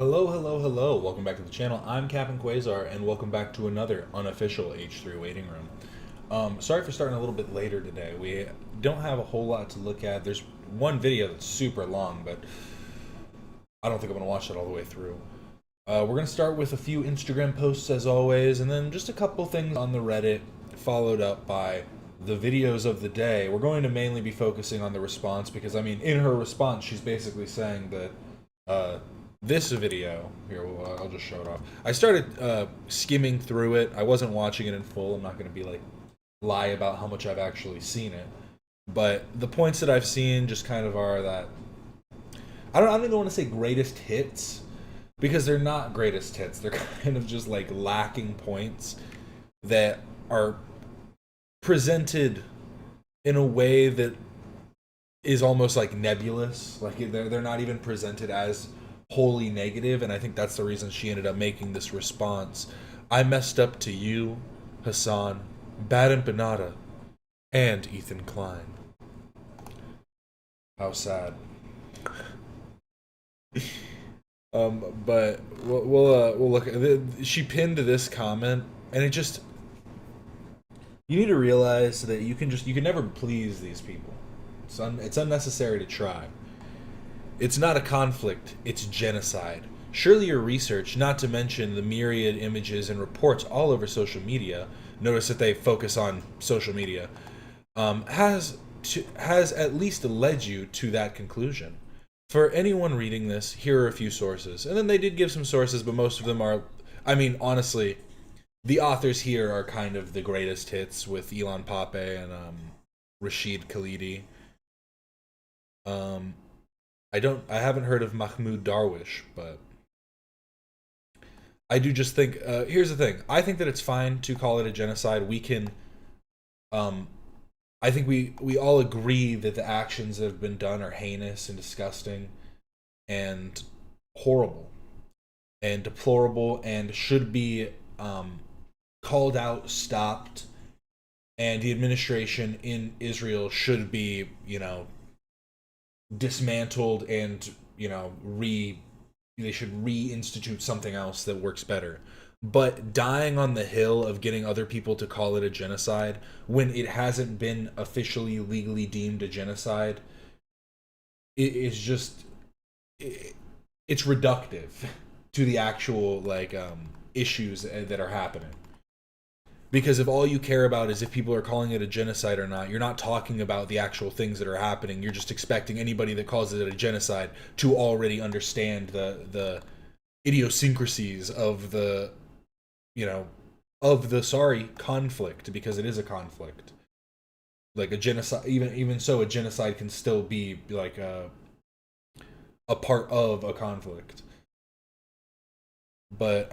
Hello, hello, hello. Welcome back to the channel. I'm Captain Quasar, and welcome back to another unofficial H3 waiting room. Sorry for starting a little bit later today. We don't have a whole lot to look at. There's one video that's super long, but I don't think I'm going to watch that all the way through. We're going to start with a few Instagram posts as always, and then just a couple things on the Reddit, followed up by the videos of the day. We're going to mainly be focusing on the response because, I mean, in her response, she's basically saying that this video here, I'll just show it off. I started skimming through it. I wasn't watching it in full. I'm not going to be like lie about how much I've actually seen it, but the points that I've seen just kind of are that I don't even want to say greatest hits because they're not greatest hits. They're kind of just like lacking points that are presented in a way that is almost like nebulous. Like they're not even presented as wholly negative, and I think that's the reason she ended up making this response. I messed up to you, Hassan, Bad Empanada, and Ethan Klein. How sad. But we'll look. She pinned this comment, and it just you need to realize that you can never please these people. It's unnecessary to try. It's not a conflict, it's genocide. Surely your research, not to mention the myriad images and reports all over social media, notice that they focus on social media, has at least led you to that conclusion. For anyone reading this, here are a few sources. And then they did give some sources, but most of them are, I mean, honestly, the authors here are kind of the greatest hits with Elon Pape and Rashid Khalidi. I haven't heard of Mahmoud Darwish, but I do just think, here's the thing. I think that it's fine to call it a genocide. Um, I think we all agree that the actions that have been done are heinous and disgusting and horrible and deplorable and should be called out, stopped, and the administration in Israel should be, dismantled and, they should reinstitute something else that works better. But dying on the hill of getting other people to call it a genocide when it hasn't been officially legally deemed a genocide, it is just it's reductive to the actual issues that are happening. Because if all you care about is if people are calling it a genocide or not, you're not talking about the actual things that are happening. You're just expecting anybody that calls it a genocide to already understand the idiosyncrasies of the conflict, because it is a conflict. Like a genocide, even so, a genocide can still be like a part of a conflict. But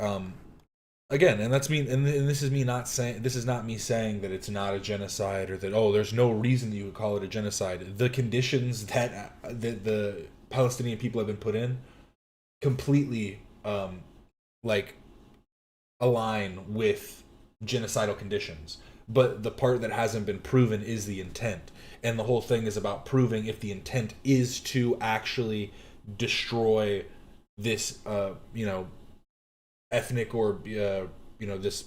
again, and that's me, and this is me not saying, this is not me saying that it's not a genocide or that, oh, there's no reason that you would call it a genocide. The conditions that the Palestinian people have been put in completely like align with genocidal conditions, but the part that hasn't been proven is the intent, and the whole thing is about proving if the intent is to actually destroy this ethnic or this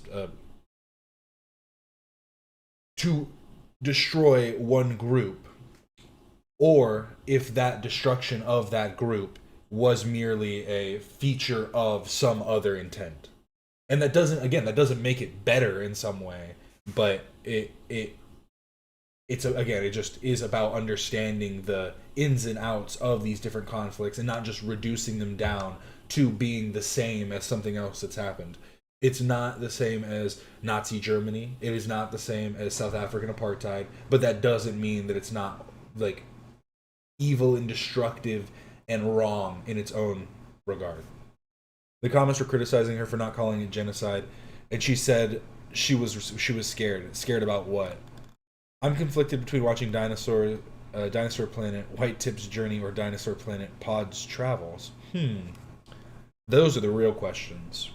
to destroy one group, or if that destruction of that group was merely a feature of some other intent. And that doesn't make it better in some way, but again, it just is about understanding the ins and outs of these different conflicts and not just reducing them down to being the same as something else that's happened. It's not the same as Nazi Germany. It is not the same as South African apartheid, but that doesn't mean that it's not like evil and destructive and wrong in its own regard. The comments were criticizing her for not calling it genocide, and she said she was scared. Scared about what? I'm conflicted between watching Dinosaur Planet, White Tip's Journey, or Dinosaur Planet Pod's Travels. Those are the real questions.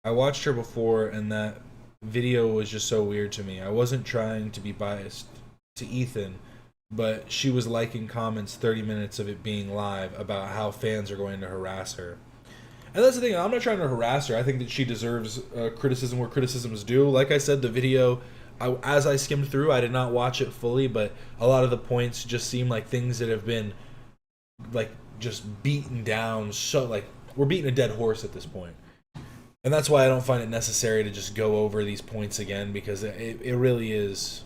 I watched her before, and that video was just so weird to me. I wasn't trying to be biased to Ethan, but she was liking comments 30 minutes of it being live about how fans are going to harass her. And that's the thing, I'm not trying to harass her. I think that she deserves criticism where criticism is due. Like I said, the video, as I skimmed through, I did not watch it fully, but a lot of the points just seem like things that have been, like, just beaten down. So, like, we're beating a dead horse at this point. And that's why I don't find it necessary to just go over these points again, because it really is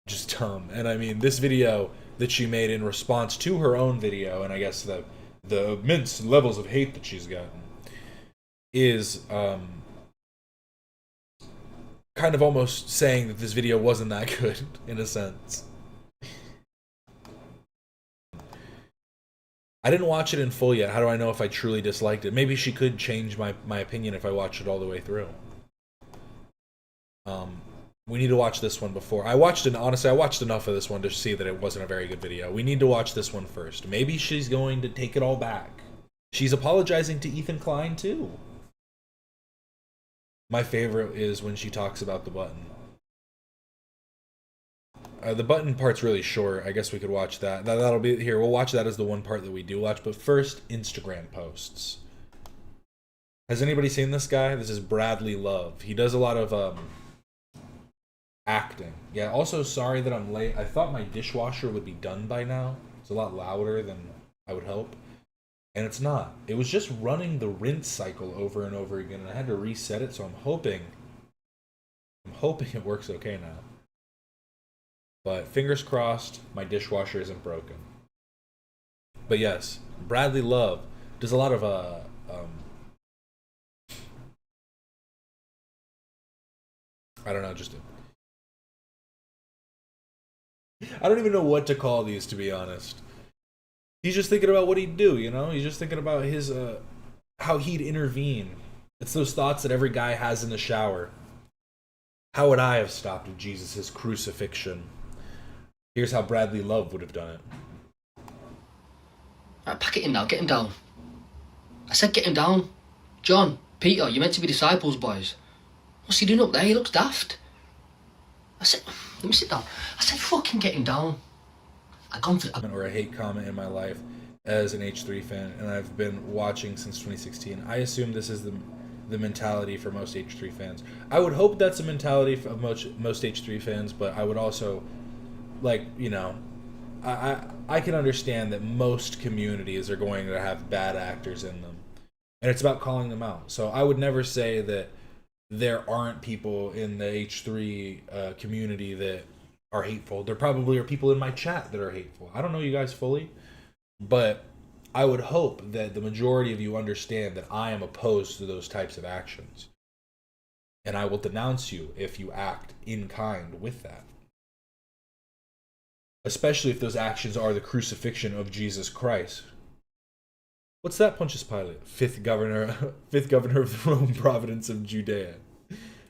just dumb. And I mean, this video that she made in response to her own video, and I guess the immense levels of hate that she's gotten, is kind of almost saying that this video wasn't that good, in a sense. I didn't watch it in full yet. How do I know if I truly disliked it? Maybe she could change my opinion if I watched it all the way through. We need to watch this one before. Honestly, I watched enough of this one to see that it wasn't a very good video. We need to watch this one first. Maybe she's going to take it all back. She's apologizing to Ethan Klein, too. My favorite is when she talks about the button. The button part's really short. I guess we could watch that. That'll be here. We'll watch that as the one part that we do watch. But first, Instagram posts. Has anybody seen this guy? This is Bradley Love. He does a lot of acting. Yeah, also sorry that I'm late. I thought my dishwasher would be done by now. It's a lot louder than I would hope. And it's not. It was just running the rinse cycle over and over again, and I had to reset it, so I'm hoping it works okay now. But fingers crossed, my dishwasher isn't broken. But yes, Bradley Love does a lot of I don't know, I don't even know what to call these, to be honest. He's just thinking about what he'd do, you know? He's just thinking about his how he'd intervene. It's those thoughts that every guy has in the shower. How would I have stopped Jesus' crucifixion? Here's how Bradley Love would have done it. Right, pack it in now, get him down. I said get him down. John, Peter, you're meant to be disciples, boys. What's he doing up there? He looks daft. I said, let me sit down. I said, fucking get him down. I've gone for it. Or a hate comment in my life as an H3 fan, and I've been watching since 2016. I assume this is the mentality for most H3 fans. I would hope that's a mentality of most H3 fans, but I would also, like, you know, I can understand that most communities are going to have bad actors in them, and it's about calling them out. So I would never say that there aren't people in the H3 community that are hateful. There probably are people in my chat that are hateful. I don't know you guys fully, but I would hope that the majority of you understand that I am opposed to those types of actions. And I will denounce you if you act in kind with that. Especially if those actions are the crucifixion of Jesus Christ. What's that, Pontius Pilate? Fifth governor of the Roman province of Judea.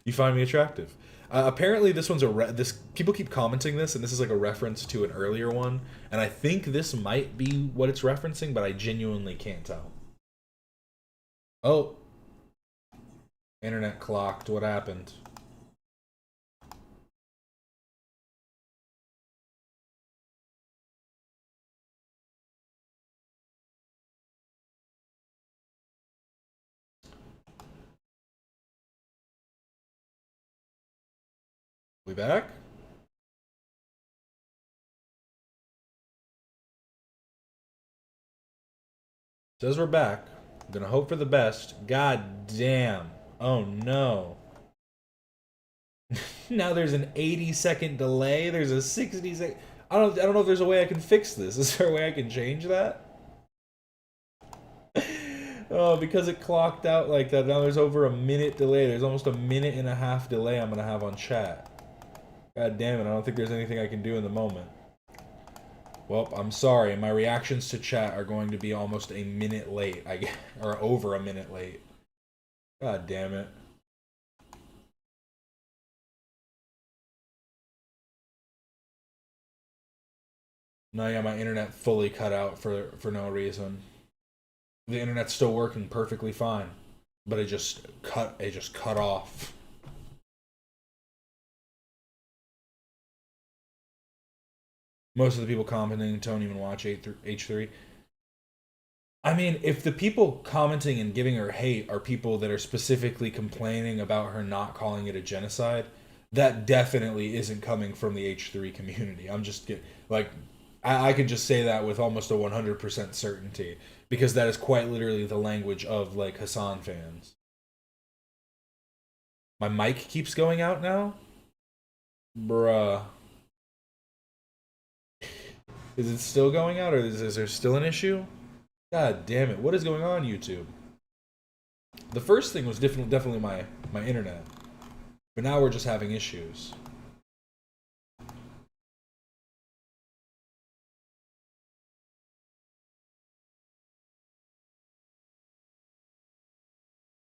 You find me attractive. Apparently, this one's people keep commenting this, and this is like a reference to an earlier one, and I think this might be what it's referencing, but I genuinely can't tell. Oh, internet clocked. What happened? We back? Says we're back. I'm gonna hope for the best. God damn. Oh no. Now there's an 80-second delay. There's a 60-second. I don't know if there's a way I can fix this. Is there a way I can change that? Oh, because it clocked out like that. Now there's over a minute delay. There's almost a minute and a half delay I'm gonna have on chat. God damn it, I don't think there's anything I can do in the moment. Well, I'm sorry. My reactions to chat are going to be almost a minute late. Or over a minute late. God damn it. No, yeah, my internet fully cut out for no reason. The internet's still working perfectly fine, but it just cut off. Most of the people commenting don't even watch H3. I mean, if the people commenting and giving her hate are people that are specifically complaining about her not calling it a genocide, that definitely isn't coming from the H3 community. I'm just like, I can just say that with almost a 100% certainty because that is quite literally the language of like Hassan fans. My mic keeps going out now? Bruh. Is it still going out or is there still an issue? God damn it. What is going on, YouTube? The first thing was definitely my internet. But now we're just having issues.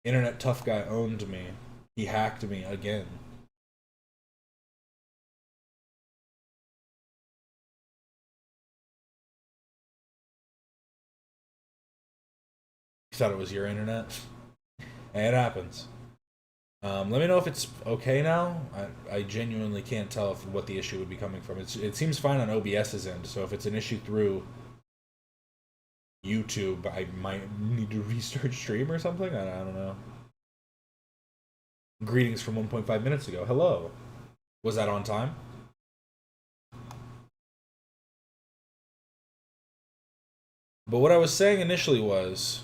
Internet tough guy owned me. He hacked me again. You thought it was your internet? It happens. Let me know if it's okay now. I genuinely can't tell what the issue would be coming from. It seems fine on OBS's end, so if it's an issue through YouTube, I might need to restart stream or something. I don't know. Greetings from 1.5 minutes ago. Hello. Was that on time? But what I was saying initially was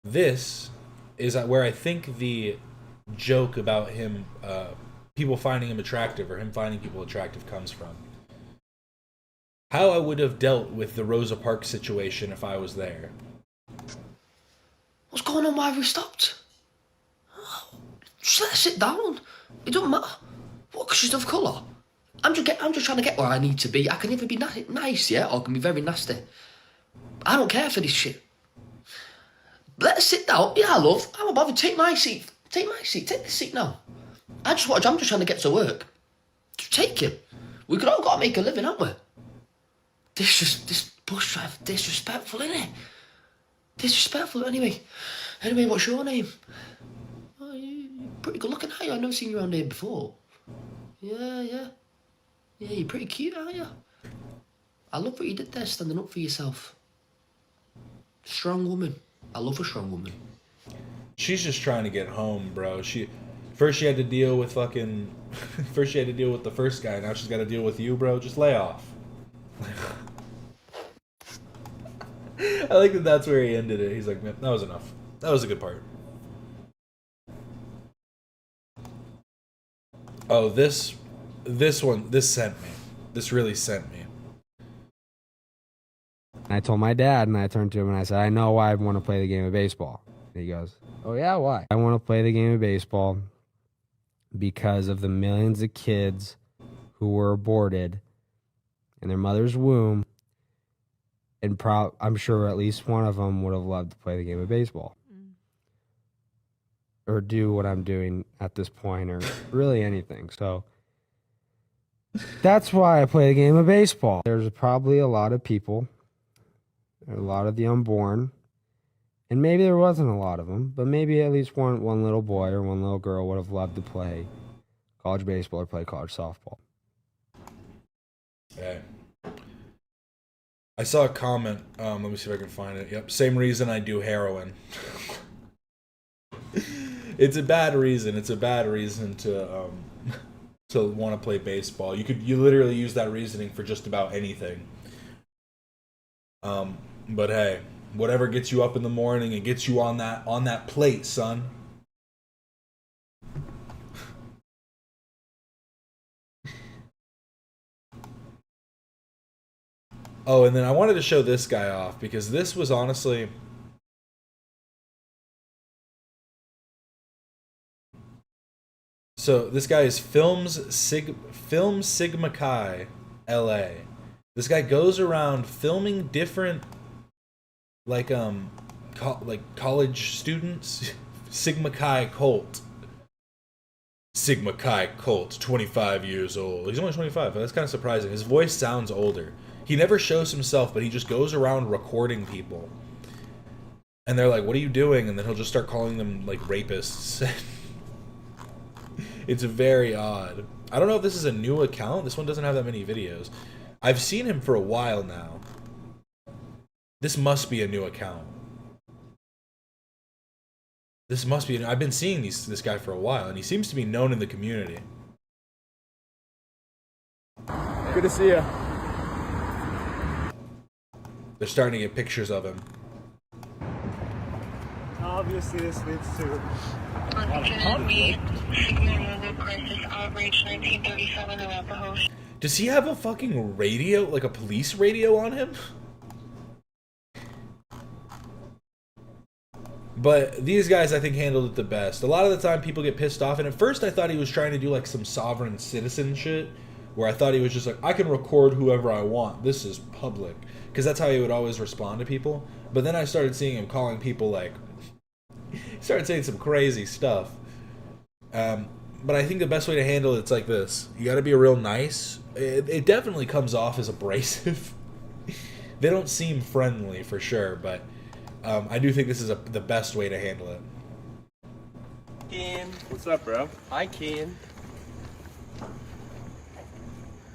this is where I think the joke about him, people finding him attractive or him finding people attractive comes from. How I would have dealt with the Rosa Parks situation if I was there. What's going on? Why have we stopped? Just let her sit down. It doesn't matter. What, because she's of colour? I'm just trying to get where I need to be. I can either be nice, yeah, or I can be very nasty. I don't care for this shit. Let her sit down. Yeah, love. I'm not bothered. Take my seat. Take my seat. Take this seat now. I'm just trying to get to work. Just take it. We could all got to make a living, haven't we? This bus driver, disrespectful, innit? Disrespectful. Anyway, what's your name? Oh, you're pretty good looking, aren't you? I've never seen you around here before. Yeah, you're pretty cute, aren't you? I love what you did there, standing up for yourself. Strong woman. I love a strong woman. She's just trying to get home, bro. First she had to deal with the first guy. Now she's got to deal with you, bro. Just lay off. I like that. That's where he ended it. He's like, man, that was enough. That was a good part. Oh, this sent me. This really sent me. And I told my dad, and I turned to him and I said, I know why I want to play the game of baseball. And he goes, oh yeah, why? I want to play the game of baseball because of the millions of kids who were aborted in their mother's womb, and I'm sure at least one of them would have loved to play the game of baseball. Or do what I'm doing at this point, or really anything. So that's why I play the game of baseball. There's probably a lot of people, a lot of the unborn, and maybe there wasn't a lot of them, but maybe at least one little boy or one little girl would have loved to play college baseball or play college softball. Okay. I saw a comment. Let me see if I can find it. Yep, same reason I do heroin. It's a bad reason. It's a bad reason to want to play baseball. You literally use that reasoning for just about anything. But hey, whatever gets you up in the morning and gets you on that plate, son. Oh, and then I wanted to show this guy off because this was honestly. So this guy is Film Sigma Chi, LA. This guy goes around filming different, like college students. Sigma Chi cult. Sigma Chi cult, 25 years old. He's only 25, but that's kind of surprising. His voice sounds older. He never shows himself, but he just goes around recording people. And they're like, what are you doing? And then he'll just start calling them, like, rapists. It's very odd. I don't know if this is a new account. This one doesn't have that many videos. I've seen him for a while now. This must be a new account. This must be. I've been seeing this guy for a while, and he seems to be known in the community. Good to see you. They're starting to get pictures of him. Obviously, this leads to. Does he have a fucking radio, like a police radio on him? But these guys, I think, handled it the best. A lot of the time, people get pissed off, and at first I thought he was trying to do like some sovereign citizen shit, where I thought he was just like, I can record whoever I want. This is public. Because that's how he would always respond to people. But then I started seeing him calling people like... he started saying some crazy stuff. But I think the best way to handle it's like this. You gotta be real nice. It definitely comes off as abrasive. They don't seem friendly for sure, but I do think this is the best way to handle it. Keen. What's up, bro? Hi, Keen.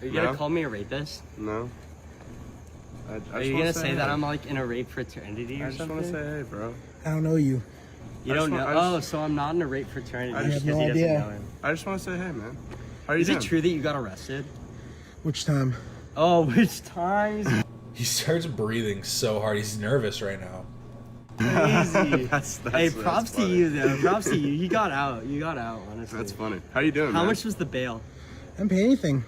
Are you gonna call me a rapist? No. Are you gonna say that I'm like in a rape fraternity or something? I just wanna say hey, bro. I don't know you. You don't know? Oh, so I'm not in a rape fraternity because he doesn't know him. I just wanna say hey, man. How are you Is doing? it true that you got arrested? Which time? Oh, which times? He starts breathing so hard. He's nervous right now. Crazy. that's hey, props to you though. Props to you. You got out. You got out, honestly. That's funny. How you doing, How man? much was the bail? I didn't pay anything.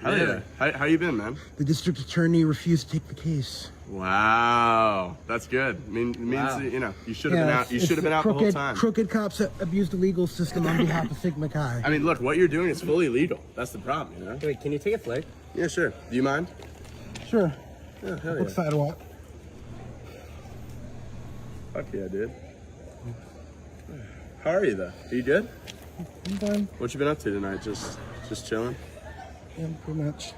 Hell yeah. How you been, man? The district attorney refused to take the case. Wow, that's good. I mean, it means that, you know, you should have been out. You should have been out the whole time. Crooked cops that abuse the legal system on behalf of Sigma Chi. I mean, look, what you're doing is fully legal. That's the problem, you know? Wait, can you take a flick? Yeah, sure. Do you mind? Sure. Yeah, hell Book yeah. sidewalk. Fuck yeah, dude. How are you, though? Are you good? I'm fine. What you been up to tonight? Just chilling? Yeah, pretty much.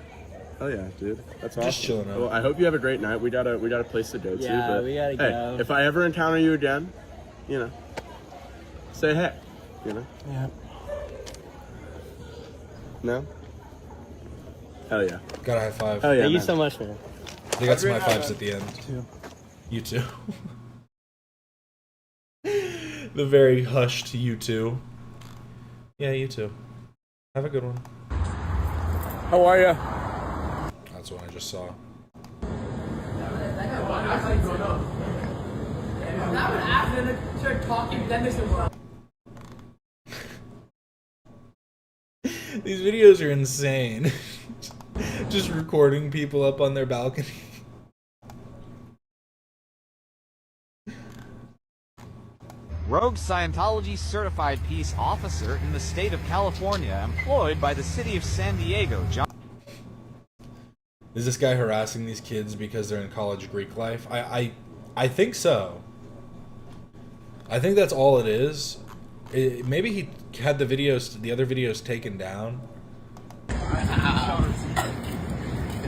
Hell yeah, dude. That's awesome. Just chilling out. Well, I hope you have a great night. We got a place to go to. Yeah, but we gotta hey, go. if I ever encounter you again, you know, say hey. You know? Yeah. No? Hell yeah. Got a high five. Hell yeah. Thank you man. so much, man. They got some high fives at the end. Too. You too. The very hushed you too. Yeah, you too. Have a good one. How are you? That's what I just saw. These videos are insane. Just recording people up on their balcony. Rogue Scientology certified peace officer in the state of California employed by the city of San Diego. Is this guy harassing these kids because they're in college Greek life? I think so. I think that's all it is. Maybe he had the other videos taken down. Can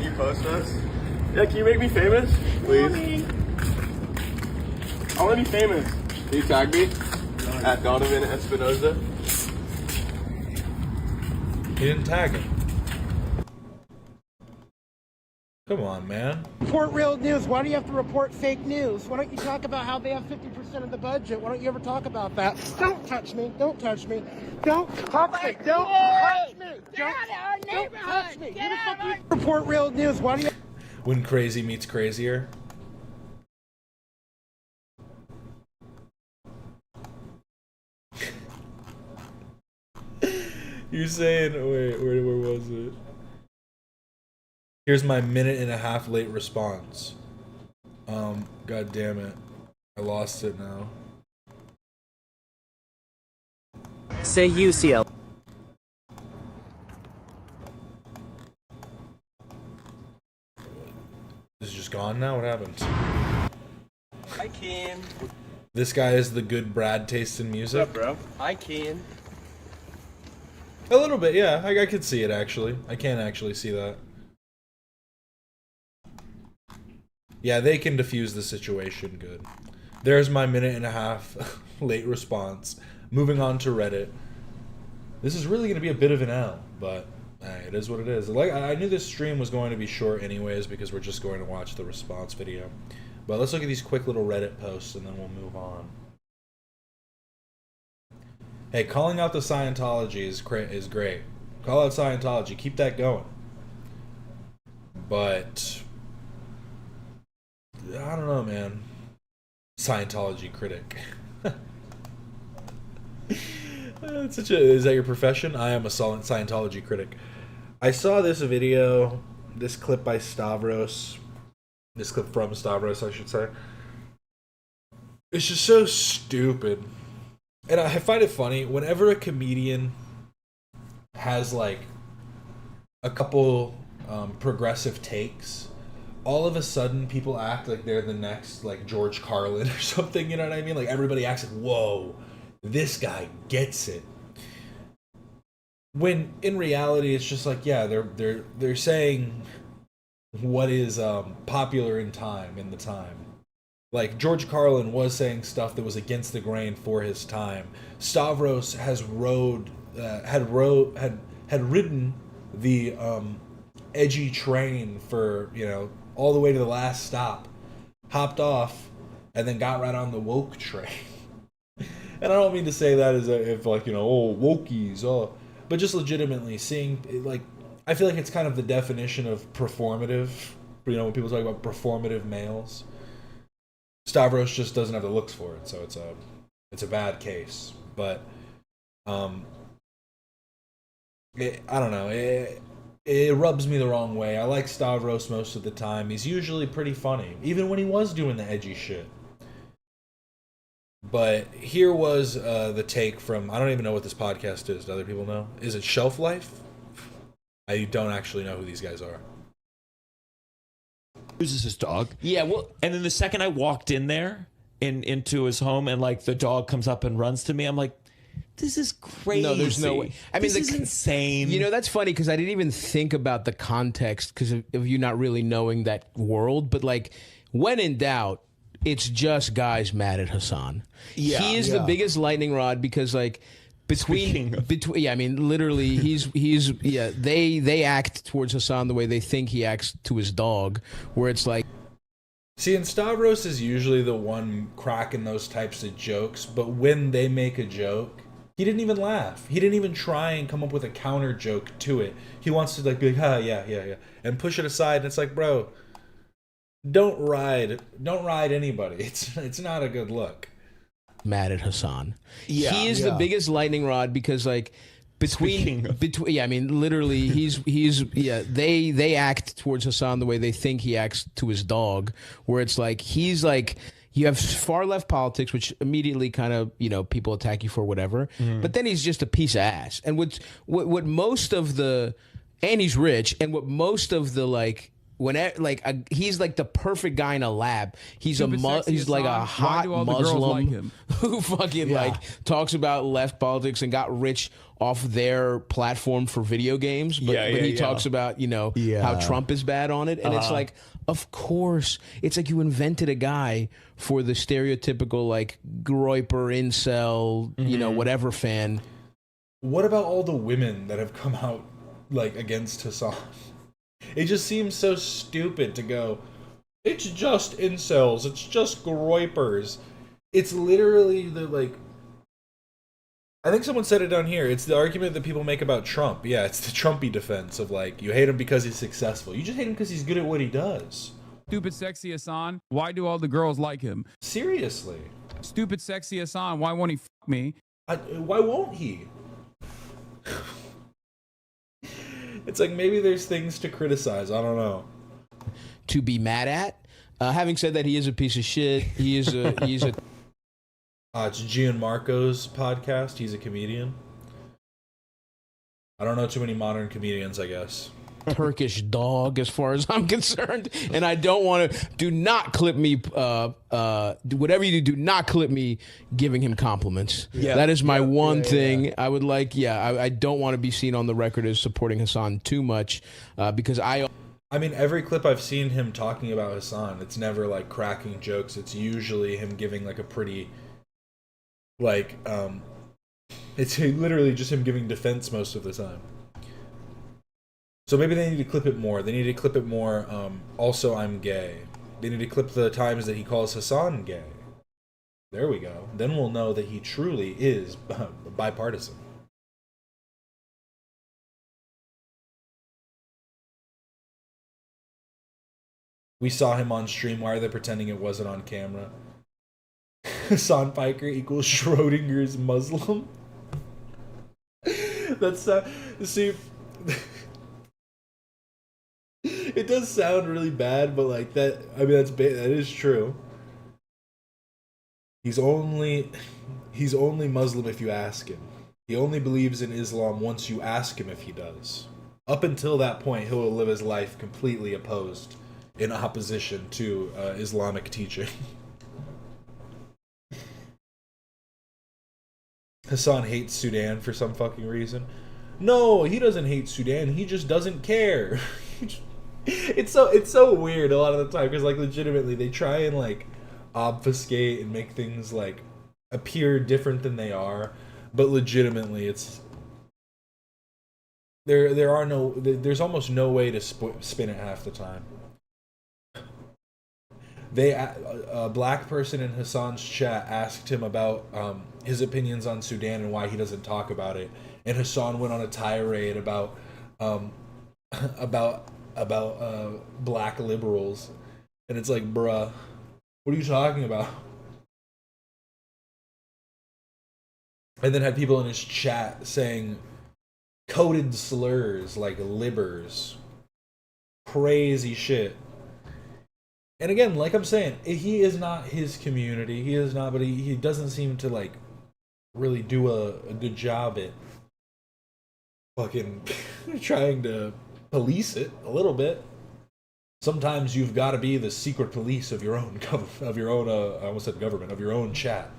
you post us? Yeah, can you make me famous? Please. I want to be famous. Can you tag me? At Donovan Espinoza. He didn't tag him. Come on, man. Report real news. Why do you have to report fake news? Why don't you talk about how they have 50% of the budget? Why don't you ever talk about that? Don't touch me. Don't touch me. Don't touch me. Don't touch me. Don't touch me. Who the fuck you report real news? Why do you... When crazy meets crazier. You're saying, wait, where was it? Here's my minute and a half late response. God damn it. I lost it now. Say UCL. Is it just gone now? What happened? Hi, Keen. This guy is the good Brad taste in music. What's up, bro? Hi, Keen. A little bit, yeah. I could see it actually. I can actually see that. Yeah, they can diffuse the situation good. There's my minute and a half late response. Moving on to Reddit. This is really going to be a bit of an L, but It is what it is. Like, I knew this stream was going to be short anyways because we're just going to watch the response video. But let's look at these quick little Reddit posts and then we'll move on. Hey, calling out the Scientology is great. Call out Scientology. Keep that going. But I don't know, man. Scientology critic. Is that your profession? I am a Scientology critic. I saw this video, this clip by Stavros. This clip from Stavros, I should say. It's just so stupid. And I find it funny, whenever a comedian has, like, a couple progressive takes, all of a sudden people act like they're the next, like, George Carlin or something, you know what I mean? Like, everybody acts like, whoa, this guy gets it. When, in reality, it's just like, yeah, they're saying what is popular in the time. Like, George Carlin was saying stuff that was against the grain for his time. Stavros has had ridden the edgy train for, you know, all the way to the last stop, hopped off, and then got right on the woke train. And I don't mean to say that as if, like, you know, oh, wokies, oh, but just legitimately seeing, like, I feel like it's kind of the definition of performative, you know, when people talk about performative males. Stavros just doesn't have the looks for it, so it's a bad case. But I don't know. It rubs me the wrong way. I like Stavros most of the time. He's usually pretty funny, even when he was doing the edgy shit. But here was the take from, I don't even know what this podcast is. Do other people know? Is it Shelf Life? I don't actually know who these guys are. Loses his dog. Yeah, well, and then the second I walked in there into his home and like the dog comes up and runs to me, I'm like, this is crazy. No, there's no way. I mean, this is insane. You know, that's funny because I didn't even think about the context because of you not really knowing that world. But like, when in doubt, it's just guys mad at Hassan. Yeah, he is the biggest lightning rod because like. Between yeah, I mean literally they act towards Hassan the way they think he acts to his dog, where it's like, see, and Stavros is usually the one cracking those types of jokes, but when they make a joke, he didn't even laugh. He didn't even try and come up with a counter joke to it. He wants to like be like, yeah, and push it aside, and it's like, bro, don't ride anybody. It's not a good look. Mad at Hassan. Yeah, he is the biggest lightning rod because like between yeah, I mean literally they act towards Hassan the way they think he acts to his dog, where it's like he's like, you have far left politics, which immediately kind of, you know, people attack you for whatever, but then he's just a piece of ass. And what most of the, and he's rich, and what most of the like, he's like the perfect guy in a lab. He's he's like a hot Muslim who fucking like talks about left politics and got rich off their platform for video games. But he talks about, you know, how Trump is bad on it. And it's like, of course, it's like you invented a guy for the stereotypical like groiper, incel, you know, whatever fan. What about all the women that have come out like against Hassan? It just seems so stupid to go, it's just incels, it's just groipers. It's literally the, like, I think someone said it down here, it's the argument that people make about Trump. Yeah, it's the Trumpy defense of, like, you hate him because he's successful. You just hate him because he's good at what he does. Stupid sexy Hassan, why do all the girls like him? Seriously. Stupid sexy Hassan, why won't he fuck me? Why won't he? It's like maybe there's things to criticize. I don't know. To be mad at. Having said that, he is a piece of shit. He's a. It's Gianmarco's podcast. He's a comedian. I don't know too many modern comedians, I guess. Turkish dog, as far as I'm concerned, and I don't want to. Do not clip me. Whatever you do not clip me giving him compliments. Yeah, that is my one thing. I would like. I don't want to be seen on the record as supporting Hassan too much, because I mean, every clip I've seen him talking about Hassan, it's never like cracking jokes. It's usually him giving like a pretty, like, it's literally just him giving defense most of the time. So maybe they need to clip it more. They need to clip it more. Also, I'm gay. They need to clip the times that he calls Hassan gay. There we go. Then we'll know that he truly is bipartisan. We saw him on stream. Why are they pretending it wasn't on camera? Hassan Piker equals Schrodinger's Muslim. That's see. It does sound really bad, but like that. I mean, that is true. He's only Muslim if you ask him. He only believes in Islam once you ask him if he does. Up until that point, he'll live his life completely opposed, in opposition to Islamic teaching. Hassan hates Sudan for some fucking reason. No, he doesn't hate Sudan. He just doesn't care. It's so weird a lot of the time because like legitimately they try and like obfuscate and make things like appear different than they are, but legitimately it's there's almost no way to spin it half the time. A black person in Hassan's chat asked him about his opinions on Sudan and why he doesn't talk about it, and Hassan went on a tirade about black liberals, and it's like, bruh, what are you talking about? And then had people in his chat saying coded slurs like libbers, crazy shit. And again, like I'm saying, he is not his community. He is not, but he doesn't seem to like really do a good job at fucking trying to police it a little bit. Sometimes you've got to be the secret police of your own I almost said government, of your own chat.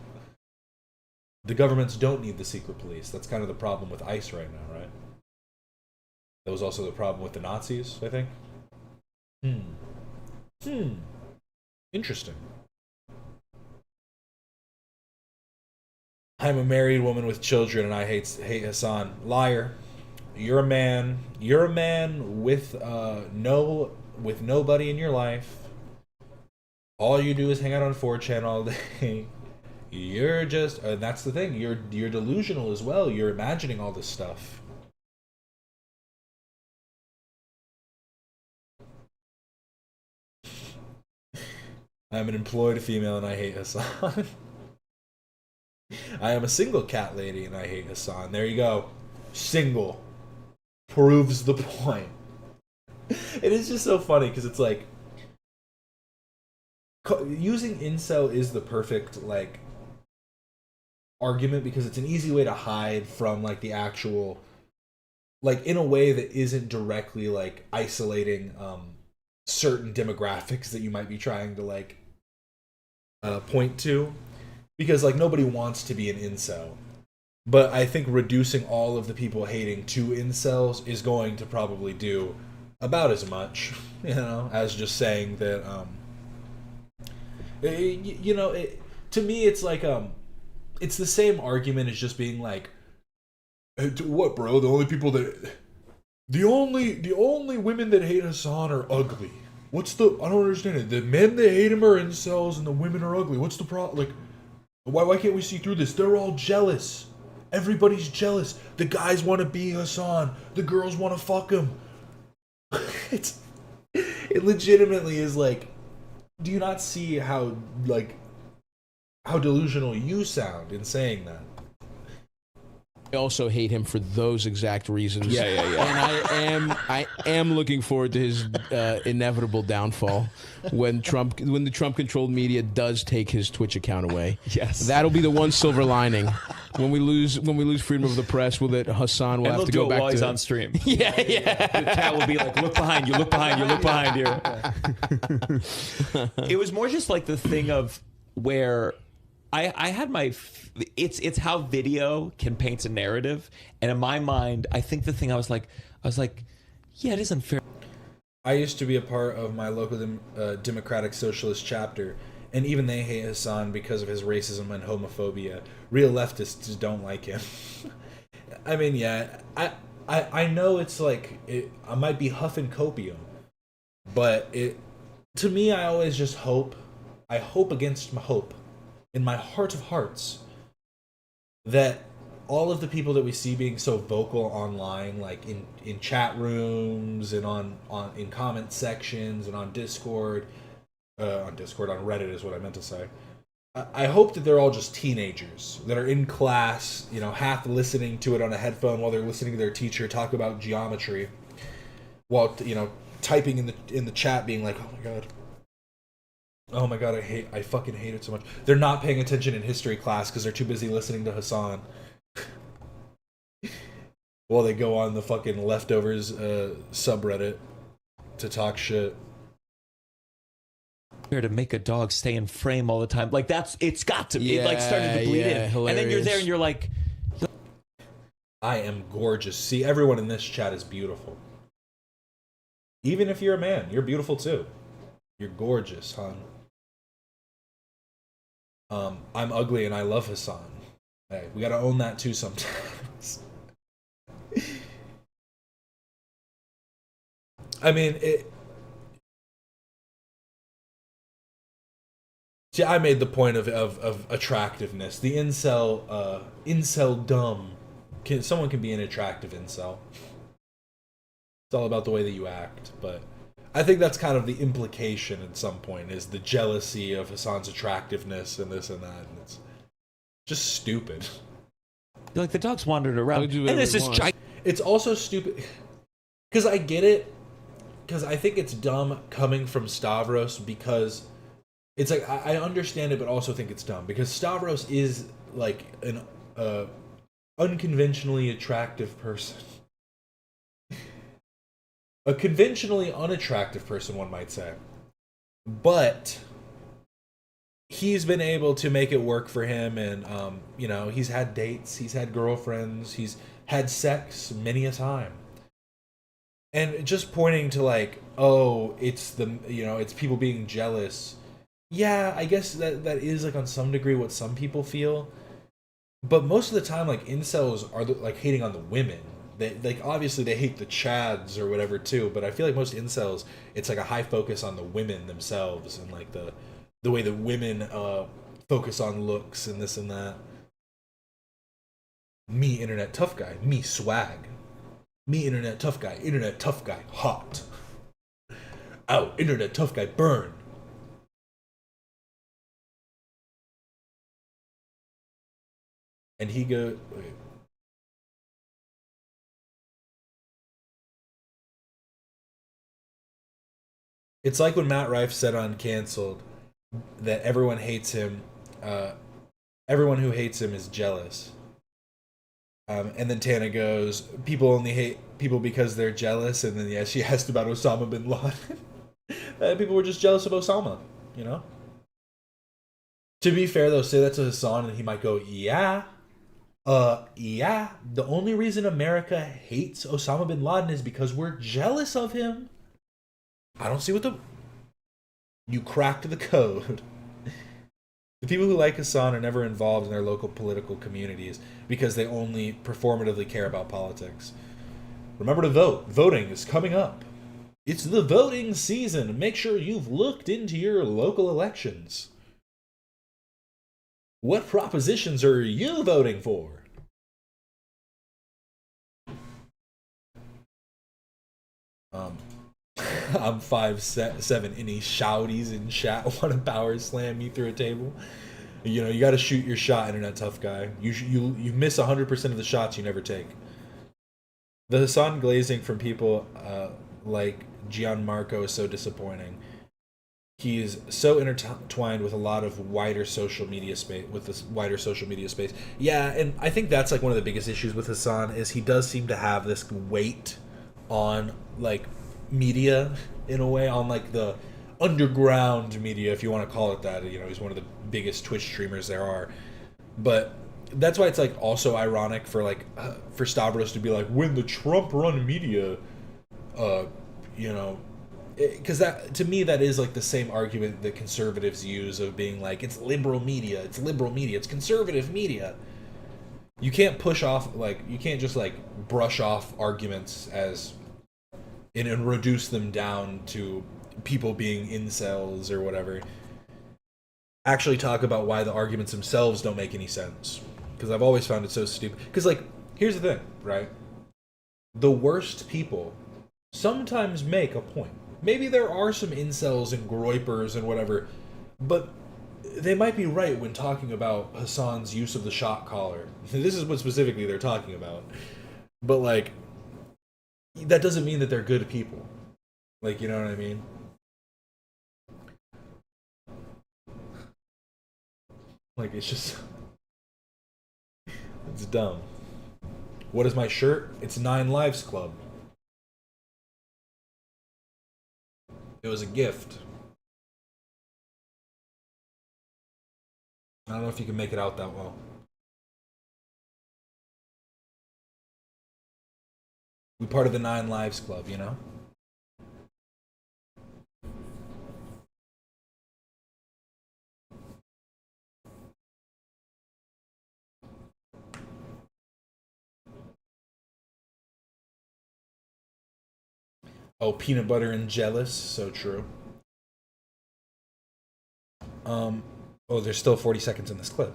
The governments don't need the secret police. That's kind of the problem with ICE right now, right? That was also the problem with the Nazis, I think. Interesting. I'm a married woman with children and I hate Hassan. Liar. You're a man. You're a man with nobody in your life. All you do is hang out on 4chan all day. You're just that's the thing. You're delusional as well. You're imagining all this stuff. I'm an employed female and I hate Hassan. I am a single cat lady and I hate Hassan. There you go. Single. Proves the point. It is just so funny because it's like using incel is the perfect like argument because it's an easy way to hide from like the actual like in a way that isn't directly like isolating certain demographics that you might be trying to like point to, because like nobody wants to be an incel, but I think reducing all of the people hating to incels is going to probably do about as much, you know, as just saying that to me it's like it's the same argument as just being like, hey, what, bro? The only women that hate Hassan are ugly. I don't understand it. The men that hate him are incels and the women are ugly. What's the problem? Like, why can't we see through this? They're all jealous. Everybody's jealous. The guys want to be Hassan. The girls want to fuck him. It legitimately is like, do you not see how delusional you sound in saying that? I also hate him for those exact reasons. Yeah. And I am looking forward to his inevitable downfall when the Trump-controlled media does take his Twitch account away. Yes, that'll be the one silver lining. When we lose freedom of the press, Hassan will have to go back while to he's on stream. Yeah. The chat will be like, look behind you, look behind you, look behind you. It was more just like the thing of where I had it's how video can paint a narrative, and in my mind, I think the thing I was like, yeah, it is unfair. I used to be a part of my local Democratic Socialist chapter, and even they hate Hassan because of his racism and homophobia. Real leftists don't like him. I mean, yeah, I know it's like I might be huffing copium, but to me, I always just hope. I hope against my hope, in my heart of hearts, that all of the people that we see being so vocal online, like in chat rooms and on in comment sections and on Discord, on Reddit is what I meant to say. I hope that they're all just teenagers that are in class, half listening to it on a headphone while they're listening to their teacher talk about geometry, while typing in the chat, being like, "Oh my god, I fucking hate it so much." They're not paying attention in history class because they're too busy listening to Hassan. While they go on the fucking leftovers subreddit to talk shit. Here to make a dog stay in frame all the time. Like it's got to be like starting to bleed in. Hilarious. And then you're there and you're like, I am gorgeous. See, everyone in this chat is beautiful. Even if you're a man, you're beautiful too. You're gorgeous, hon. I'm ugly and I love Hassan. Hey, we gotta own that too sometimes. I mean, see, I made the point of attractiveness. The incel dumb. Someone can be an attractive incel. It's all about the way that you act, but I think that's kind of the implication at some point, is the jealousy of Hassan's attractiveness and this and that. And it's just stupid. Like the dog's wandered around, and this is it's also stupid because I get it, because I think it's dumb coming from Stavros, because it's like I understand it, but also think it's dumb because Stavros is like an unconventionally attractive person. A conventionally unattractive person, one might say. But he's been able to make it work for him, and he's had dates, he's had girlfriends, he's had sex many a time. And just pointing to like, oh, it's it's people being jealous. Yeah, I guess that is like on some degree what some people feel. But most of the time, like, incels are like hating on the women. They like, obviously they hate the chads or whatever too, but I feel like most incels, it's like a high focus on the women themselves and like the way that women focus on looks and this and that. Me, internet tough guy. Me, swag. Me, internet tough guy. Internet tough guy, hot. Oh, internet tough guy, burn. And he wait. It's like when Matt Rife said on Canceled that everyone hates him. Everyone who hates him is jealous. And then Tana goes, people only hate people because they're jealous. And then, she asked about Osama bin Laden. People were just jealous of Osama, To be fair, though, say that to Hassan and he might go, yeah. The only reason America hates Osama bin Laden is because we're jealous of him. I don't see what you cracked the code. The people who like Hassan are never involved in their local political communities because they only performatively care about politics. Remember to vote. Voting is coming up. It's the voting season. Make sure you've looked into your local elections. What propositions are you voting for? I'm 5'7", any shouties in chat want to power slam me through a table. You got to shoot your shot, internet tough guy. You miss 100% of the shots you never take. The Hassan glazing from people like Gianmarco is so disappointing. He is so intertwined with a lot of wider social media space. Yeah, and I think that's like one of the biggest issues with Hassan is he does seem to have this weight on like media in a way, on like the underground media, if you want to call it that. He's one of the biggest Twitch streamers there are, but that's why it's like also ironic for like for Stavros to be like, when the Trump run media, because that, to me, that is like the same argument that conservatives use of being like, it's liberal media, it's conservative media. you can't push off, like, you can't just, like, brush off arguments as and reduce them down to people being incels or whatever. Actually talk about why the arguments themselves don't make any sense. Because I've always found it so stupid. Because, like, here's the thing, right? The worst people sometimes make a point. Maybe there are some incels and groypers and whatever, but they might be right when talking about Hassan's use of the shock collar. This is what specifically they're talking about. But, like, that doesn't mean that they're good people. Like, you know what I mean? Like, it's just... it's dumb. What is my shirt? It's 9 Lives Club. It was a gift. I don't know if you can make it out that well. We're part of the 9 Lives Club, you know? Oh, peanut butter and jealous, so true. Oh, there's still 40 seconds in this clip.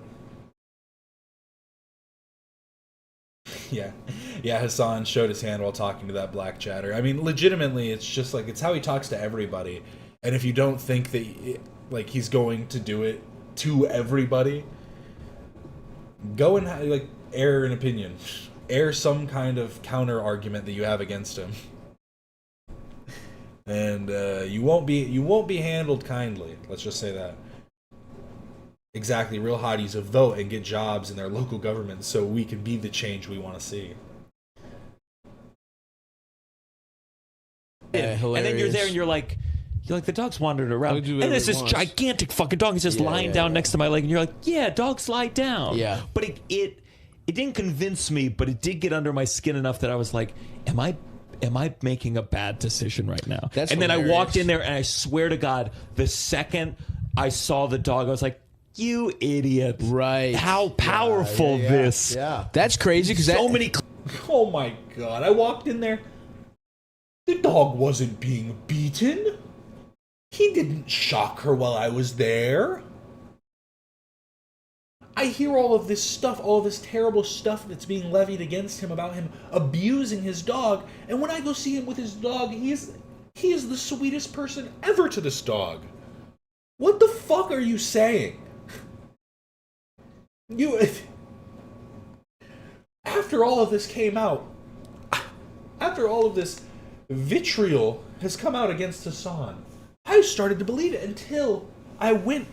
Yeah, Hassan showed his hand while talking to that black chatter. I mean, legitimately, it's just like, it's how he talks to everybody. And if you don't think that, like, he's going to do it to everybody, go and, like, air an opinion. Air some kind of counter argument that you have against him. And you won't be handled kindly. Let's just say that. Exactly, real hotties of vote and get jobs in their local government so we can be the change we want to see. And then you're there and you're like the dog's wandering around, and there's this gigantic fucking dog. He's just lying down next to my leg, and you're like, yeah, dogs lie down. Yeah, but it didn't convince me, but it did get under my skin enough that I was like, am I making a bad decision right now? Then I walked in there, and I swear to God, the second I saw the dog, I was like, you idiot. Right. How powerful this. Yeah. That's crazy because so many. Oh my God. I walked in there. The dog wasn't being beaten. He didn't shock her while I was there. I hear all of this stuff, all this terrible stuff that's being levied against him about him abusing his dog. And when I go see him with his dog, he is the sweetest person ever to this dog. What the fuck are you saying? After all of this came out, after all of this vitriol has come out against Hassan, I started to believe it until I went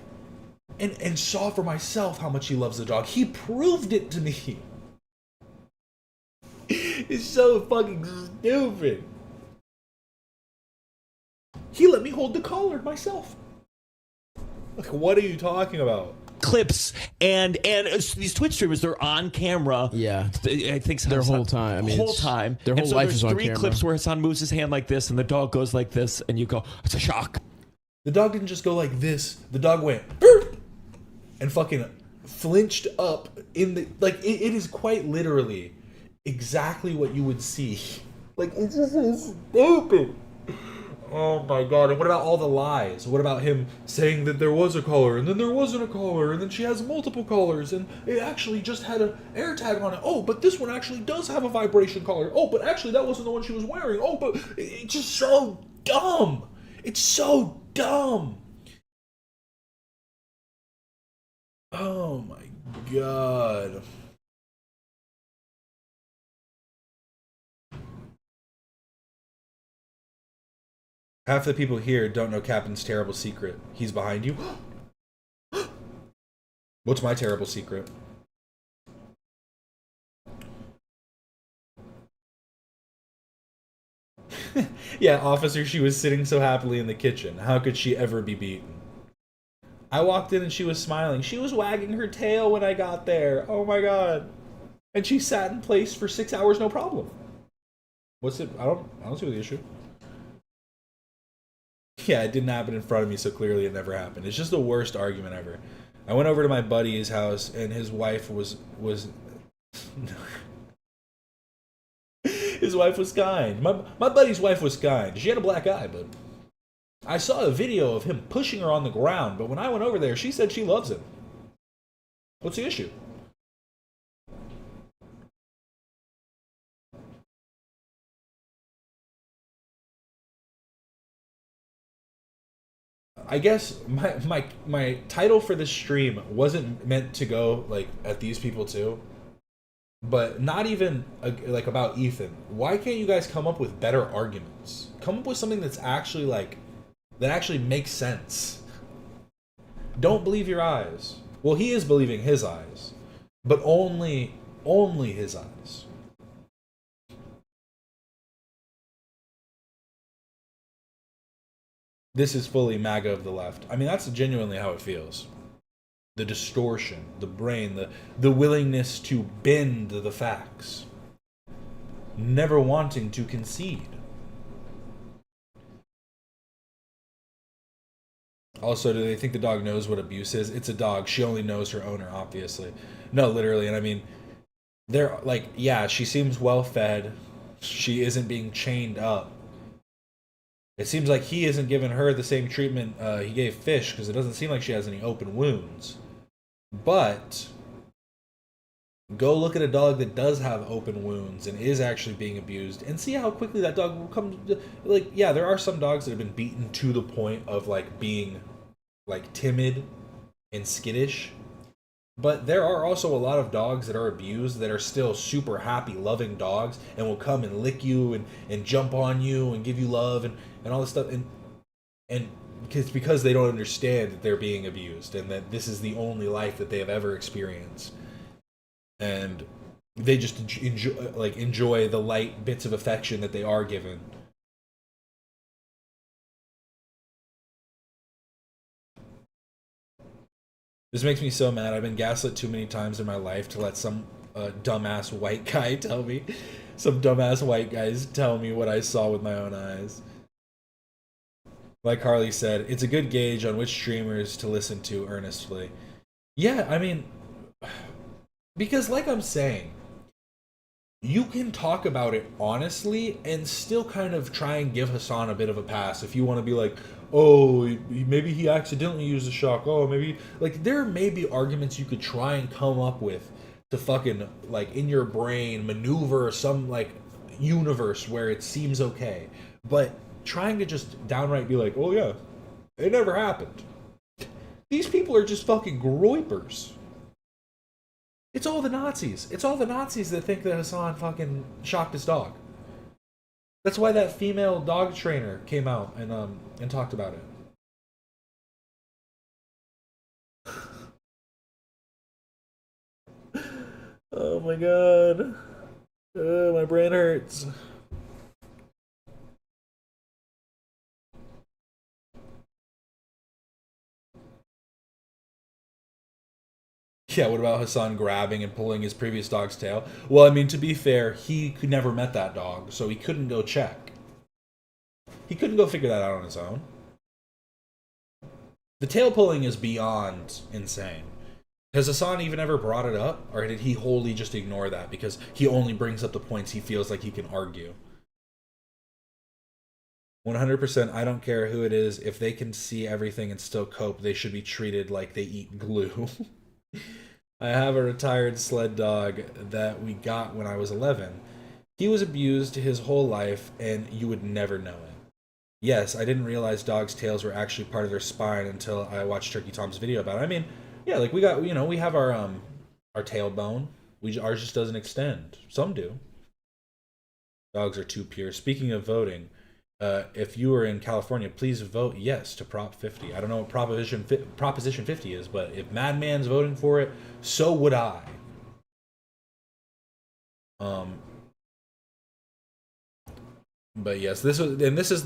and saw for myself how much he loves the dog. He proved it to me. It's so fucking stupid. He let me hold the collar myself. Like, what are you talking about? Clips and these Twitch streamers, they're on camera. Yeah, I think their whole time. I mean, their whole life is on camera. 3 clips where Hassan moves his hand like this, and the dog goes like this, and you go, it's a shock. The dog didn't just go like this. The dog went burp, and fucking flinched up in the like. It is quite literally exactly what you would see. Like, it's just so stupid. Oh my God. And what about all the lies? What about him saying that there was a collar and then there wasn't a collar and then she has multiple collars and it actually just had an air tag on it. Oh, but this one actually does have a vibration collar. Oh, but actually that wasn't the one she was wearing. Oh, but it's just so dumb. It's so dumb. Oh my God. Half the people here don't know Captain's terrible secret. He's behind you. What's my terrible secret? Yeah, officer, she was sitting so happily in the kitchen. How could she ever be beaten? I walked in and she was smiling. She was wagging her tail when I got there. Oh my God. And she sat in place for 6 hours, no problem. What's it? I don't see what the issue. Yeah, it didn't happen in front of me, so clearly it never happened. It's just the worst argument ever. I went over to my buddy's house, and his wife was His wife was kind. My buddy's wife was kind. She had a black eye, but I saw a video of him pushing her on the ground, but when I went over there, she said she loves him. What's the issue? I guess my title for this stream wasn't meant to go like at these people too, but not even like about Ethan. Why can't you guys come up with better arguments? Come up with something that's actually like that actually makes sense. Don't believe your eyes. Well, he is believing his eyes, but only his eyes. This is fully MAGA of the left. I mean, that's genuinely how it feels. The distortion, the brain, the willingness to bend the facts. Never wanting to concede. Also, do they think the dog knows what abuse is? It's a dog. She only knows her owner, obviously. No, literally. And I mean, they're like, yeah, she seems well fed. She isn't being chained up. It seems like he isn't giving her the same treatment he gave Fish, because it doesn't seem like she has any open wounds. But go look at a dog that does have open wounds and is actually being abused, and see how quickly that dog will come. Like, yeah, there are some dogs that have been beaten to the point of like being like timid and skittish. But there are also a lot of dogs that are abused that are still super happy, loving dogs, and will come and lick you and jump on you and give you love and all this stuff. And because they don't understand that they're being abused and that this is the only life that they have ever experienced. And they just enjoy the light bits of affection that they are given. This makes me so mad. I've been gaslit too many times in my life to let some dumbass white guy tell me. Some dumbass white guys tell me what I saw with my own eyes. Like Harley said, it's a good gauge on which streamers to listen to earnestly. Yeah, I mean, because like I'm saying, you can talk about it honestly and still kind of try and give Hassan a bit of a pass if you want to be like, oh, maybe he accidentally used a shock. Oh, maybe, like, there may be arguments you could try and come up with to fucking, like, in your brain, maneuver some, like, universe where it seems okay. But trying to just downright be like, oh, yeah, it never happened. These people are just fucking groypers. It's all the Nazis. It's all the Nazis that think that Hassan fucking shocked his dog. That's why that female dog trainer came out and talked about it. Oh my god. My brain hurts. Yeah, what about Hassan grabbing and pulling his previous dog's tail? Well, I mean, to be fair, he could never met that dog, so he couldn't go check. He couldn't go figure that out on his own. The tail pulling is beyond insane. Has Hassan even ever brought it up? Or did he wholly just ignore that because he only brings up the points he feels like he can argue? 100%, I don't care who it is. If they can see everything and still cope, they should be treated like they eat glue. I have a retired sled dog that we got when I was 11. He was abused his whole life, and you would never know it. Yes, I didn't realize dogs' tails were actually part of their spine until I watched Turkey Tom's video about it. I mean, yeah, like we got, we have our tailbone. Ours just doesn't extend. Some do. Dogs are too pure. Speaking of voting, if you are in California, please vote yes to Prop 50. I don't know what Proposition 50 is, but if Madman's voting for it, so would I. But yes, this is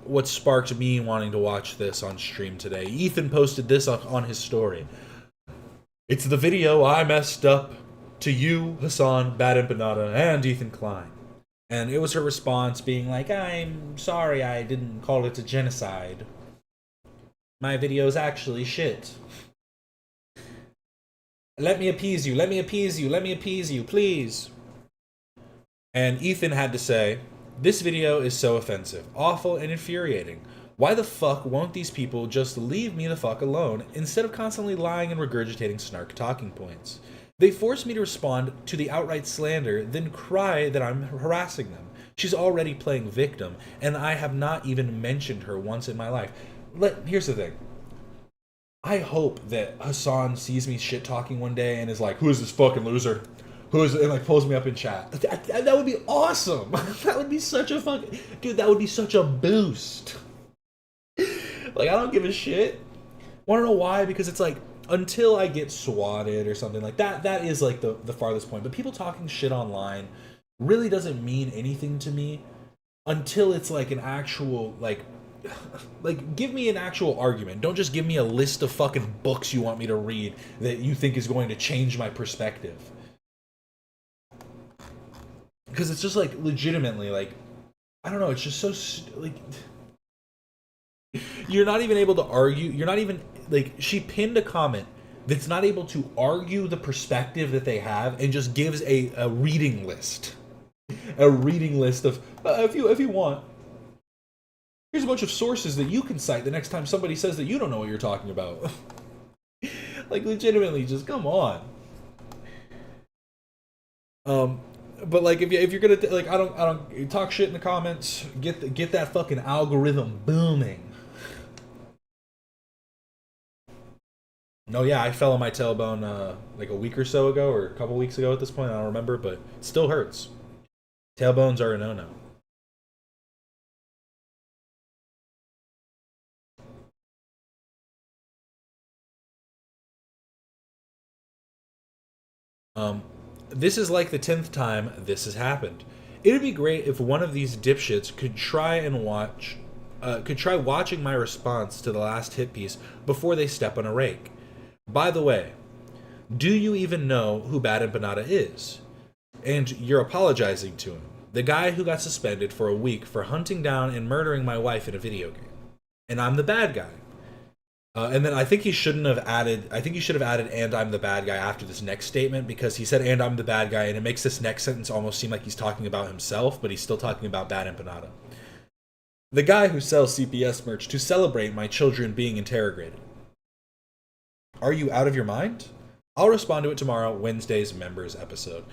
what sparked me wanting to watch this on stream today. Ethan posted this on his story. It's the video I messed up to you, Hassan, Bad Empanada, and Ethan Klein. And it was her response being like, I'm sorry I didn't call it a genocide. My video's actually shit. Let me appease you, let me appease you, let me appease you, please. And Ethan had to say, this video is so offensive, awful, and infuriating. Why the fuck won't these people just leave me the fuck alone instead of constantly lying and regurgitating snark talking points? They force me to respond to the outright slander, then cry that I'm harassing them. She's already playing victim, and I have not even mentioned her once in my life. Here's the thing. I hope that Hassan sees me shit talking one day and is like, who is this fucking loser? Who is it? And like pulls me up in chat. That would be awesome. That would be such a fucking... Dude, that would be such a boost. Like, I don't give a shit. Want to know why? Because it's like, until I get swatted or something like that, that is like the farthest point. But people talking shit online really doesn't mean anything to me until it's like an actual, like give me an actual argument. Don't just give me a list of fucking books you want me to read that you think is going to change my perspective. Because it's just like, legitimately, like, I don't know, it's just so, like, you're not even able to argue, you're not even, like, she pinned a comment that's not able to argue the perspective that they have and just gives a reading list. A reading list of, if you want, here's a bunch of sources that you can cite the next time somebody says that you don't know what you're talking about. Like, legitimately, just come on. But like, if you're gonna like, I don't talk shit in the comments. Get that fucking algorithm booming. No, yeah, I fell on my tailbone like a week or so ago, or a couple weeks ago at this point. I don't remember, but it still hurts. Tailbones are a no-no. This is like the 10th time this has happened. It'd be great if one of these dipshits could try watching my response to the last hit piece before they step on a rake. By the way, do you even know who Bad Empanada is? And you're apologizing to him. The guy who got suspended for a week for hunting down and murdering my wife in a video game. And I'm the bad guy. And then I think he shouldn't have added, I think he should have added, and I'm the bad guy after this next statement, because he said, and I'm the bad guy, and it makes this next sentence almost seem like he's talking about himself, but he's still talking about Bad Empanada. The guy who sells CPS merch to celebrate my children being interrogated. Are you out of your mind? I'll respond to it tomorrow, Wednesday's members episode.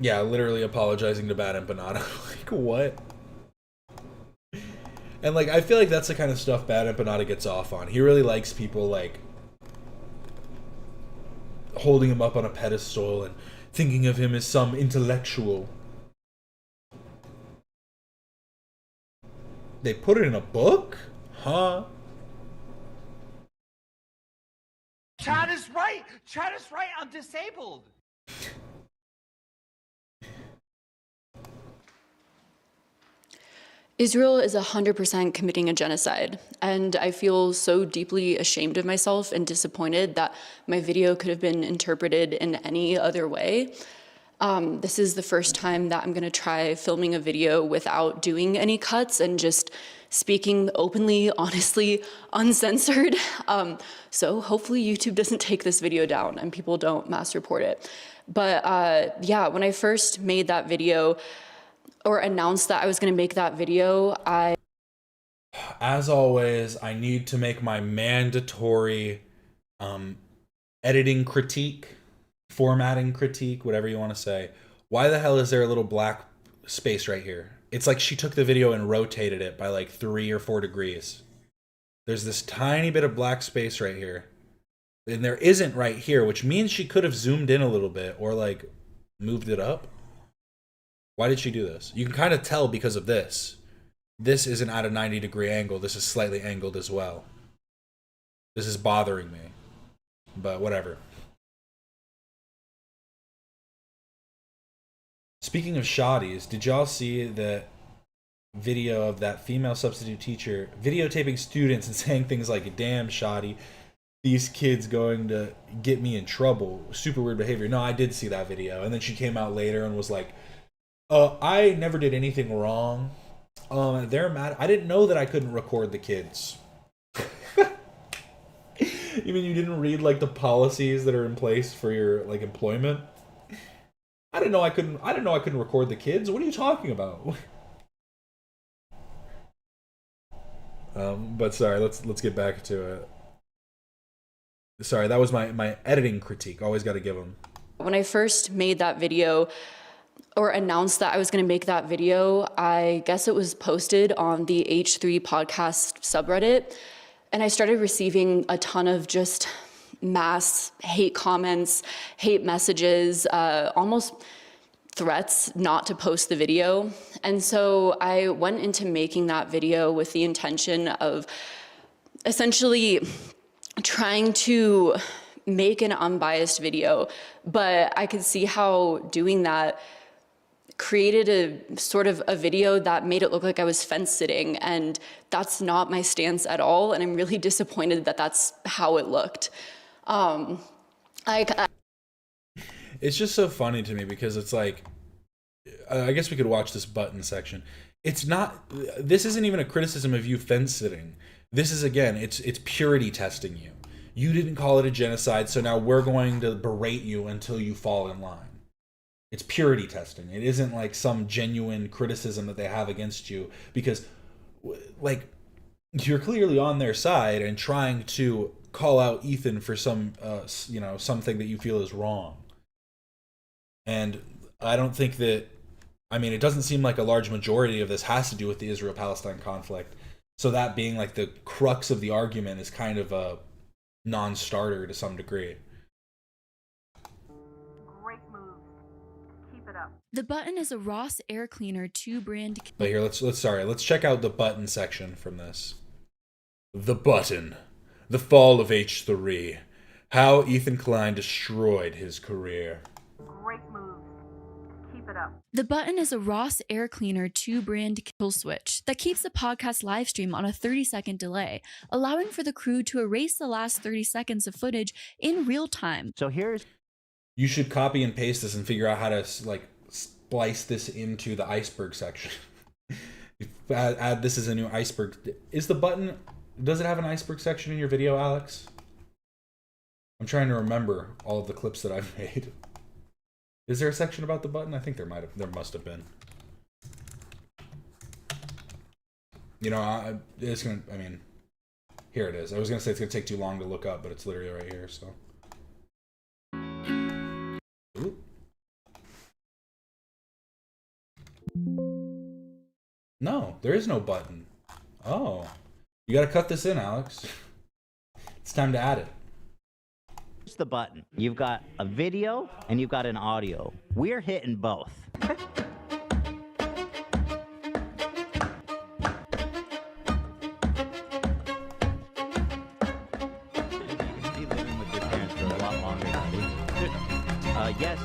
Yeah, literally apologizing to Bad Empanada. Like, what? And, like, I feel like that's the kind of stuff Bad Empanada gets off on. He really likes people, like, holding him up on a pedestal and thinking of him as some intellectual. They put it in a book? Huh? Chad is right! Chad is right! I'm disabled! Israel is 100% committing a genocide, and I feel so deeply ashamed of myself and disappointed that my video could have been interpreted in any other way. This is the first time that I'm gonna try filming a video without doing any cuts and just speaking openly, honestly, uncensored. So hopefully YouTube doesn't take this video down and people don't mass report it. But yeah, when I first made that video, or announced that I was going to make that video, As always, I need to make my mandatory editing critique, formatting critique, whatever you want to say. Why the hell is there a little black space right here? It's like she took the video and rotated it by like 3 or 4 degrees. There's this tiny bit of black space right here. And there isn't right here, which means she could have zoomed in a little bit or like moved it up. Why did she do this? You can kind of tell because of this. This isn't at a 90-degree angle. This is slightly angled as well. This is bothering me. But whatever. Speaking of shoddies, did y'all see the video of that female substitute teacher videotaping students and saying things like, damn, shoddy, these kids going to get me in trouble. Super weird behavior. No, I did see that video. And then she came out later and was like, I never did anything wrong. They're mad. I didn't know that I couldn't record the kids. You mean you didn't read like the policies that are in place for your like employment? I didn't know I couldn't record the kids. What are you talking about? But sorry, let's get back to it. Sorry, that was my editing critique. Always got to give them. When I first made that video, or announced that I was going to make that video, I guess it was posted on the H3 podcast subreddit, and I started receiving a ton of just mass hate comments, hate messages, almost threats not to post the video. And so I went into making that video with the intention of essentially trying to make an unbiased video, but I could see how doing that created a sort of a video that made it look like I was fence sitting, and that's not my stance at all, and I'm really disappointed that that's how it looked. It's just so funny to me because it's like, I guess we could watch this button section. It's not, this isn't even a criticism of you fence sitting. This is, again, it's purity testing you. You didn't call it a genocide, so now we're going to berate you until you fall in line. It's purity testing. It isn't like some genuine criticism that they have against you because, like, you're clearly on their side and trying to call out Ethan for some, something that you feel is wrong. And I don't think that, I mean, it doesn't seem like a large majority of this has to do with the Israel-Palestine conflict. So that being like the crux of the argument is kind of a non-starter to some degree. Great move. Keep it up. The Button is a Ross Air Cleaner 2 brand. But here, let's check out the button section from this. The Button. The fall of H3. How Ethan Klein destroyed his career. Great move. Keep it up. The Button is a Ross Air Cleaner 2 brand kill switch that keeps the podcast live stream on a 30-second delay, allowing for the crew to erase the last 30 seconds of footage in real time. So here's... You should copy and paste this and figure out how to, like, splice this into the iceberg section. Add this as a new iceberg. Is the button... Does it have an iceberg section in your video, Alex? I'm trying to remember all of the clips that I've made. Is there a section about the button? I think there must have been. You know, it's gonna, I mean, here it is. I was gonna say it's gonna take too long to look up, but it's literally right here, so. Ooh. No, there is no button. Oh. You gotta cut this in, Alex. It's time to add it. It's the button. You've got a video and you've got an audio. We're hitting both. Yes,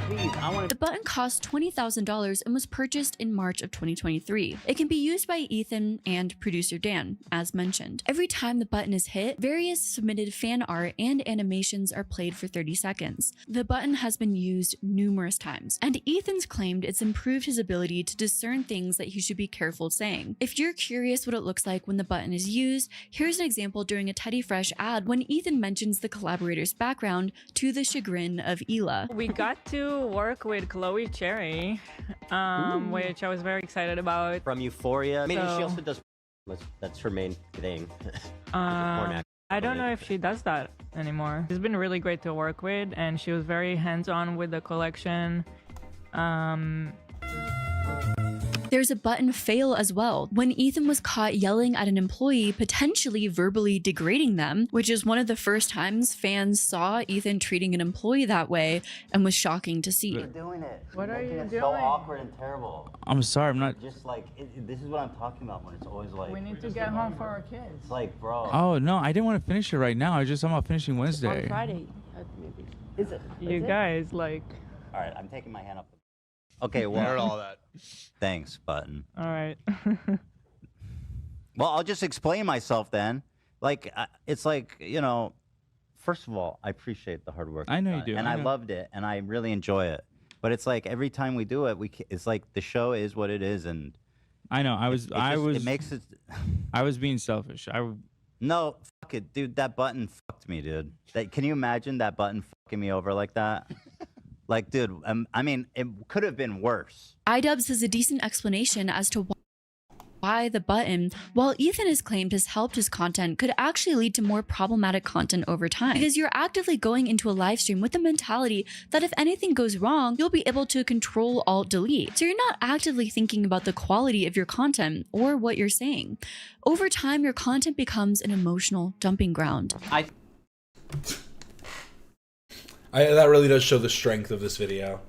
please, I want to... The button cost $20,000 and was purchased in March of 2023. It can be used by Ethan and producer Dan, as mentioned. Every time the button is hit, various submitted fan art and animations are played for 30 seconds. The button has been used numerous times, and Ethan's claimed it's improved his ability to discern things that he should be careful saying. If you're curious what it looks like when the button is used, here's an example during a Teddy Fresh ad when Ethan mentions the collaborator's background to the chagrin of Ela. We got to work with Chloe Cherry, which I was very excited about. From Euphoria. I mean, So- she also does... That's her main thing. I don't know if she does that anymore. She's been really great to work with, and she was very hands-on with the collection. There's a button fail as well, when Ethan was caught yelling at an employee, potentially verbally degrading them, which is one of the first times fans saw Ethan treating an employee that way and was shocking to see. You're doing it. What are you It's doing? so awkward and terrible. I'm sorry, I'm not. Just like, this is what I'm talking about when it's always like... We need to get home for our kids. It's like, bro... Oh no, I didn't want to finish it right now. I'm about finishing Wednesday. Friday, maybe. Is it? You guys, like... All right, I'm taking my hand up. Okay, well... Heard all that. Thanks, Button. All right. Well, I'll just explain myself then. Like, it's like, you know, first of all, I appreciate the hard work. I know you've you done, do, And I I know. loved it, and I really enjoy it. But it's like every time we do it, it's like the show is what it is, and I know. it makes it. I was being selfish. No, fuck it, dude. That button fucked me, dude. Can you imagine that button fucking me over like that? Like, dude, I mean, it could have been worse. iDubbbz has a decent explanation as to why the button, while Ethan has claimed has helped his content, could actually lead to more problematic content over time. Because you're actively going into a live stream with the mentality that if anything goes wrong, you'll be able to Control Alt Delete. So you're not actively thinking about the quality of your content or what you're saying. Over time, your content becomes an emotional dumping ground. That really does show the strength of this video.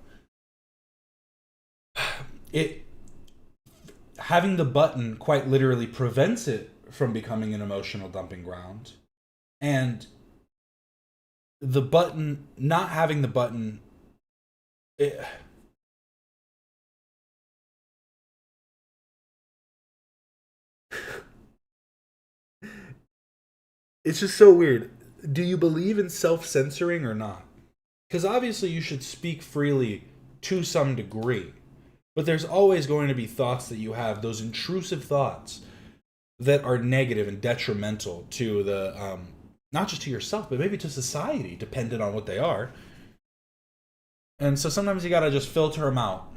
Having the button quite literally prevents it from becoming an emotional dumping ground. And the button, not having the button, it's just so weird. Do you believe in self-censoring or not? Because obviously you should speak freely to some degree. But there's always going to be thoughts that you have, those intrusive thoughts that are negative and detrimental to the, not just to yourself, but maybe to society, depending on what they are. And so sometimes you gotta just filter them out.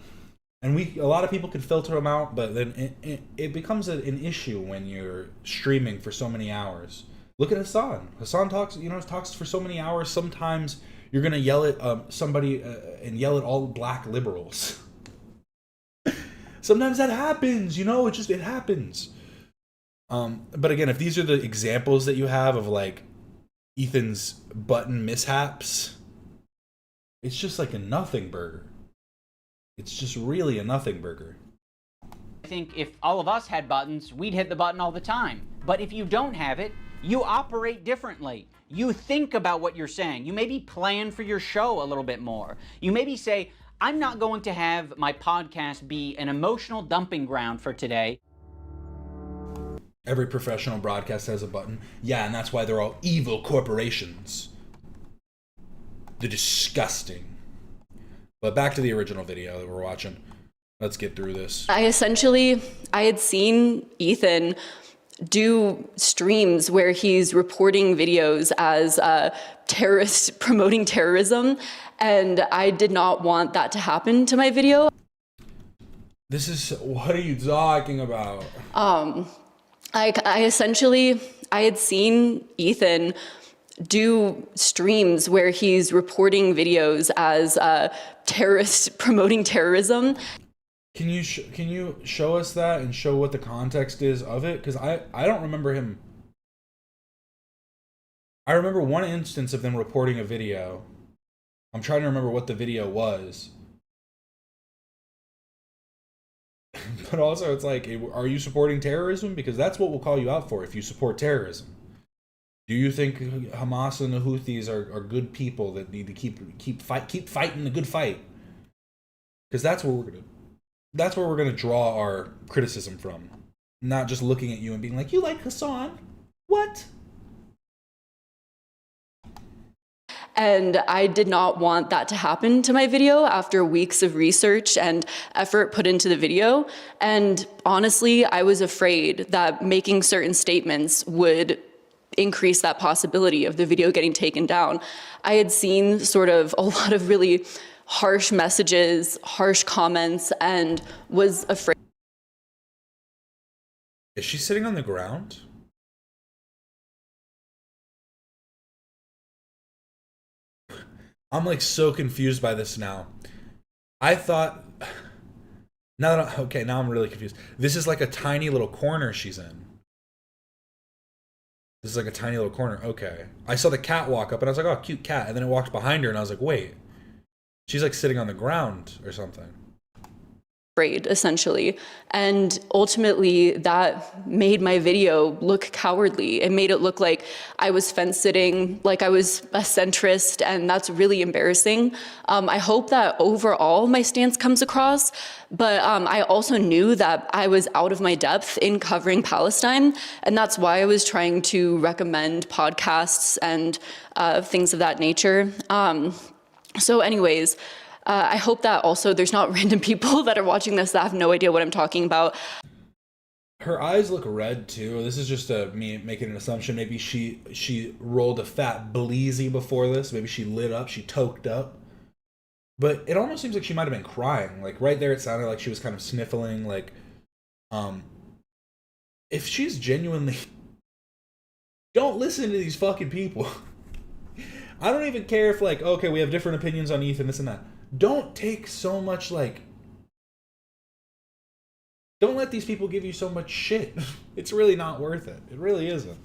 And a lot of people can filter them out, but then it becomes an issue when you're streaming for so many hours. Look at Hassan. Hassan talks for so many hours. Sometimes you're gonna yell at somebody and yell at all black liberals. Sometimes that happens, it happens. But again, if these are the examples that you have of like Ethan's button mishaps, it's just like a nothing burger. It's just really a nothing burger. I think if all of us had buttons, we'd hit the button all the time. But if you don't have it, you operate differently. You think about what you're saying. You maybe plan for your show a little bit more. You maybe say, I'm not going to have my podcast be an emotional dumping ground for today. Every professional broadcast has a button. Yeah, and that's why they're all evil corporations. They're disgusting. But back to the original video that we're watching. Let's get through this. I had seen Ethan do streams where he's reporting videos as terrorists promoting terrorism, and I did not want that to happen to my video. What are you talking about? I had seen Ethan do streams where he's reporting videos as terrorists promoting terrorism. Can you show us that and show what the context is of it? Because I don't remember him. I remember one instance of them reporting a video. I'm trying to remember what the video was. But also it's like, are you supporting terrorism? Because that's what we'll call you out for if you support terrorism. Do you think Hamas and the Houthis are good people that need to keep fighting the good fight? Because that's where we're gonna draw our criticism from, not just looking at you and being like, you like Hassan? What? And I did not want that to happen to my video after weeks of research and effort put into the video. And honestly, I was afraid that making certain statements would increase that possibility of the video getting taken down. I had seen sort of a lot of really harsh messages, harsh comments, and was afraid. Is she sitting on the ground? I'm like so confused by this now. I thought, now I'm really confused. This is like a tiny little corner she's in. This is like a tiny little corner. Okay. I saw the cat walk up and I was like, oh, cute cat. And then it walked behind her and I was like, wait, she's like sitting on the ground or something. Essentially. And ultimately that made my video look cowardly. It made it look like I was fence sitting, like I was a centrist, and that's really embarrassing. I hope that overall my stance comes across, but I also knew that I was out of my depth in covering Palestine, and that's why I was trying to recommend podcasts and things of that nature. So anyways, I hope that also there's not random people that are watching this that have no idea what I'm talking about. Her eyes look red too. This is just me making an assumption. Maybe she rolled a fat bleezy before this. Maybe she lit up, she toked up. But it almost seems like she might have been crying. Like right there it sounded like she was kind of sniffling. Like, if she's genuinely... Don't listen to these fucking people. I don't even care if, like, okay, we have different opinions on Ethan, this and that. Don't take so much, like... Don't let these people give you so much shit. It's really not worth it. It really isn't.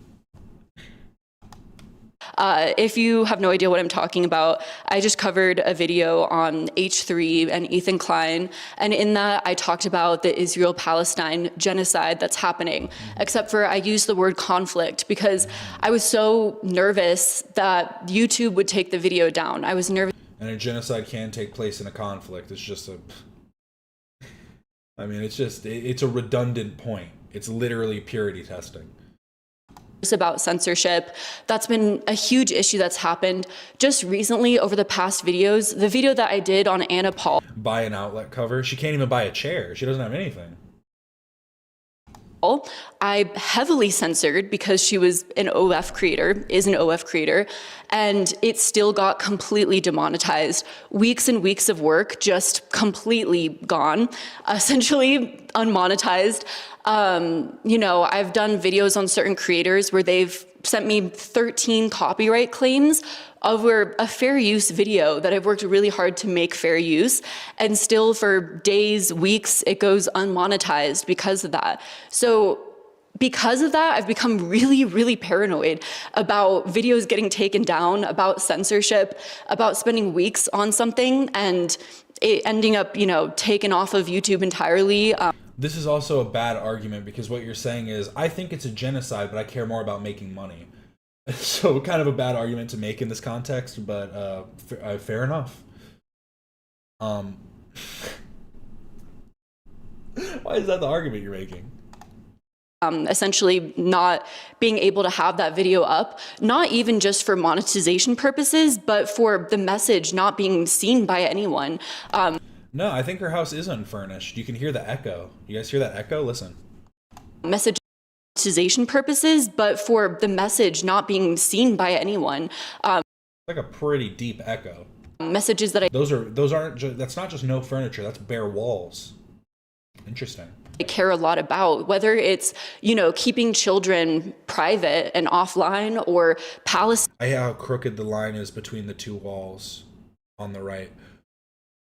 If you have no idea what I'm talking about, I just covered a video on H3 and Ethan Klein, and in that I talked about the Israel-Palestine genocide that's happening, except for I used the word conflict because I was so nervous that YouTube would take the video down. I was nervous. And a genocide can take place in a conflict. It's just a... I mean, it's a redundant point. It's literally purity testing. About censorship. That's been a huge issue that's happened just recently over the past videos. The video that I did on Anna Paul. Buy an outlet cover. She can't even buy a chair. She doesn't have anything. I heavily censored because she was an OF creator, is an OF creator, and it still got completely demonetized. Weeks and weeks of work just completely gone, essentially unmonetized. You know, I've done videos on certain creators where they've sent me 13 copyright claims over a fair use video that I've worked really hard to make fair use, and still for days, weeks, it goes unmonetized because of that. So because of that, I've become really, really paranoid about videos getting taken down, about censorship, about spending weeks on something and it ending up, you know, taken off of YouTube entirely. This is also a bad argument because what you're saying is, I think it's a genocide, but I care more about making money. So kind of a bad argument to make in this context, but fair enough. Why is that the argument you're making? Essentially not being able to have that video up, not even just for monetization purposes, but for the message not being seen by anyone. No, I think her house is unfurnished. You can hear the echo. You guys hear that echo? Listen. Monetization purposes, but for the message not being seen by anyone. Like a pretty deep echo. Messages that that's not just no furniture, that's bare walls. Interesting. I care a lot about, whether it's, you know, keeping children private and offline or Palestine. I hate how crooked the line is between the two walls on the right.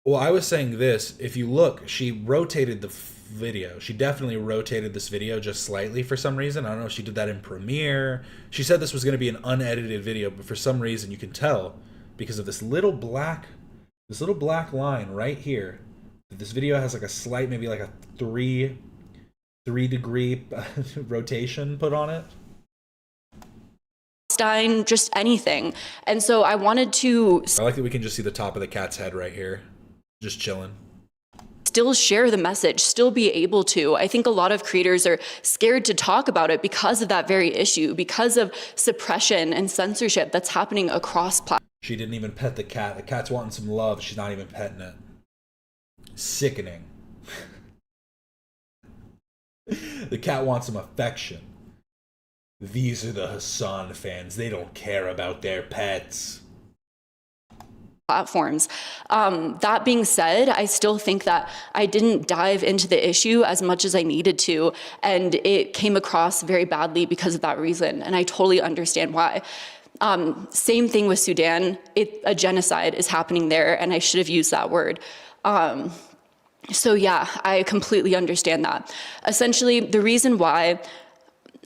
Well, I was saying this, if you look, she rotated the video. She definitely rotated this video just slightly for some reason. I don't know if she did that in Premiere. She said this was going to be an unedited video, but for some reason you can tell because of this little black line right here. This video has like a slight, maybe like a 3 degree rotation put on it. Just anything. And so I wanted to... I like that we can just see the top of the cat's head right here. Just chilling. Still share the message, still be able to. I think a lot of creators are scared to talk about it because of that very issue, because of suppression and censorship that's happening across platforms. She didn't even pet the cat. The cat's wanting some love. She's not even petting it. Sickening. The cat wants some affection. These are the Hassan fans. They don't care about their pets. Platforms. That being said, I still think that I didn't dive into the issue as much as I needed to, and it came across very badly because of that reason, and I totally understand why. Same thing with Sudan. A genocide is happening there, and I should have used that word. So yeah, I completely understand that. Essentially, the reason why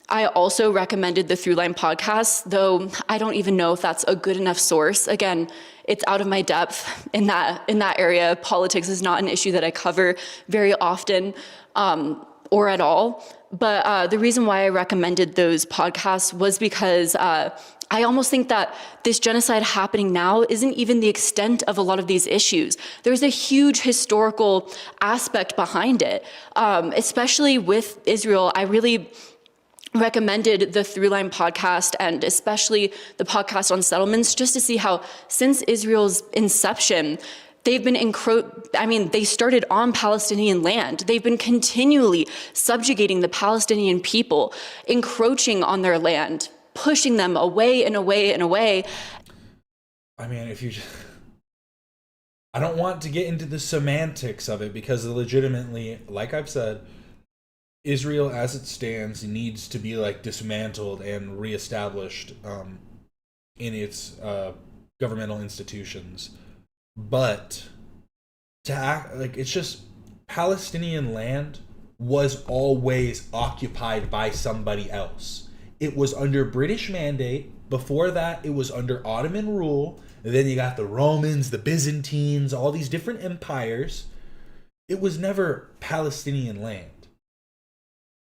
I also recommended the Throughline podcast, though I don't even know if that's a good enough source. Again, it's out of my depth in that area. Politics is not an issue that I cover very often or at all. But the reason why I recommended those podcasts was because I almost think that this genocide happening now isn't even the extent of a lot of these issues. There's a huge historical aspect behind it, especially with Israel. I really recommended the Throughline podcast and especially the podcast on settlements just to see how since Israel's inception, They've been they started on Palestinian land. They've been continually subjugating the Palestinian people, encroaching on their land, pushing them away and away and away. I mean, I don't want to get into the semantics of it because legitimately, like I've said, Israel as it stands needs to be like dismantled and reestablished in its governmental institutions. But to act like it's just Palestinian land was always occupied by somebody else. It was under British mandate. Before that, it was under Ottoman rule. And then you got the Romans, the Byzantines, all these different empires. It was never Palestinian land.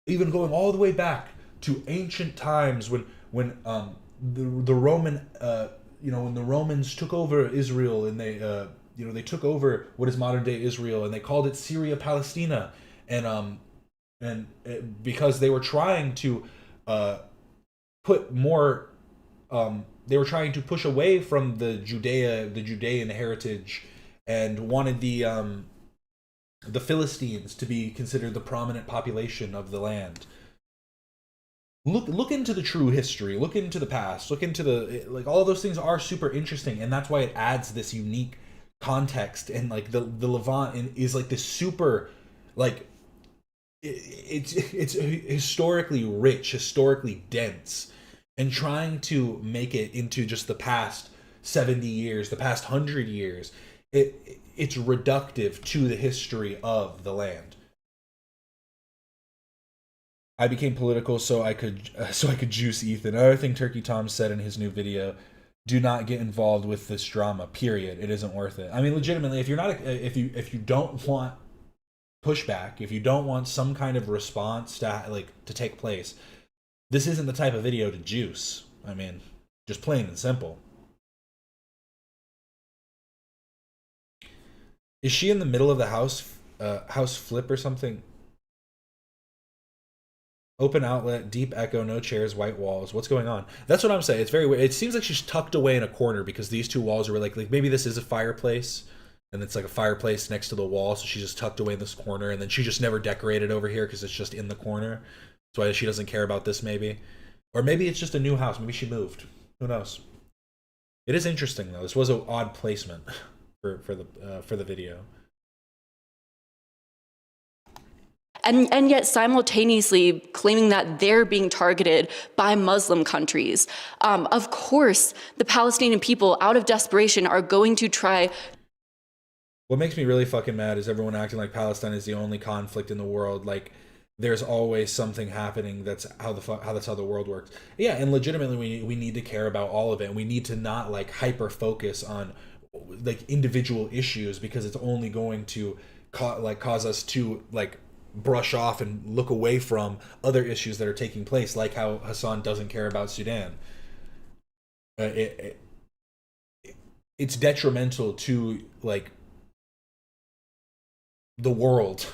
Even going all the way back to ancient times when the Roman when the Romans took over Israel and they took over what is modern day Israel and they called it Syria Palestina because they were trying to put more they were trying to push away from the Judean heritage and wanted the Philistines to be considered the prominent population of the land. Look into the true history, look into the past, look into all of those things are super interesting, and that's why it adds this unique context. And like the Levant is like this super it's historically rich, historically dense, and trying to make it into just the past 70 years, the past 100 years, it's reductive to the history of the land. I became political so I could juice Ethan. Another thing Turkey Tom said in his new video: do not get involved with this drama. Period. It isn't worth it. I mean, legitimately, if you don't want pushback, if you don't want some kind of response to take place, this isn't the type of video to juice. I mean, just plain and simple. Is she in the middle of the house flip or something? Open outlet, deep echo, no chairs, white walls. What's going on? That's what I'm saying. It's very weird. It seems like she's tucked away in a corner because these two walls are like maybe this is a fireplace and it's like a fireplace next to the wall. So she's just tucked away in this corner, and then she just never decorated over here because it's just in the corner. That's why she doesn't care about this maybe. Or maybe it's just a new house. Maybe she moved. Who knows? It is interesting though. This was an odd placement for the video. And yet simultaneously claiming that they're being targeted by Muslim countries. Of course, the Palestinian people, out of desperation, are going to try. What makes me really fucking mad is everyone acting like Palestine is the only conflict in the world. Like, there's always something happening. That's how the world works. Yeah, and legitimately, we need to care about all of it. And we need to not like hyper focus on like individual issues, because it's only going to cause us to like brush off and look away from other issues that are taking place, like how Hassan doesn't care about Sudan. It's detrimental to like the world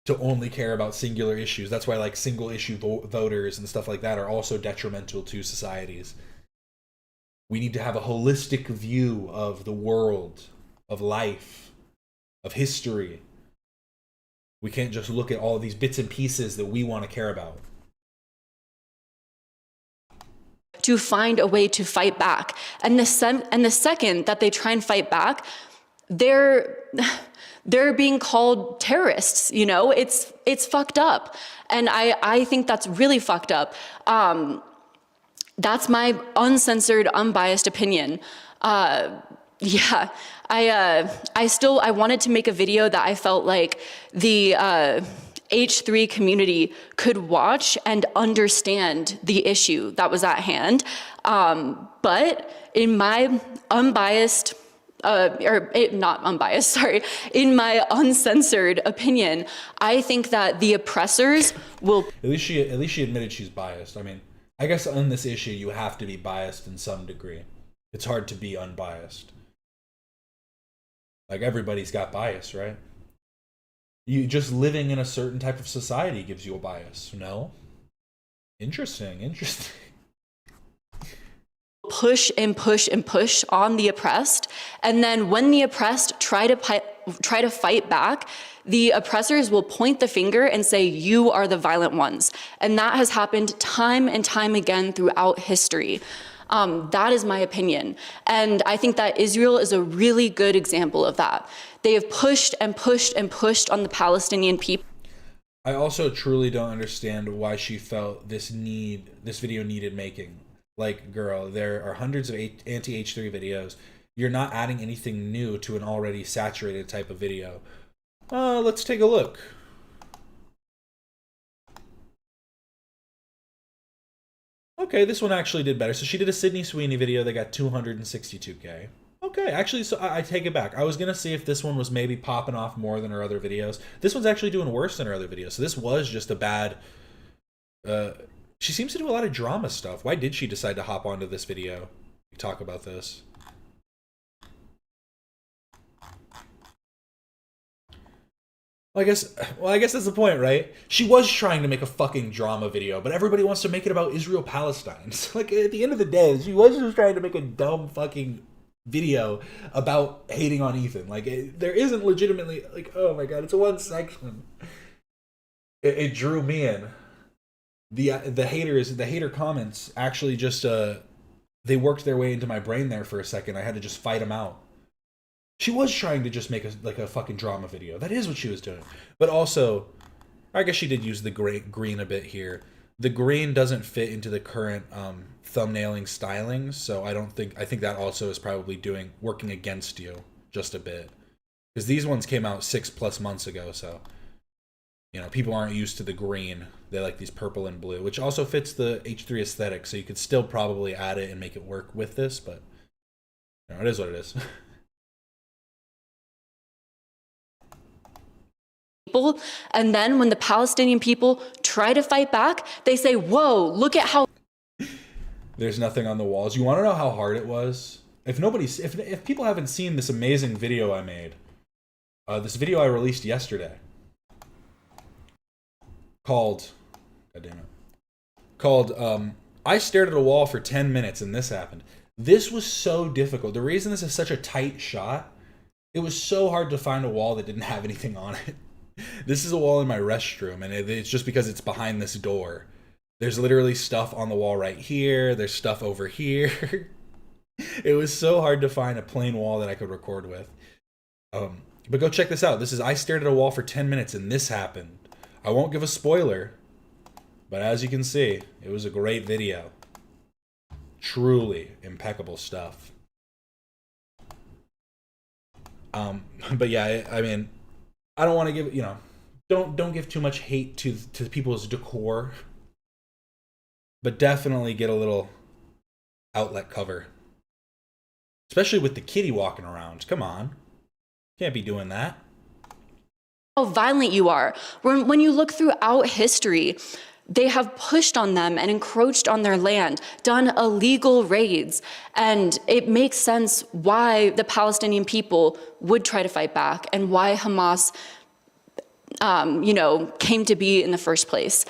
to only care about singular issues. That's why like single issue voters and stuff like that are also detrimental to societies. We need to have a holistic view of the world, of life, of history. We can't just look at all of these bits and pieces that we want to care about. To find a way to fight back. And the second that they try and fight back, they're being called terrorists, you know? It's fucked up. And I think that's really fucked up. That's my uncensored, unbiased opinion. Yeah, I wanted to make a video that I felt like the H3 community could watch and understand the issue that was at hand. But in my unbiased, not unbiased, sorry, in my uncensored opinion, I think that the oppressors will... At least she admitted she's biased. I mean, I guess on this issue, you have to be biased in some degree. It's hard to be unbiased. Like, everybody's got bias, right? You just living in a certain type of society gives you a bias, no? Interesting. push and push and push on the oppressed. And then when the oppressed try to fight back, the oppressors will point the finger and say, you are the violent ones. And that has happened time and time again throughout history. That is my opinion. And I think that Israel is a really good example of that. They have pushed and pushed and pushed on the Palestinian people. I also truly don't understand why she felt this video needed making. Like, girl, there are hundreds of anti-H3 videos. You're not adding anything new to an already saturated type of video. Let's take a look. Okay, this one actually did better. So she did a Sydney Sweeney video that got 262K. Okay, actually, so I take it back. I was going to see if this one was maybe popping off more than her other videos. This one's actually doing worse than her other videos. So this was just a bad... she seems to do a lot of drama stuff. Why did she decide to hop onto this video? Talk about this. Well, I guess that's the point, right? She was trying to make a fucking drama video, but everybody wants to make it about Israel-Palestine. Like, at the end of the day, she was just trying to make a dumb fucking video about hating on Ethan. Like, there isn't legitimately, like, oh my god, it's one section. It drew me in. The hater comments actually just they worked their way into my brain there for a second. I had to just fight them out. She was trying to just make a fucking drama video. That is what she was doing. But also, I guess she did use the green a bit here. The green doesn't fit into the current thumbnailing stylings, so I think that also is probably working against you just a bit. Because these ones came out 6+ months ago, so you know, people aren't used to the green. They like these purple and blue, which also fits the H3 aesthetic, so you could still probably add it and make it work with this, but you know, it is what it is. And then when the Palestinian people try to fight back, they say, whoa, look at how... There's nothing on the walls. You want to know how hard it was? If people haven't seen this amazing video I made, this video I released yesterday, called I stared at a wall for 10 minutes and this happened. This was so difficult. The reason this is such a tight shot, it was so hard to find a wall that didn't have anything on it. This is a wall in my restroom, and it's just because it's behind this door. There's literally stuff on the wall right here. There's stuff over here. It was so hard to find a plain wall that I could record with. But go check this out. This is I stared at a wall for 10 minutes and this happened. I won't give a spoiler, but as you can see, it was a great video. Truly impeccable stuff. But yeah, I mean, I don't want to give, you know, don't give too much hate to people's decor, but definitely get a little outlet cover, especially with the kitty walking around. Come on, can't be doing that. How violent you are. When you look throughout history, they have pushed on them and encroached on their land, done illegal raids, and it makes sense why the Palestinian people would try to fight back and why Hamas, you know, came to be in the first place.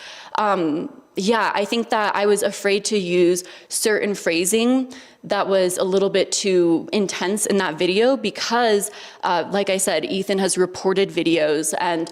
Yeah, I think that I was afraid to use certain phrasing that was a little bit too intense in that video because, like I said, Ethan has reported videos and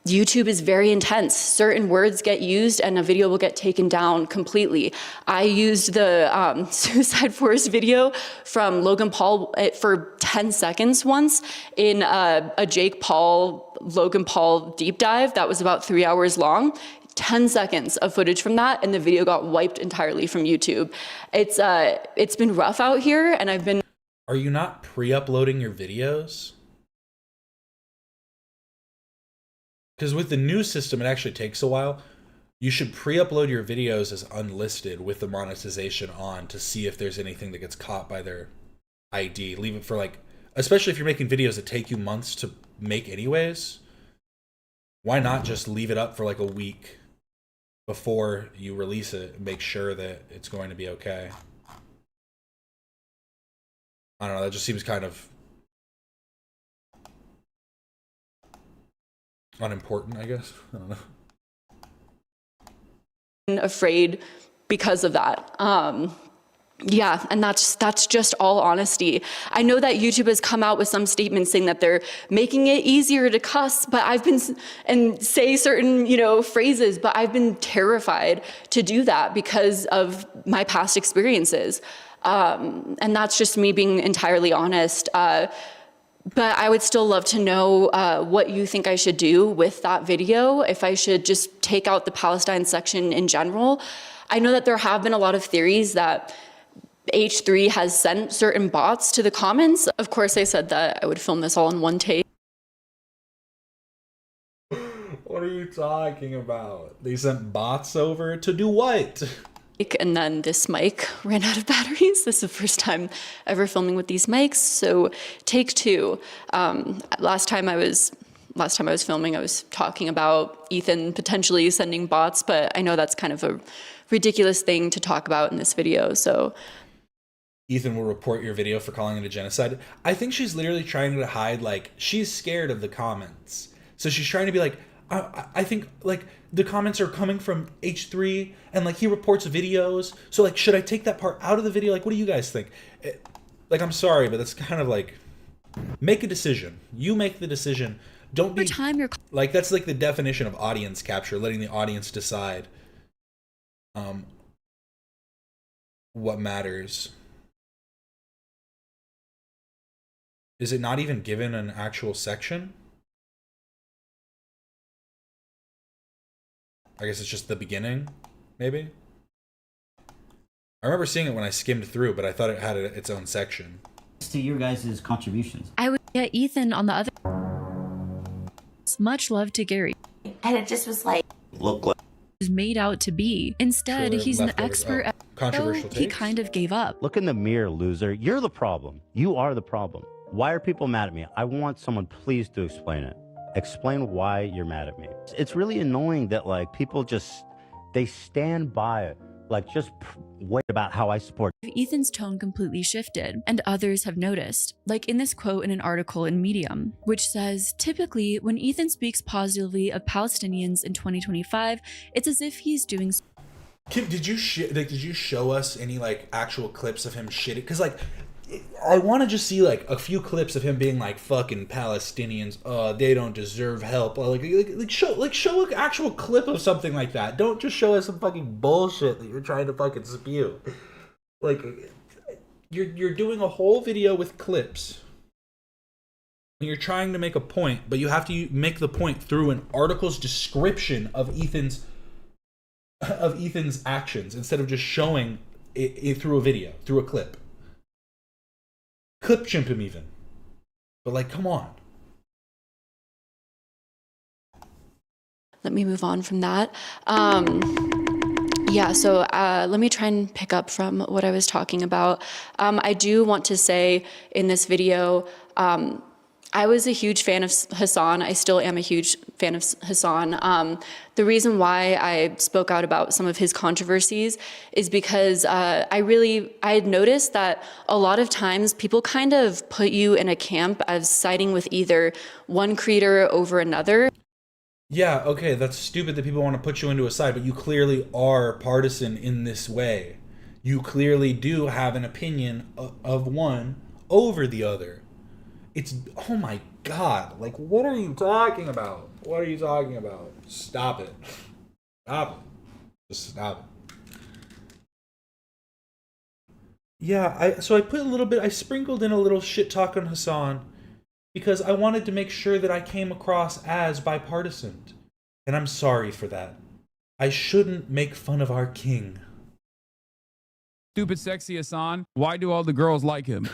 YouTube is very intense. Certain words get used and a video will get taken down completely. I used the Suicide Forest video from Logan Paul for 10 seconds once in a Jake Paul, Logan Paul deep dive that was about 3 hours long. 10 seconds of footage from that and the video got wiped entirely from YouTube. It's been rough out here and I've been... Are you not pre-uploading your videos? Because with the new system, it actually takes a while. You should pre-upload your videos as unlisted with the monetization on to see if there's anything that gets caught by their ID. Leave it for like, especially if you're making videos that take you months to make anyways. Why not just leave it up for like a week before you release it and make sure that it's going to be okay? I don't know, that just seems kind of unimportant, I guess. I don't know. Afraid because of that. Yeah, and that's just all honesty. I know that YouTube has come out with some statements saying that they're making it easier to cuss, but I've been, and say certain, phrases, but I've been terrified to do that because of my past experiences. And that's just me being entirely honest. But I would still love to know what you think I should do with that video, if I should just take out the Palestine section in general. I know that there have been a lot of theories that H3 has sent certain bots to the comments. Of course, I said that I would film this all in one take. What are you talking about? They sent bots over to do what? And then this mic ran out of batteries. This is the first time ever filming with these mics. So take 2. Last time I was filming, I was talking about Ethan potentially sending bots, but I know that's kind of a ridiculous thing to talk about in this video. So Ethan will report your video for calling it a genocide. I think she's literally trying to hide, like, she's scared of the comments. So she's trying to be like, I think, like, the comments are coming from H3, and, like, he reports videos. So, like, should I take that part out of the video? Like, what do you guys think? Like, I'm sorry, but that's kind of like, make a decision. You make the decision. Don't be, like, that's like the definition of audience capture, letting the audience decide what matters. Is it not even given an actual section? I guess it's just the beginning, maybe? I remember seeing it when I skimmed through, but I thought it had its own section. To your guys' contributions. I would get Ethan on the other. Much love to Gary. And it just was like, look like is made out to be. Instead, he's an expert at controversial he kind of gave up. Look in the mirror, loser. You're the problem. You are the problem. Why are people mad at me? I want someone please to explain it. Explain why you're mad at me. It's really annoying that, like, people just, they stand by it. Like, just wait about how I support. Ethan's tone completely shifted, and others have noticed, like in this quote in an article in Medium, which says, typically, when Ethan speaks positively of Palestinians in 2025, it's as if he's doing... Kim, did you show us any, like, actual clips of him shitting? Because, like, I want to just see, like, a few clips of him being like, fucking Palestinians, they don't deserve help. Or show an actual clip of something like that. Don't just show us some fucking bullshit that you're trying to fucking spew. Like, you're doing a whole video with clips. And you're trying to make a point, but you have to make the point through an article's description of Ethan's actions instead of just showing it through a video, through a clip. Clip chimp him even. But, like, come on. Let me move on from that. Yeah, so let me try and pick up from what I was talking about. I do want to say in this video, I was a huge fan of Hassan. I still am a huge fan of Hassan. The reason why I spoke out about some of his controversies is because I had noticed that a lot of times people kind of put you in a camp as siding with either one creator over another. Yeah, okay, that's stupid that people want to put you into a side, but you clearly are partisan in this way. You clearly do have an opinion of one over the other. It's, oh my God, like, what are you talking about? What are you talking about? Stop it. Stop it. Just stop it. Yeah, I sprinkled in a little shit talk on Hassan because I wanted to make sure that I came across as bipartisan. And I'm sorry for that. I shouldn't make fun of our king. Stupid sexy Hassan. Why do all the girls like him?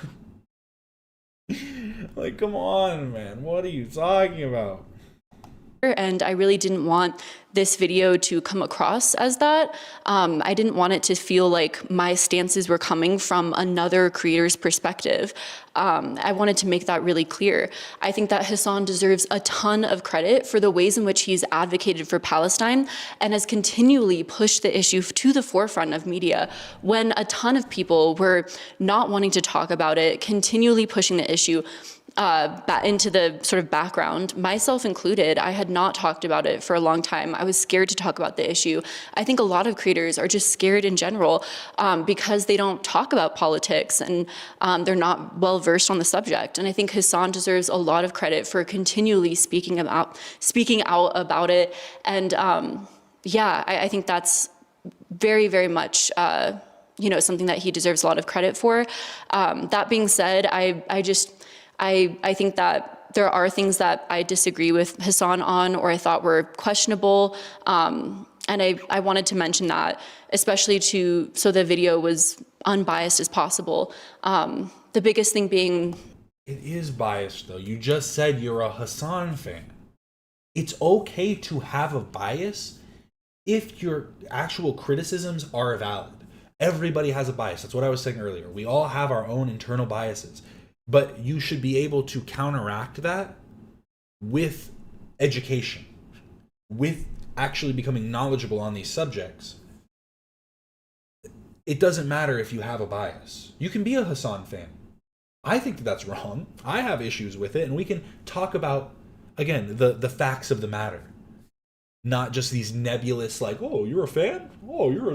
Like, come on, man. What are you talking about? And I really didn't want this video to come across as that. I didn't want it to feel like my stances were coming from another creator's perspective. I wanted to make that really clear. I think that Hassan deserves a ton of credit for the ways in which he's advocated for Palestine and has continually pushed the issue to the forefront of media when a ton of people were not wanting to talk about it, continually pushing the issue. into the sort of background, myself included. I had not talked about it for a long time. I was scared to talk about the issue. I think a lot of creators are just scared in general because they don't talk about politics and they're not well versed on the subject. And I think Hassan deserves a lot of credit for continually speaking out about it. And yeah, I think that's very, very much something that he deserves a lot of credit for. That being said, I think that there are things that I disagree with Hassan on, or I thought were questionable. And I wanted to mention that, especially so the video was unbiased as possible. The biggest thing being... It is biased, though. You just said you're a Hassan fan. It's okay to have a bias if your actual criticisms are valid. Everybody has a bias. That's what I was saying earlier. We all have our own internal biases. But you should be able to counteract that with education, with actually becoming knowledgeable on these subjects. It doesn't matter if you have a bias. You can be a Hassan fan. I think that's wrong. I have issues with it, and we can talk about, again, the facts of the matter. Not just these nebulous, like, oh, you're a fan? Oh, you're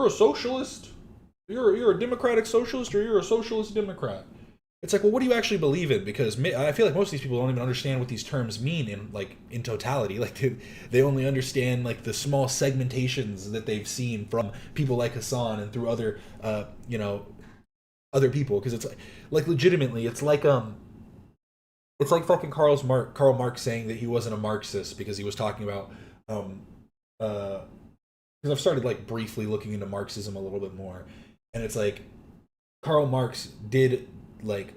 a socialist? You're a democratic socialist, or you're a socialist Democrat. It's like, well, what do you actually believe in? Because I feel like most of these people don't even understand what these terms mean in totality. Like they only understand like the small segmentations that they've seen from people like Hassan and through other other people. Because it's like legitimately, it's like fucking Karl Marx saying that he wasn't a Marxist because he was talking about because I've started like briefly looking into Marxism a little bit more. And it's like Karl Marx did like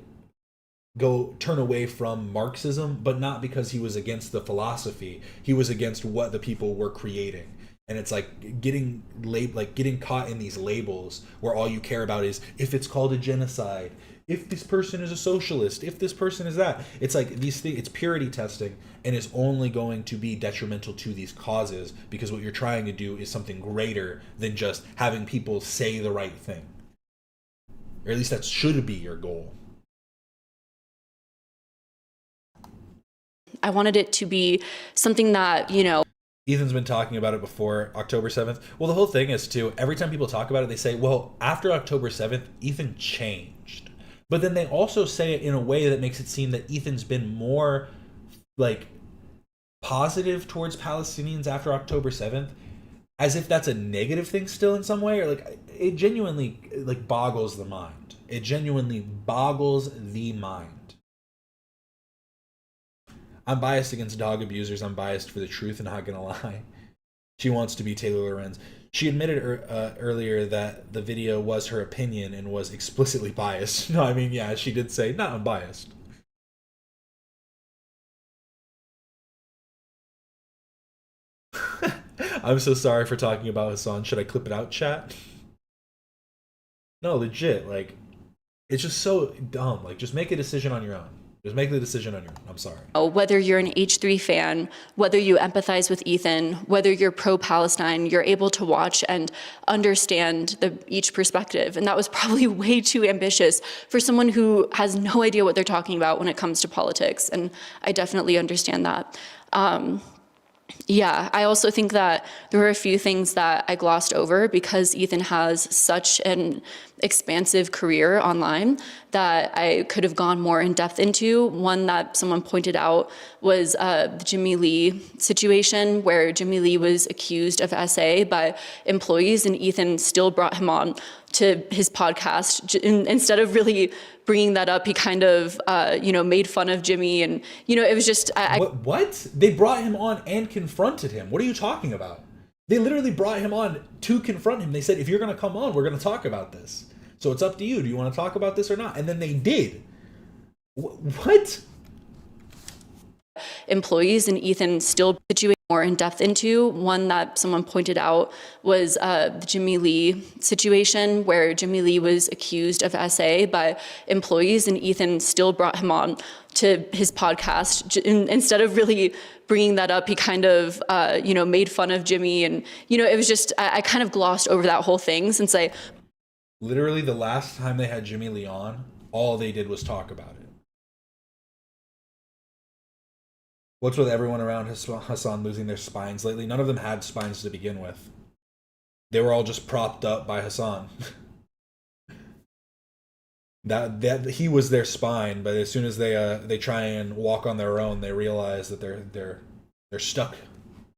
go turn away from Marxism, but not because he was against the philosophy. He was against what the people were creating. And it's like getting caught in these labels where all you care about is if it's called a genocide, if this person is a socialist, if this person is that. It's like these things, it's purity testing, and it's only going to be detrimental to these causes because what you're trying to do is something greater than just having people say the right thing. Or at least that should be your goal. I wanted it to be something that, Ethan's been talking about it before October 7th. Well, the whole thing is too, every time people talk about it, they say, well, after October 7th, Ethan changed. But then they also say it in a way that makes it seem that Ethan's been more like positive towards Palestinians after October 7th, as if that's a negative thing still in some way, or like it genuinely like boggles the mind. It genuinely boggles the mind. I'm biased against dog abusers. I'm biased for the truth and not gonna lie. She wants to be Taylor Lorenz. She admitted earlier that the video was her opinion and was explicitly biased. No, I mean, yeah, she did say, not unbiased. I'm so sorry for talking about Hassan. Should I clip it out, chat? No, legit. Like, it's just so dumb. Like, just make a decision on your own. Just make the decision on your own. I'm sorry. Whether you're an H3 fan, whether you empathize with Ethan, whether you're pro-Palestine, you're able to watch and understand each perspective. And that was probably way too ambitious for someone who has no idea what they're talking about when it comes to politics. And I definitely understand that. Yeah, I also think that there were a few things that I glossed over because Ethan has such an expansive career online that I could have gone more in depth into. One that someone pointed out was the Jimmy Lee situation, where Jimmy Lee was accused of SA by employees, and Ethan still brought him on to his podcast. Instead of really bringing that up, he kind of, made fun of Jimmy, and it was just. What? They brought him on and confronted him. What are you talking about? They literally brought him on to confront him. They said, if you're going to come on, we're going to talk about this. So it's up to you. Do you want to talk about this or not? And then they did. What? Employees, and Ethan still situated more in depth into. One that someone pointed out was the Jimmy Lee situation, where Jimmy Lee was accused of SA by employees, and Ethan still brought him on to his podcast. Instead of really bringing that up, he kind of, made fun of Jimmy, and it was just I kind of glossed over that whole thing since I. Literally, the last time they had Jimmy Lee on, All they did was talk about it. What's with everyone around Hassan losing their spines lately? None of them had spines to begin with. They were all just propped up by Hassan. that he was their spine, but as soon as they try and walk on their own, they realize that they're stuck.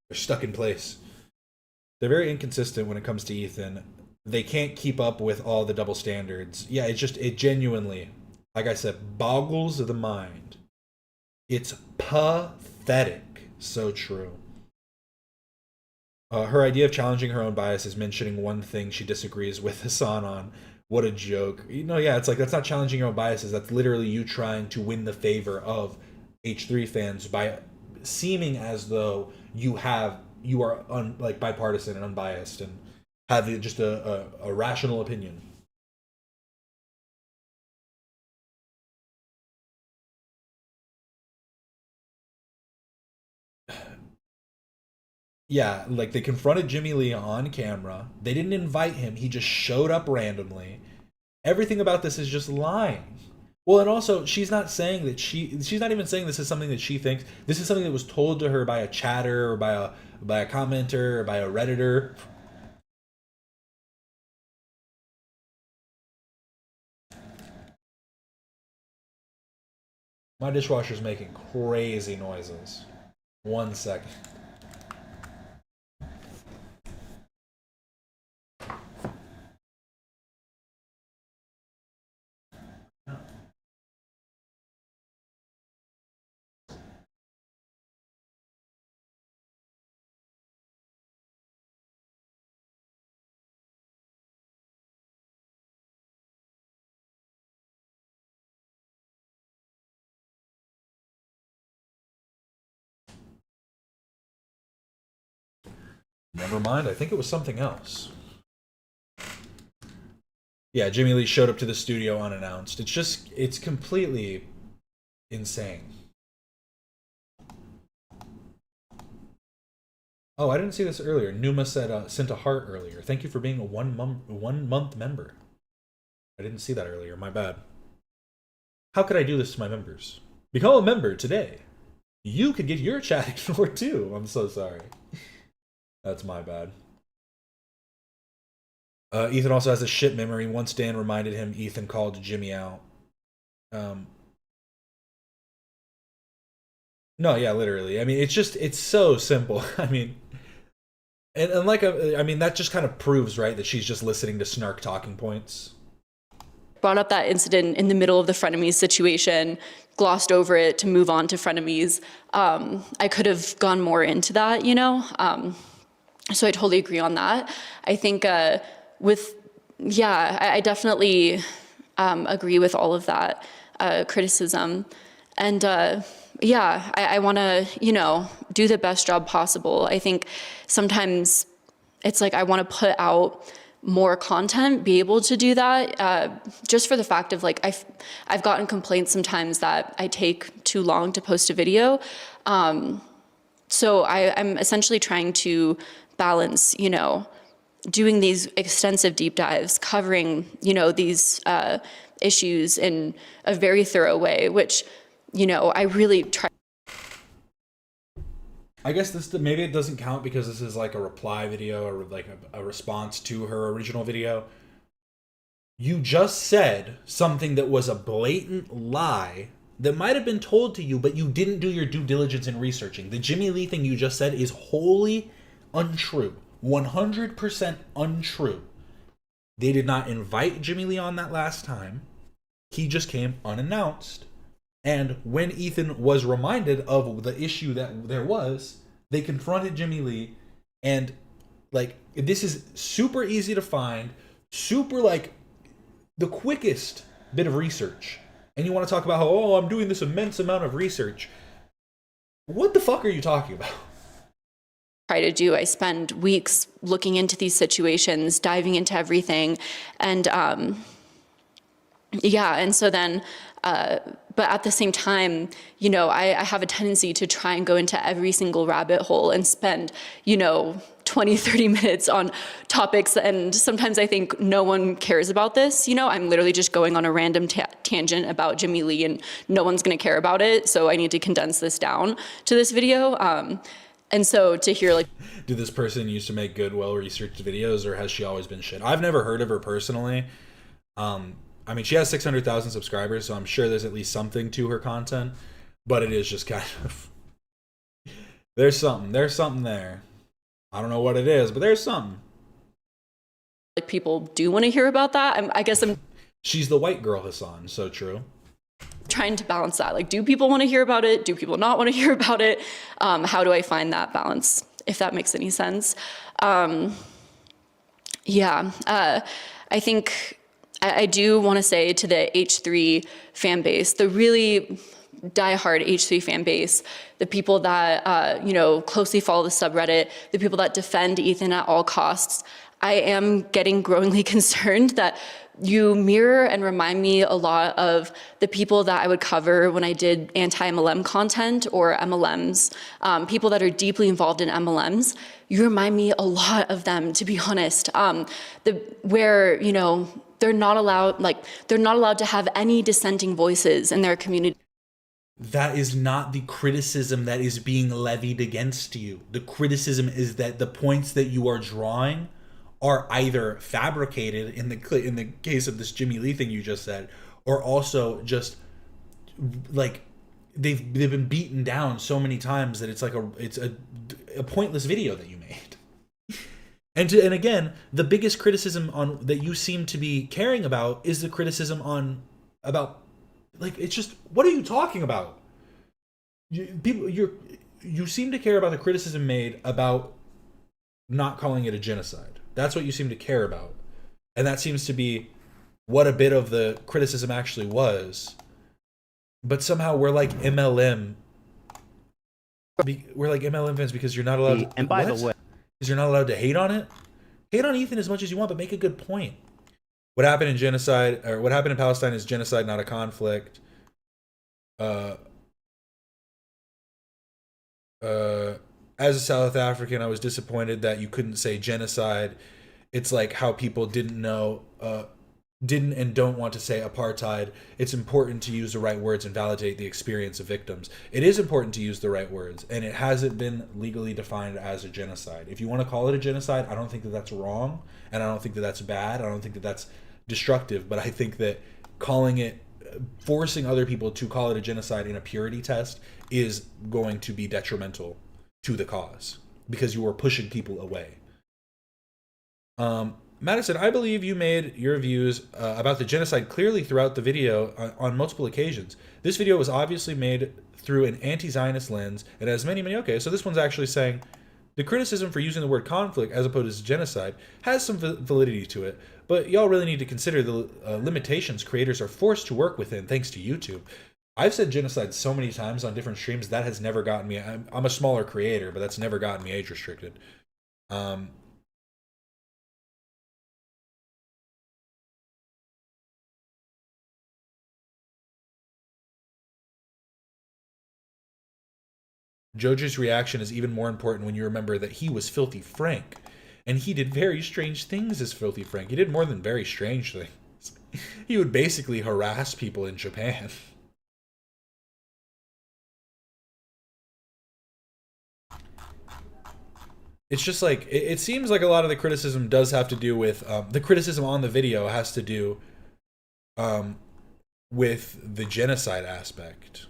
They're stuck in place. They're very inconsistent when it comes to Ethan. They can't keep up with all the double standards. Yeah, it genuinely, like I said, boggles the mind. It's pathetic. So true. Her idea of challenging her own bias is mentioning one thing she disagrees with Hassan on. What a joke. Yeah, it's like, that's not challenging your own biases. That's literally you trying to win the favor of H3 fans by seeming as though you are bipartisan and unbiased and have just a rational opinion. Yeah, like they confronted Jimmy Lee on camera. They didn't invite him. He just showed up randomly. Everything about this is just lying. Well, and also she's not saying that she's not even saying this is something that she thinks. This is something that was told to her by a chatter or by a commenter or by a Redditor. My dishwasher's making crazy noises. 1 second. Never mind, I think it was something else. Yeah, Jimmy Lee showed up to the studio unannounced. It's completely insane. Oh, I didn't see this earlier. Numa said sent a heart earlier. Thank you for being a one month member. I didn't see that earlier. My bad. How could I do this to my members? Become a member today. You could get your chat ignored too. I'm so sorry. That's my bad. Ethan also has a shit memory. Once Dan reminded him, Ethan called Jimmy out. No, yeah, literally. I mean, it's so simple. I mean, and that just kind of proves, right, that she's just listening to snark talking points. Brought up that incident in the middle of the frenemies situation, glossed over it to move on to frenemies. I could have gone more into that, so I totally agree on that. I think I definitely agree with all of that criticism. And I want to, do the best job possible. I think sometimes it's like I want to put out more content, be able to do that, just for the fact of like, I've gotten complaints sometimes that I take too long to post a video. So I'm essentially trying to balance, doing these extensive deep dives, covering, these issues in a very thorough way, which, I really try. I guess maybe it doesn't count because this is like a reply video or like a response to her original video. You just said something that was a blatant lie that might have been told to you, but you didn't do your due diligence in researching. The Jimmy Lee thing you just said is wholly untrue. 100% untrue. They did not invite Jimmy Lee on that last time. He just came unannounced. And when Ethan was reminded of the issue that there was, they confronted Jimmy Lee. And like, this is super easy to find, super like the quickest bit of research. And you want to talk about how, oh, I'm doing this immense amount of research. What the fuck are you talking about? Try to do. I spend weeks looking into these situations, diving into everything. And and so then but at the same time, you know, I have a tendency to try and go into every single rabbit hole and spend, you know, 20, 30 minutes on topics. And sometimes I think no one cares about this. You know, I'm literally just going on a random tangent about Jimmy Lee and no one's going to care about it. So I need to condense this down to this video. And so to hear like, did this person used to make good, well-researched videos, or has she always been shit? I've never heard of her personally. I mean, she has 600,000 subscribers, so I'm sure there's at least something to her content, but it is just kind of, there's something there. I don't know what it is, but there's something. Like, people do want to hear about that. I guess I'm She's the white girl Hassan, so true. Trying to balance that. Like, do people want to hear about it? Do people not want to hear about it? How do I find that balance, if that makes any sense? I think I do want to say to the H3 fan base, the really diehard H3 fan base, the people that, you know, closely follow the subreddit, the people that defend Ethan at all costs, I am getting growingly concerned that you mirror and remind me a lot of the people that I would cover when I did anti-MLM content or MLMs, people that are deeply involved in MLMs. You remind me a lot of them, to be honest, where, you know, they're not allowed to have any dissenting voices in their community. That is not the criticism that is being levied against you. The criticism is that the points that you are drawing are either fabricated in the case of this Jimmy Lee thing you just said, or also just like they've been beaten down so many times that it's like it's a pointless video that you made. And again, the biggest criticism on that you seem to be caring about is the criticism about like, it's just, what are you talking about? You seem to care about the criticism made about not calling it a genocide. That's what you seem to care about. And that seems to be what a bit of the criticism actually was. But somehow we're like MLM. We're like MLM fans because you're not allowed to, and by the way, because you're not allowed to hate on it. Hate on Ethan as much as you want, but make a good point. What happened in genocide, or what happened in Palestine, is genocide, not a conflict. As a South African, I was disappointed that you couldn't say genocide. It's like how people didn't and don't want to say apartheid. It's important to use the right words and validate the experience of victims. It is important to use the right words, and it hasn't been legally defined as a genocide. If you want to call it a genocide, I don't think that that's wrong, and I don't think that that's bad. I don't think that that's destructive, but I think that forcing other people to call it a genocide in a purity test is going to be detrimental to the cause, because you are pushing people away. Madison, I believe you made your views about the genocide clearly throughout the video on multiple occasions. This video was obviously made through an anti-Zionist lens, and has many, okay, so this one's actually saying, the criticism for using the word conflict as opposed to genocide has some validity to it, but y'all really need to consider the limitations creators are forced to work within thanks to YouTube. I've said genocide so many times on different streams, that has never gotten me, I'm a smaller creator, but that's never gotten me age restricted. Joji's reaction is even more important when you remember that he was Filthy Frank, and he did very strange things as Filthy Frank. He did more than very strange things. He would basically harass people in Japan. It's just like, it seems like a lot of the criticism does have to do with, the criticism on the video has to do with the genocide aspect.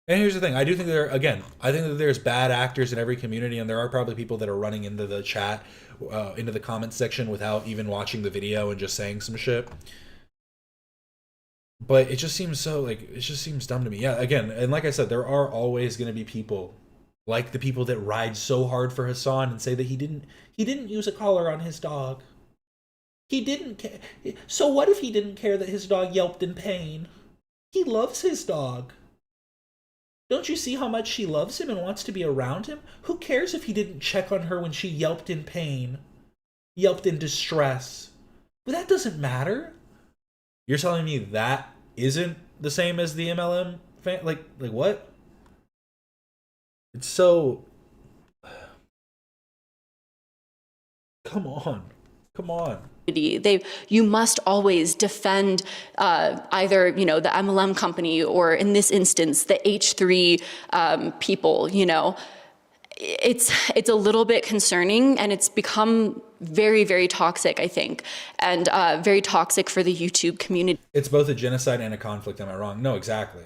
And here's the thing, I do think I think that there's bad actors in every community, and there are probably people that are running into the chat, into the comments section without even watching the video and just saying some shit. But it just seems so, like, it just seems dumb to me. Yeah, again, and like I said, there are always going to be people, like the people that ride so hard for Hassan and say that he didn't use a collar on his dog. He didn't care. So what if he didn't care that his dog yelped in pain? He loves his dog. Don't you see how much she loves him and wants to be around him? Who cares if he didn't check on her when she yelped in pain? yelped in distress. But that doesn't matter. You're telling me that isn't the same as the MLM fan? Like what? It's so... Come on. You must always defend either, the MLM company or, in this instance, the H3 people. It's a little bit concerning, and it's become very, very toxic, I think, and very toxic for the YouTube community. It's both a genocide and a conflict. Am I wrong? No, exactly.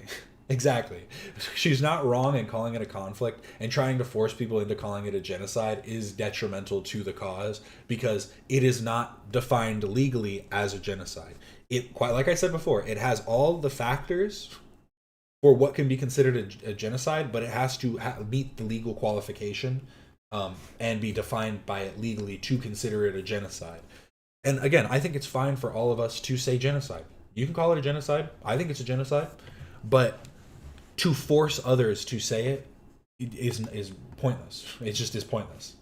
Exactly. She's not wrong in calling it a conflict, and trying to force people into calling it a genocide is detrimental to the cause because it is not defined legally as a genocide. It, quite like I said before, it has all the factors for what can be considered a genocide, but it has to meet the legal qualification and be defined by it legally to consider it a genocide. And again, I think it's fine for all of us to say genocide. You can call it a genocide. I think it's a genocide, but to force others to say it is pointless. It just is pointless.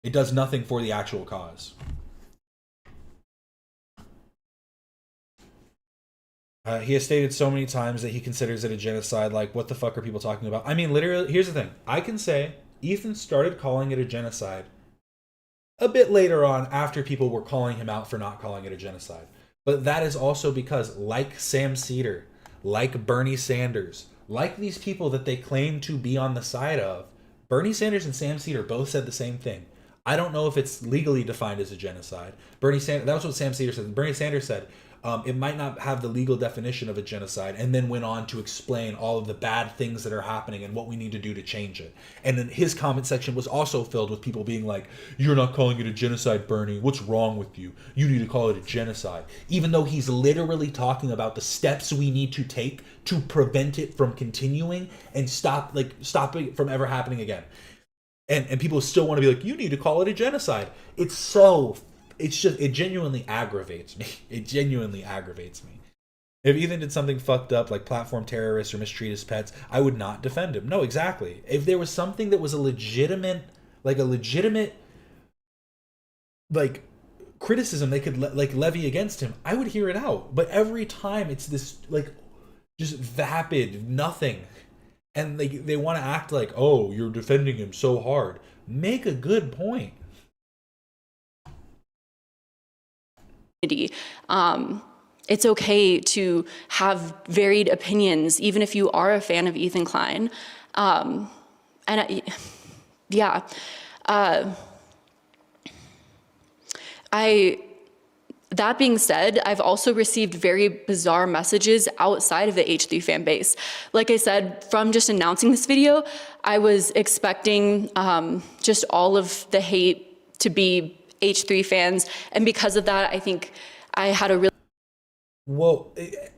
It does nothing for the actual cause. He has stated so many times that he considers it a genocide. Like, what the fuck are people talking about? I mean, literally, here's the thing. I can say Ethan started calling it a genocide a bit later on after people were calling him out for not calling it a genocide. But that is also because, like Sam Cedar, like Bernie Sanders, like these people that they claim to be on the side of, Bernie Sanders and Sam Cedar both said the same thing. I don't know if it's legally defined as a genocide. That was what Sam Cedar said. Bernie Sanders said it might not have the legal definition of a genocide, and then went on to explain all of the bad things that are happening and what we need to do to change it. And then his comment section was also filled with people being like, "You're not calling it a genocide, Bernie. What's wrong with you? You need to call it a genocide." Even though he's literally talking about the steps we need to take to prevent it from continuing and stop it from ever happening again. And people still want to be like, "You need to call it a genocide." It genuinely aggravates me. It genuinely aggravates me. If Ethan did something fucked up, like platform terrorists or mistreat his pets, I would not defend him. No, exactly. If there was something that was a legitimate criticism they could levy against him, I would hear it out. But every time it's this just vapid nothing, and they want to act like, "Oh, you're defending him so hard." Make a good point. It's okay to have varied opinions, even if you are a fan of Ethan Klein. That being said, I've also received very bizarre messages outside of the H3 fan base. Like I said, from just announcing this video, I was expecting just all of the hate to be H3 fans, and because of that, I think I had a really... Well,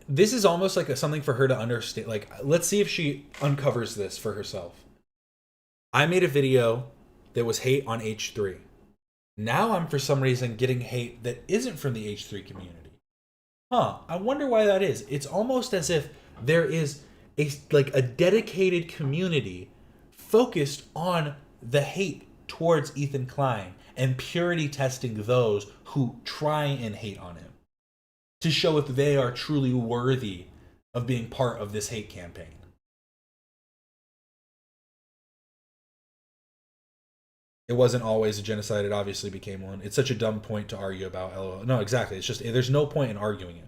this is almost like something for her to understand. Like, let's see if she uncovers this for herself. I made a video that was hate on H3. Now I'm, for some reason, getting hate that isn't from the H3 community. I wonder why that is. It's almost as if there is a dedicated community focused on the hate towards Ethan Klein and purity testing those who try and hate on him to show if they are truly worthy of being part of this hate campaign. It wasn't always a genocide. It obviously became one. It's such a dumb point to argue about. LOL. No, exactly. It's just, there's no point in arguing it.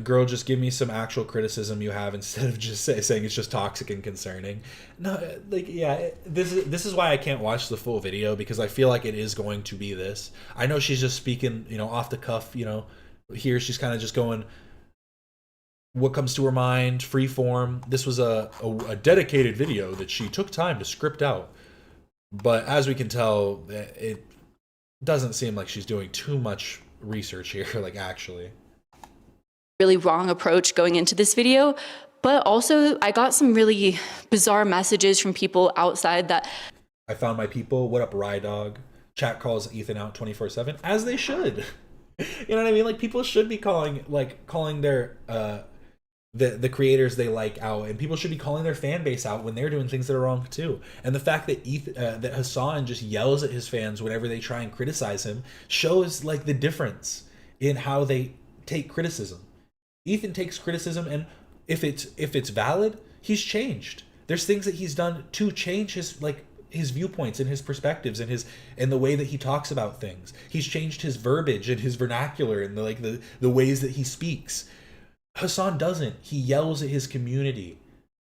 Girl, just give me some actual criticism you have instead of just saying it's just toxic and concerning. No, this is why I can't watch the full video, because I feel like it is going to be this. I know she's just speaking, off the cuff, here she's kind of just going what comes to her mind, free form. This was a dedicated video that she took time to script out. But as we can tell, it doesn't seem like she's doing too much research here, actually. Really wrong approach going into this video, but also I got some really bizarre messages from people outside that... I found my people. What up, Rye Dog? Chat calls Ethan out 24/7, as they should. You know what I mean? People should be calling their the creators they like out, and people should be calling their fan base out when they're doing things that are wrong too. And the fact that that Hassan just yells at his fans whenever they try and criticize him shows like the difference in how they take criticism. Ethan takes criticism, and if it's valid, he's changed. There's things that he's done to change his viewpoints and his perspectives and the way that he talks about things. He's changed his verbiage and his vernacular and the ways that he speaks. Hassan doesn't. He yells at his community.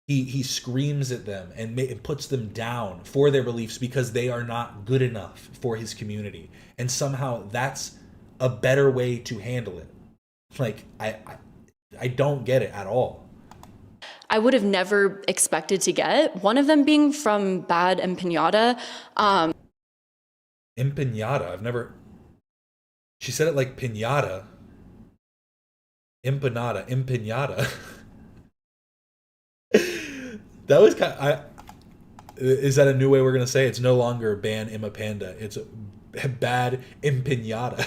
He screams at them and puts them down for their beliefs because they are not good enough for his community. And somehow that's a better way to handle it. Like I don't get it at all. I would have never expected to get. One of them being from Bad and Pinata. Empanada. I've never. She said it like pinata. Empanada. That was kind of, is that a new way we're gonna say it? It's no longer ban Emma Panda. It's bad empanada.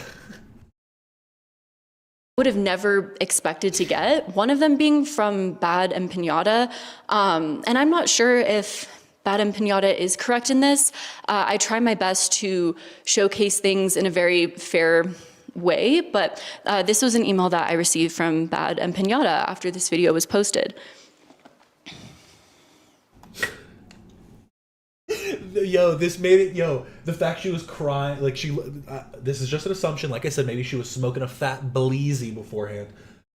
Would have never expected to get. One of them being from Bad and Pinata. And I'm not sure if Bad and Pinata is correct in this. I try my best to showcase things in a very fair way, but this was an email that I received from Bad and Pinata after this video was posted. Yo, this made it. Yo, the fact she was crying, like this is just an assumption. Like I said, maybe she was smoking a fat bleezy beforehand.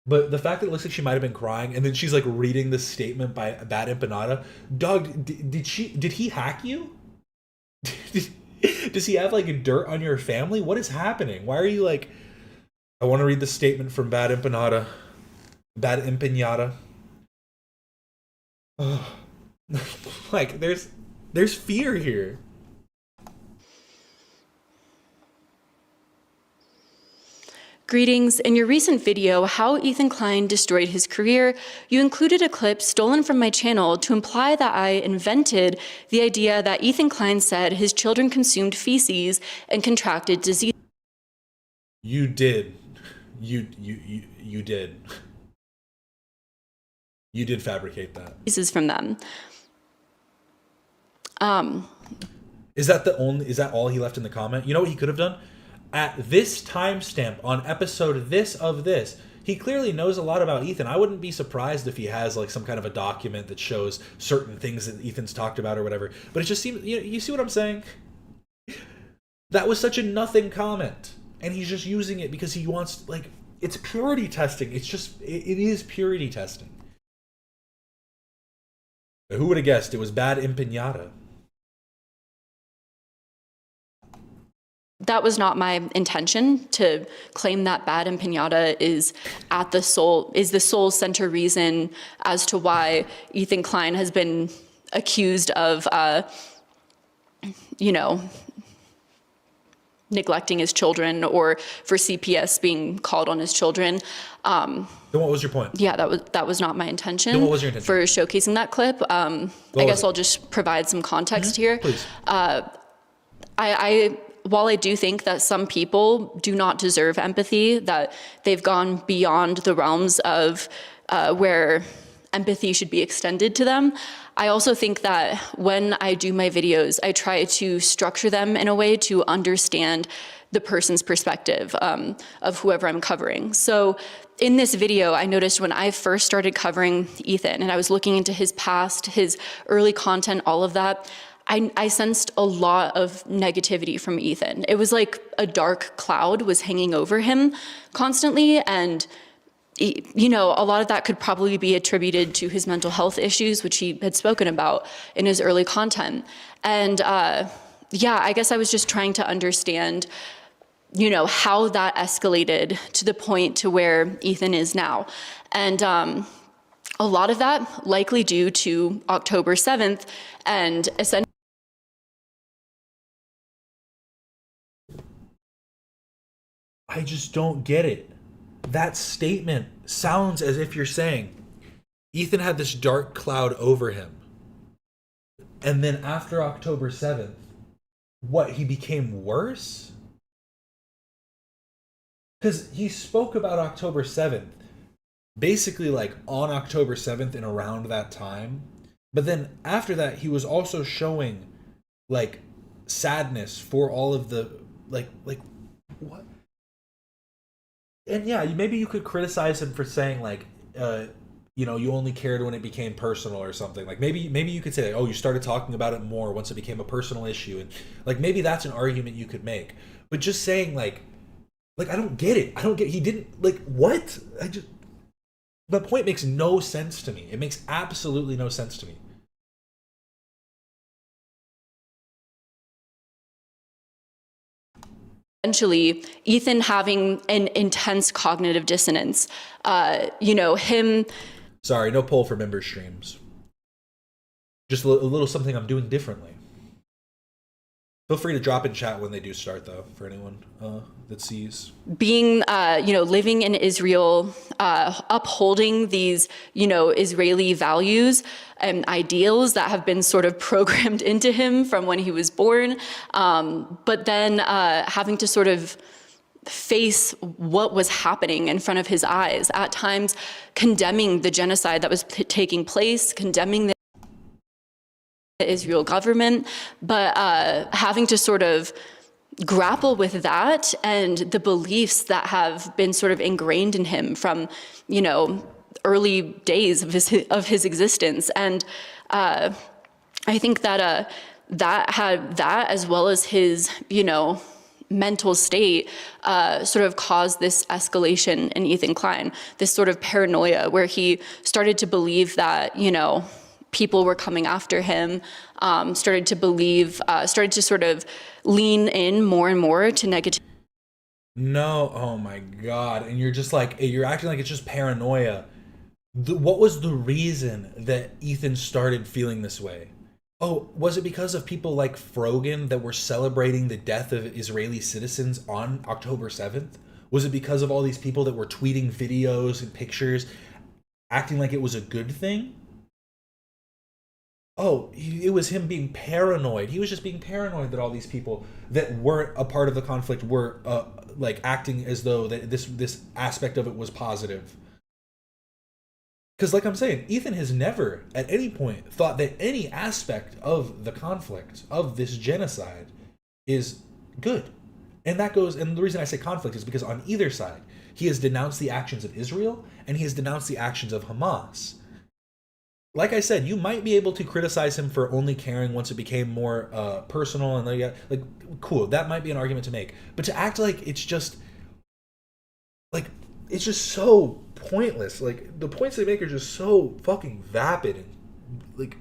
But the fact that it looks like she might have been crying, and then she's like reading this statement by Bad Empanada. Dog, did he hack you? Does he have like dirt on your family? What is happening? Why are you like? I want to read the statement from Bad Empanada. Bad Empanada. Like there's fear here. Greetings. In your recent video, How Ethan Klein Destroyed His Career, you included a clip stolen from my channel to imply that I invented the idea that Ethan Klein said his children consumed feces and contracted disease. You did. You did. You did fabricate that. Pieces from them. Is that all he left in the comment? You know what he could have done? At this timestamp on episode this, he clearly knows a lot about Ethan. I wouldn't be surprised if he has like some kind of a document that shows certain things that Ethan's talked about or whatever. But it just seems, you see what I'm saying? That was such a nothing comment, and he's just using it because he wants, like, it's purity testing. It is purity testing. But who would have guessed it was Bad Empanada? That was not my intention to claim that Bad and Pinata is the sole center reason as to why Ethan Klein has been accused of, neglecting his children, or for CPS being called on his children. Then what was your point? Yeah, that was not my intention. Then what was your intention? For showcasing that clip? I guess I'll just provide some context here. Please. While I do think that some people do not deserve empathy, that they've gone beyond the realms of where empathy should be extended to them, I also think that when I do my videos, I try to structure them in a way to understand the person's perspective of whoever I'm covering. So in this video, I noticed when I first started covering Ethan and I was looking into his past, his early content, all of that, I sensed a lot of negativity from Ethan. It was like a dark cloud was hanging over him constantly, and a lot of that could probably be attributed to his mental health issues, which he had spoken about in his early content. And I guess I was just trying to understand, how that escalated to the point to where Ethan is now. And a lot of that likely due to October 7th and essentially I just don't get it. That statement sounds as if you're saying Ethan had this dark cloud over him. And then after October 7th, he became worse? Because he spoke about October 7th basically like on October 7th and around that time. But then after that, he was also showing like sadness for all of the like what? And yeah, maybe you could criticize him for saying like you know, you only cared when it became personal or something. Like maybe you could say, oh, you started talking about it more once it became a personal issue, and like maybe that's an argument you could make. But just saying like I don't get it. I don't get. He didn't like what? The point makes no sense to me. It makes absolutely no sense to me. Essentially, Ethan having an intense cognitive dissonance. You know, him. Sorry, no poll for member streams. Just a little something I'm doing differently. Feel free to drop in chat when they do start, though, for anyone that sees. Being, you know, living in Israel, upholding these, you know, Israeli values and ideals that have been sort of programmed into him from when he was born, but then having to sort of face what was happening in front of his eyes, at times condemning the genocide that was taking place, condemning the Israel government, but having to sort of grapple with that and the beliefs that have been sort of ingrained in him from, you know, early days of his existence. And I think that that had that, as well as his, you know, mental state, sort of caused this escalation in Ethan Klein, this sort of paranoia where he started to believe that, you know, people were coming after him, started to sort of lean in more and more to negative. No, oh my God. And you're just like, you're acting like it's just paranoia. What was the reason that Ethan started feeling this way? Oh, was it because of people like Frogan that were celebrating the death of Israeli citizens on October 7th? Was it because of all these people that were tweeting videos and pictures, acting like it was a good thing? Oh, it was him being paranoid. He was just being paranoid that all these people that weren't a part of the conflict were like acting as though that this aspect of it was positive. Because like I'm saying, Ethan has never at any point thought that any aspect of the conflict, of this genocide, is good. And that goes, and the reason I say conflict is because on either side, he has denounced the actions of Israel and he has denounced the actions of Hamas. Like I said, you might be able to criticize him for only caring once it became more personal and like cool. That might be an argument to make. But to act like it's just so pointless. Like the points they make are just so fucking vapid and like.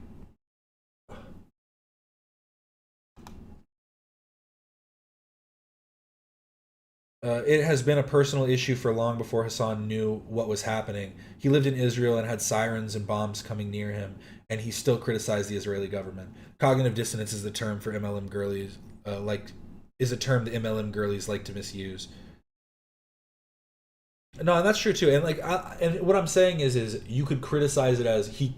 It has been a personal issue for long before Hassan knew what was happening. He lived in Israel and had sirens and bombs coming near him, and he still criticized the Israeli government. Cognitive dissonance is the term for MLM girlies, is a term that MLM girlies like to misuse. No, and that's true too. And and what I'm saying is you could criticize it as he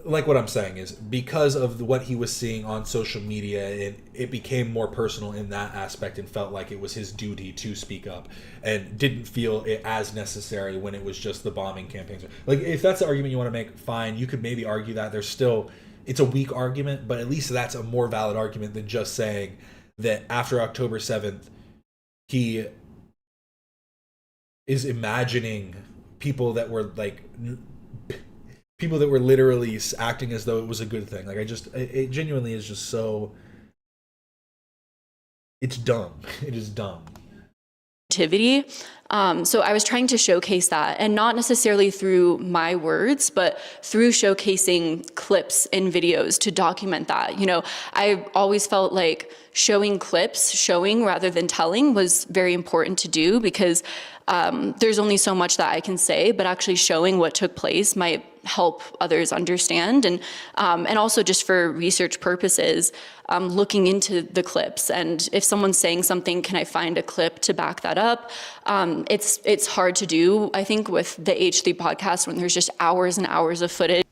like what I'm saying is because of what he was seeing on social media, it became more personal in that aspect and felt like it was his duty to speak up and didn't feel it as necessary when it was just the bombing campaigns. Like if that's the argument you want to make, fine. You could maybe argue that it's a weak argument, but at least that's a more valid argument than just saying that after October 7th, he is imagining people that were literally acting as though it was a good thing. Like it genuinely is just so, it's dumb. It is dumb. Activity. So I was trying to showcase that, and not necessarily through my words, but through showcasing clips in videos to document that. You know, I always felt like showing clips, showing rather than telling, was very important to do because there's only so much that I can say, but actually showing what took place might help others understand, and also just for research purposes, looking into the clips. And if someone's saying something, can I find a clip to back that up? It's hard to do, I think, with the H3 podcast when there's just hours and hours of footage.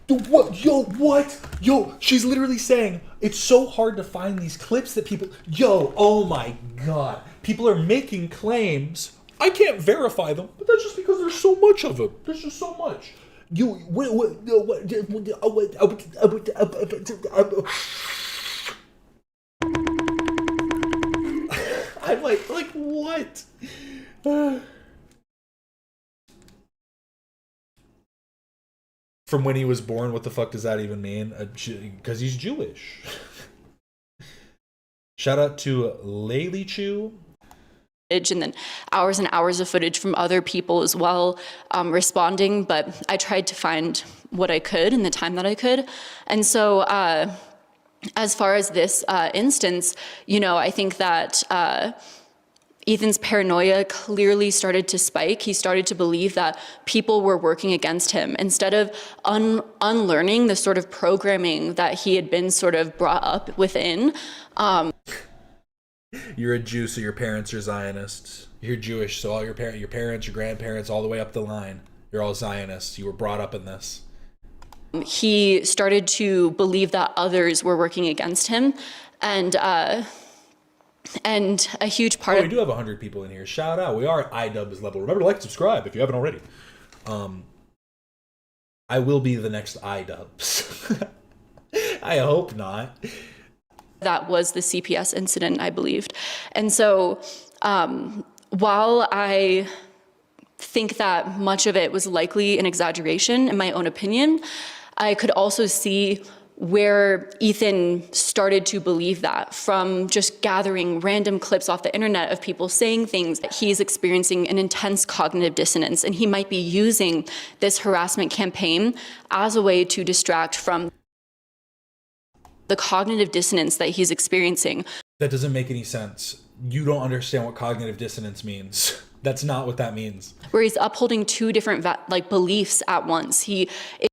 What? Yo, she's literally saying it's so hard to find these clips that people, oh my God. People are making claims I can't verify them, but that's just because there's so much of them. There's just so much. I'm like what? From when he was born, what the fuck does that even mean? Because he's Jewish. Shout out to Layli Chu. And then hours and hours of footage from other people as well, responding, but I tried to find what I could in the time that I could. And so as far as this instance, you know, I think that Ethan's paranoia clearly started to spike. He started to believe that people were working against him instead of unlearning the sort of programming that he had been sort of brought up within. You're a Jew, so your parents are Zionists. You're Jewish, so all your parents, your grandparents, all the way up the line, you're all Zionists. You were brought up in this. He started to believe that others were working against him, and a huge part of... we do have 100 people in here. Shout out. We are at iDubbbz level. Remember to like and subscribe if you haven't already. I will be the next iDubbbz. I hope not. That was the CPS incident, I believed. And so while I think that much of it was likely an exaggeration, in my own opinion, I could also see where Ethan started to believe that from just gathering random clips off the internet of people saying things. He's experiencing an intense cognitive dissonance, and he might be using this harassment campaign as a way to distract from the cognitive dissonance that he's experiencing. That doesn't make any sense. You don't understand what cognitive dissonance means. That's not what that means. Where he's upholding two different beliefs at once.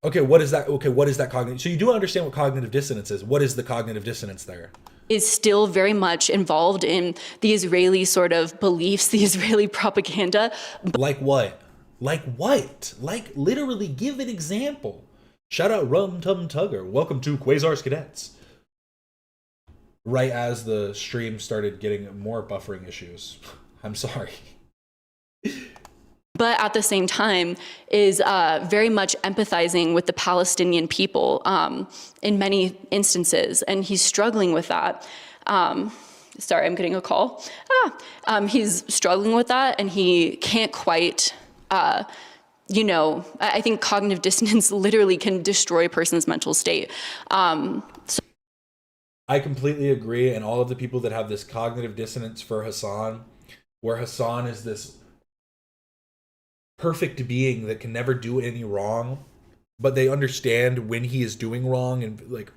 Okay, what is that? Okay, what is that cognitive? So you do understand what cognitive dissonance is. What is the cognitive dissonance there? Is still very much involved in the Israeli sort of beliefs, the Israeli propaganda. Like what? Like what? Like literally give an example. Shout out Rum Tum Tugger. Welcome to Quasar's Cadets. Right as the stream started getting more buffering issues. I'm sorry. But at the same time is very much empathizing with the Palestinian people in many instances, and he's struggling with that. Sorry, I'm getting a call. He's struggling with that, and he can't quite, you know, I think cognitive dissonance literally can destroy a person's mental state. I completely agree, and all of the people that have this cognitive dissonance for Hassan, where Hassan is this perfect being that can never do any wrong, but they understand when he is doing wrong, and like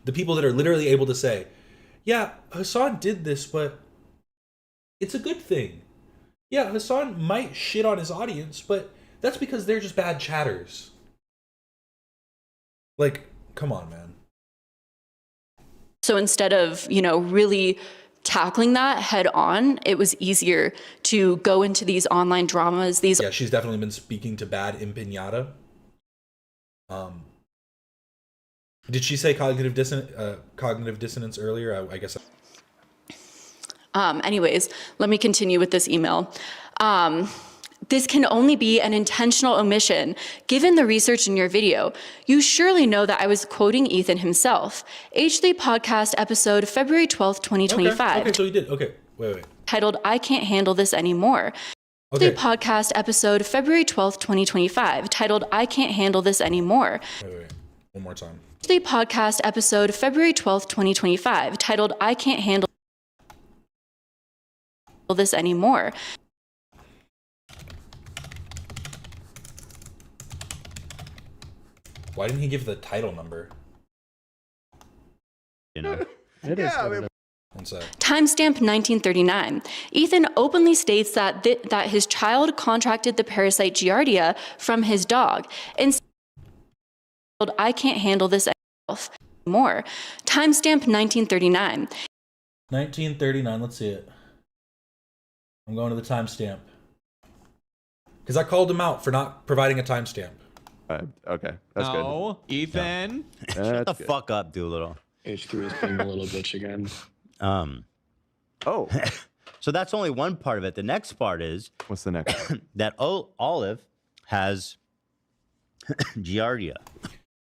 the people that are literally able to say, yeah, Hassan did this, but it's a good thing. Yeah, Hassan might shit on his audience, but that's because they're just bad chatters. Like, come on, man. So instead of, you know, really tackling that head on, it was easier to go into these online dramas. Yeah, she's definitely been speaking to bad in Pinata. Did she say cognitive dissonance earlier? I guess. Anyways, let me continue with this email. This can only be an intentional omission, given the research in your video. You surely know that I was quoting Ethan himself. H3 podcast episode, February 12th, 2025. Okay, so you did. Okay, wait. Titled, I Can't Handle This Anymore. Okay. H3 podcast episode, February 12th, 2025. Titled, I Can't Handle This Anymore. Wait. One more time. H3 podcast episode, February 12th, 2025. Titled, I Can't Handle This Anymore. Why didn't he give the title number? You know, it is. One sec. Timestamp 1939. Ethan openly states that that his child contracted the parasite Giardia from his dog. Instead, I can't handle this anymore. Timestamp 1939. 1939. Let's see it. I'm going to the timestamp because I called him out for not providing a timestamp. Okay, that's good. No, Ethan. Shut the fuck up, Doolittle. H3 is being a little bitch again. Oh. So that's only one part of it. The next part is what's the next? That Olive has giardia.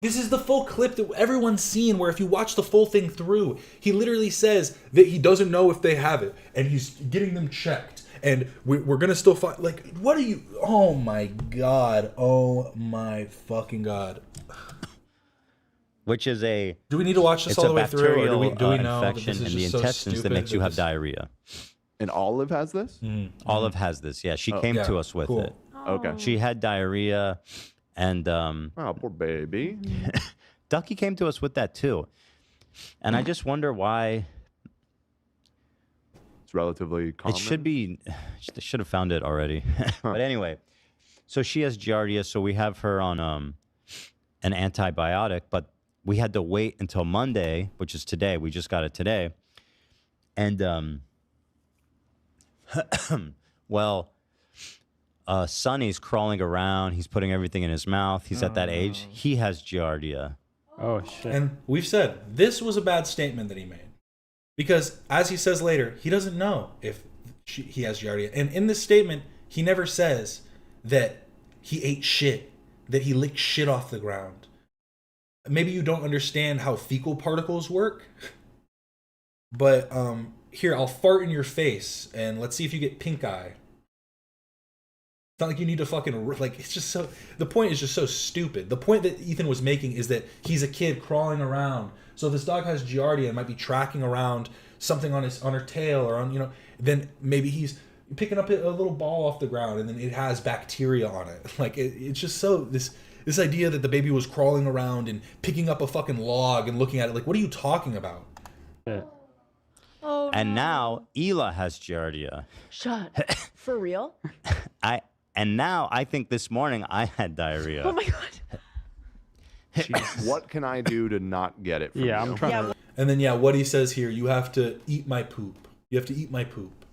This is the full clip that everyone's seen, where if you watch the full thing through, he literally says that he doesn't know if they have it, and he's getting them checked. And we're going to still find, like, what are you, oh my God, oh my fucking God. Which is a... Do we need to watch this all the way through, or do we know that infection this is in the just so intestines that stupid makes you that have this- diarrhea. And Olive has this? Olive has this, yeah. She Oh. came Yeah, to us with cool. it. Okay. She had diarrhea, and... oh, poor baby. Ducky came to us with that, too. And I just wonder why... It's relatively common. It should be... They should have found it already. But anyway, so she has giardia, so we have her on an antibiotic, but we had to wait until Monday, which is today. We just got it today. And, well, Sonny's crawling around. He's putting everything in his mouth. He's at that age. He has giardia. Oh, shit. And we've said this was a bad statement that he made. Because, as he says later, he doesn't know if he has giardia. And in this statement, he never says that he ate shit, that he licked shit off the ground. Maybe you don't understand how fecal particles work. But here, I'll fart in your face, and let's see if you get pink eye. It's not like you need to fucking, like, it's just so, the point is just so stupid. The point that Ethan was making is that he's a kid crawling around. So if this dog has giardia and might be tracking around something on her tail or on, you know, then maybe he's picking up a little ball off the ground and then it has bacteria on it. Like, it's just so, this idea that the baby was crawling around and picking up a fucking log and looking at it, like, what are you talking about? Oh, and now Ela has giardia. Shut. For real? And now I think this morning I had diarrhea. Oh my God. What can I do to not get it from you? I'm trying to... And then, what he says here, you have to eat my poop. You have to eat my poop.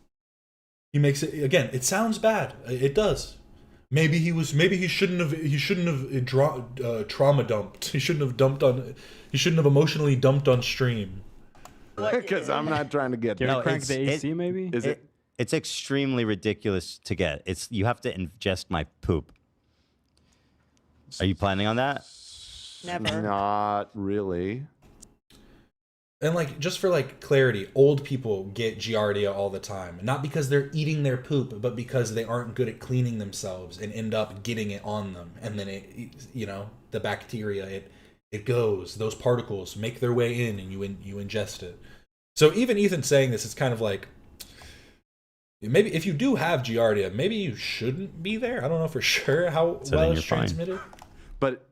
He makes it, again, it sounds bad. It does. Maybe he shouldn't have trauma dumped. He shouldn't have emotionally dumped on stream. Because I'm not trying to get... maybe? It's extremely ridiculous to get. You have to ingest my poop. Are you planning on that? Never. Not really. And like, just for like clarity, old people get giardia all the time. Not because they're eating their poop, but because they aren't good at cleaning themselves and end up getting it on them. And then the bacteria, it goes, those particles make their way in and you ingest it. So even Ethan saying this, it's kind of like, maybe if you do have giardia, maybe you shouldn't be there. I don't know for sure how well it's transmitted. But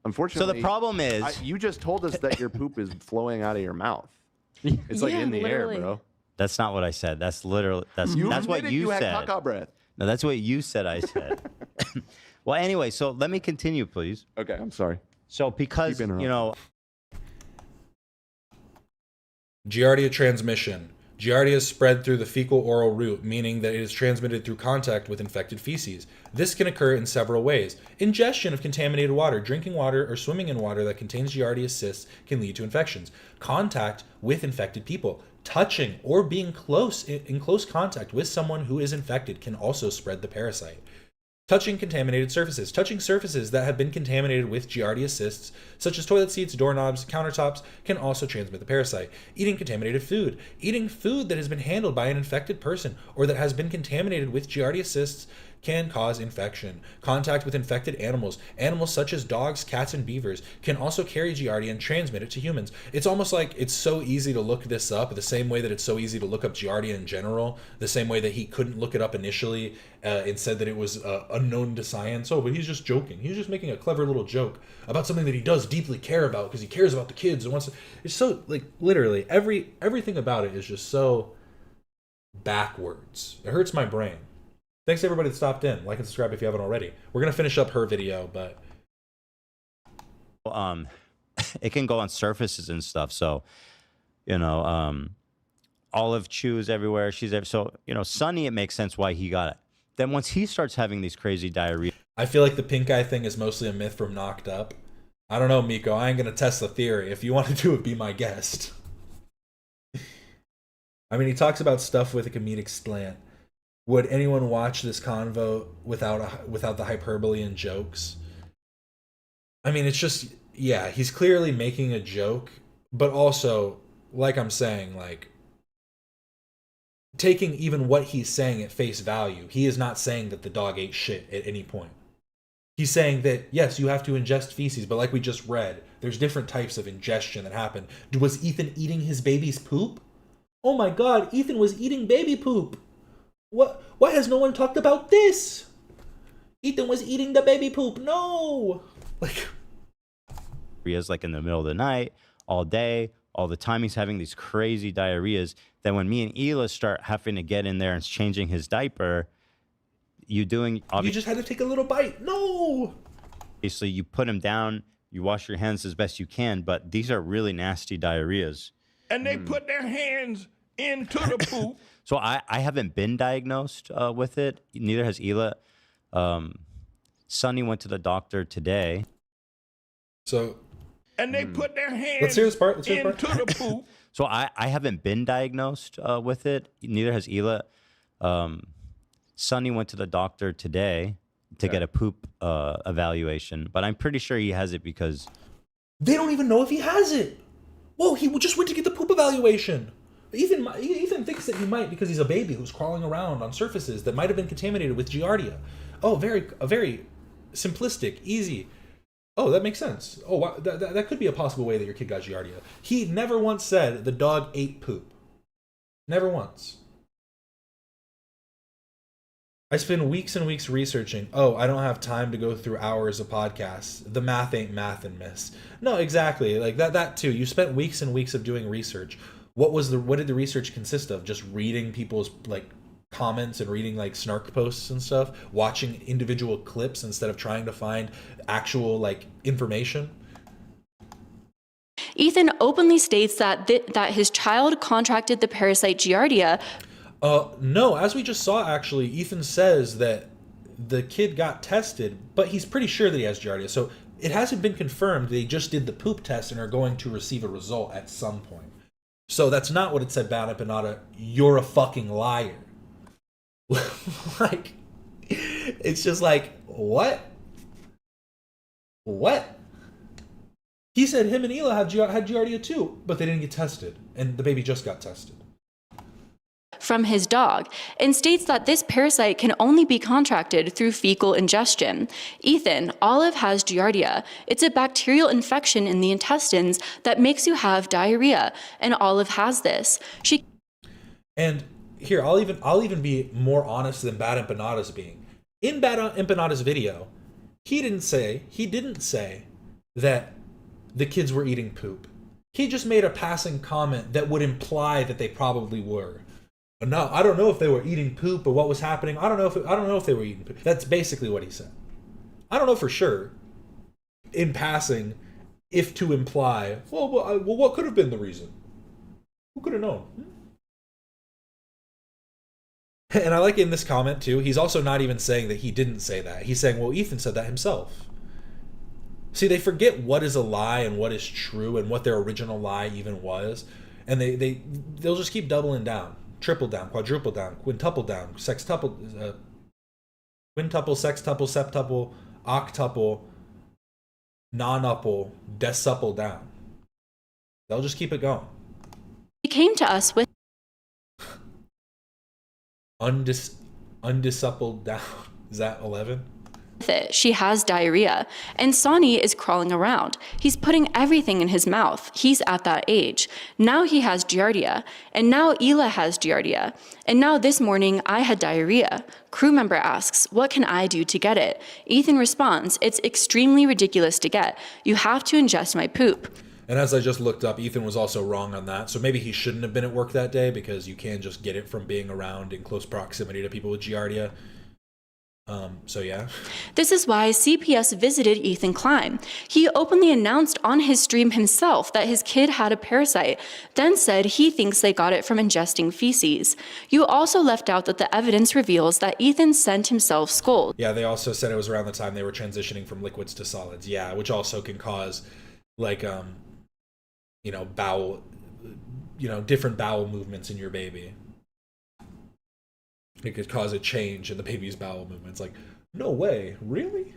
unfortunately, so the problem is, you just told us that your poop is flowing out of your mouth. It's like in the air, bro. That's not what I said. That's literally that's what admitted you had said. caca breath. No, that's what you said. I said. Well, anyway, so let me continue, please. Okay, I'm sorry. So because Giardia transmission. Giardia is spread through the fecal-oral route, meaning that it is transmitted through contact with infected feces. This can occur in several ways. Ingestion of contaminated water, drinking water, or swimming in water that contains Giardia cysts can lead to infections. Contact with infected people. Touching or being in close contact with someone who is infected can also spread the parasite. Touching contaminated surfaces. Touching surfaces that have been contaminated with Giardia cysts, such as toilet seats, doorknobs, countertops, can also transmit the parasite. Eating contaminated food. Eating food that has been handled by an infected person or that has been contaminated with Giardia cysts can cause infection. Contact with infected animals. Animals such as dogs, cats, and beavers can also carry Giardia and transmit it to humans. It's almost like it's so easy to look this up, the same way that it's so easy to look up Giardia in general, the same way that he couldn't look it up initially and said that it was unknown to science. Oh, but he's just joking. He's just making a clever little joke about something that he does deeply care about because he cares about the kids and wants to... It's so, like, literally, everything about it is just so backwards. It hurts my brain. Thanks to everybody that stopped in. Like and subscribe if you haven't already. We're going to finish up her video, but... it can go on surfaces and stuff. So, Olive chews everywhere. So, Sonny, it makes sense why he got it. Then once he starts having these crazy diarrhea... I feel like the pink eye thing is mostly a myth from Knocked Up. I don't know, Miko. I ain't going to test the theory. If you want to do it, be my guest. I mean, he talks about stuff with a comedic slant. Would anyone watch this convo without the hyperbole and jokes? I mean, it's just, yeah, he's clearly making a joke, but also, like I'm saying, like, taking even what he's saying at face value, he is not saying that the dog ate shit at any point. He's saying that, yes, you have to ingest feces, but like we just read, there's different types of ingestion that happen. Was Ethan eating his baby's poop? Oh my god, Ethan was eating baby poop. Why has no one talked about this? Ethan was eating the baby poop. No! Like, diarrheas like in the middle of the night, all day, all the time. He's having these crazy diarrheas. Then when me and Hila start having to get in there and changing his diaper, you just had to take a little bite. No! Obviously, you put him down, you wash your hands as best you can, but these are really nasty diarrheas. And they put their hands into the poop. So I haven't been diagnosed with it. Neither has Hila. Sonny went to the doctor today. So. And they put their hands Let's hear this part. into the poop. So I haven't been diagnosed with it. Neither has Hila. Sonny went to the doctor today to get a poop evaluation, but I'm pretty sure he has it because they don't even know if he has it. Whoa, he just went to get the poop evaluation. Ethan thinks that he might because he's a baby who's crawling around on surfaces that might have been contaminated with Giardia. Oh, a very simplistic, easy. Oh, that makes sense. Oh, wow, that could be a possible way that your kid got Giardia. He never once said the dog ate poop. Never once. I spend weeks and weeks researching. Oh, I don't have time to go through hours of podcasts. The math ain't mathin', miss. No, exactly. Like that too. You spent weeks and weeks of doing research. What did the research consist of? Just reading people's like comments and reading like snark posts and stuff, watching individual clips instead of trying to find actual like information? Ethan openly states that his child contracted the parasite Giardia. No, as we just saw, actually, Ethan says that the kid got tested, but he's pretty sure that he has Giardia. So it hasn't been confirmed. They just did the poop test and are going to receive a result at some point. So that's not what it said, Bad Empanada. You're a fucking liar. Like, it's just like, what? What? He said him and Hila had Giardia too, but they didn't get tested, and the baby just got tested. From his dog, and states that this parasite can only be contracted through fecal ingestion. Ethan, Olive has Giardia. It's a bacterial infection in the intestines that makes you have diarrhea, and Olive has this. And here, I'll even be more honest than Bad Empanada's being. In Bad Empanada's video, he didn't say that the kids were eating poop. He just made a passing comment that would imply that they probably were. No, I don't know if they were eating poop or what was happening. I don't know if they were eating poop. That's basically what he said. I don't know for sure. In passing, if to imply, well, what could have been the reason? Who could have known? And I like in this comment too, he's also not even saying that he didn't say that. He's saying, well, Ethan said that himself. See, they forget what is a lie and what is true and what their original lie even was. And they'll just keep doubling down. Triple down, quadruple down, quintuple down, sextuple, sextuple, septuple, octuple, nonuple, decuple down. They'll just keep it going. He came to us with undiscipled down. Is that 11? it. She has diarrhea, and Sonny is crawling around. He's putting everything in his mouth. He's at that age. Now he has Giardia, and now Hila has Giardia, and now this morning I had diarrhea. Crew member asks, what can I do to get it? Ethan responds, it's extremely ridiculous to get. You have to ingest my poop. And as I just looked up, Ethan was also wrong on that. So maybe he shouldn't have been at work that day because you can just get it from being around in close proximity to people with Giardia. So yeah. This is why CPS visited Ethan Klein. He openly announced on his stream himself that his kid had a parasite, then said he thinks they got it from ingesting feces. You also left out that the evidence reveals that Ethan sent himself scolds. Yeah, they also said it was around the time they were transitioning from liquids to solids. Yeah, which also can cause, like, bowel different bowel movements in your baby. It could cause a change in the baby's bowel movements. Like, no way, really?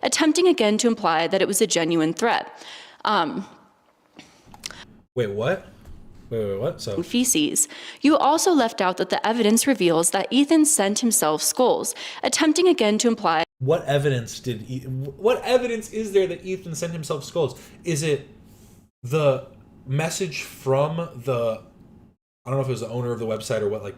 Attempting again to imply that it was a genuine threat. Wait, what? Wait, what? So Feces. You also left out that the evidence reveals that Ethan sent himself skulls, attempting again to imply. What evidence is there that Ethan sent himself skulls? Is it the message from the, I don't know if it was the owner of the website or what,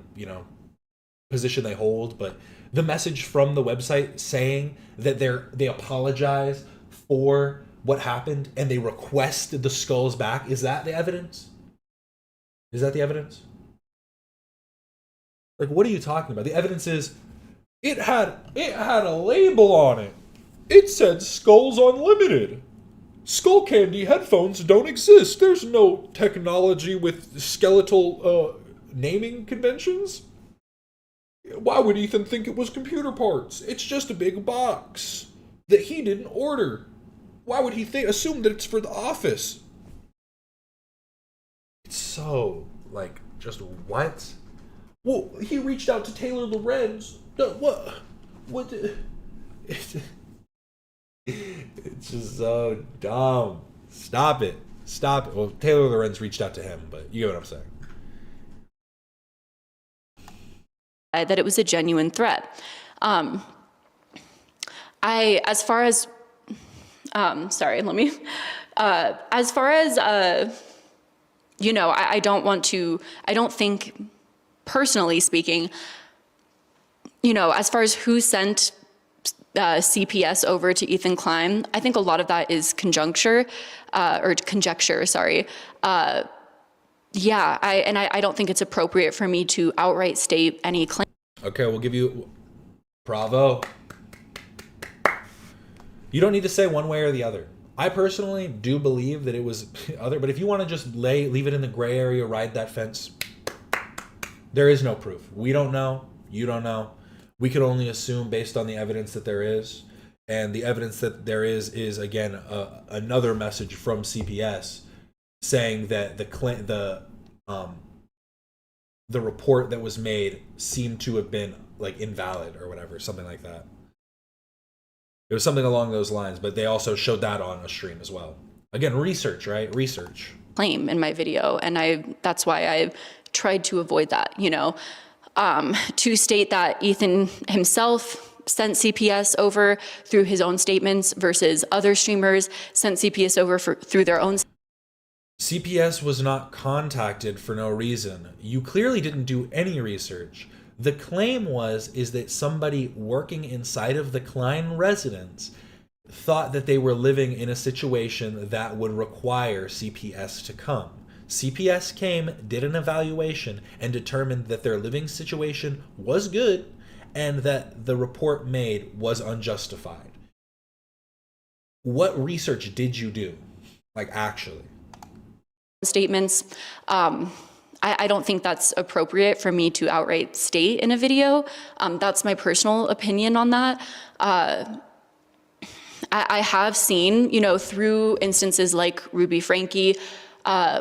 position they hold, but the message from the website saying that they apologize for what happened and they requested the skulls back? Is that the evidence? Is that the evidence? Like, what are you talking about? The evidence is it had a label on it. It said Skulls Unlimited. Skull Candy headphones don't exist. There's no technology with skeletal naming conventions. Why would Ethan think it was computer parts? It's just a big box that he didn't order. Why would he assume that it's for the office? It's so, just what? Well, he reached out to Taylor Lorenz. What? It's just so dumb. Stop it. Well, Taylor Lorenz reached out to him, but you get what I'm saying. That it was a genuine threat. I don't think, personally speaking, as far as who sent CPS over to Ethan Klein, I think a lot of that is conjecture. I don't think it's appropriate for me to outright state any claim. Okay, we'll give you bravo. You don't need to say one way or the other. I personally do believe that it was other, but if you want to just leave it in the gray area, ride that fence, there is no proof. We don't know. You don't know. We could only assume based on the evidence that there is. And the evidence that there is again, another message from CPS saying that the report that was made seemed to have been invalid or whatever, something like that. It was something along those lines, but they also showed that on a stream as well. Again, research, right? Research. Claim in my video, and that's why I tried to avoid that, to state that Ethan himself sent CPS over through his own statements versus other streamers sent CPS over through their own. CPS was not contacted for no reason. You clearly didn't do any research. The claim is that somebody working inside of the Klein residence thought that they were living in a situation that would require CPS to come. CPS came, did an evaluation, and determined that their living situation was good and that the report made was unjustified. What research did you do? Actually? Statements. I don't think that's appropriate for me to outright state in a video. That's my personal opinion on that. I have seen, through instances like Ruby Frankie,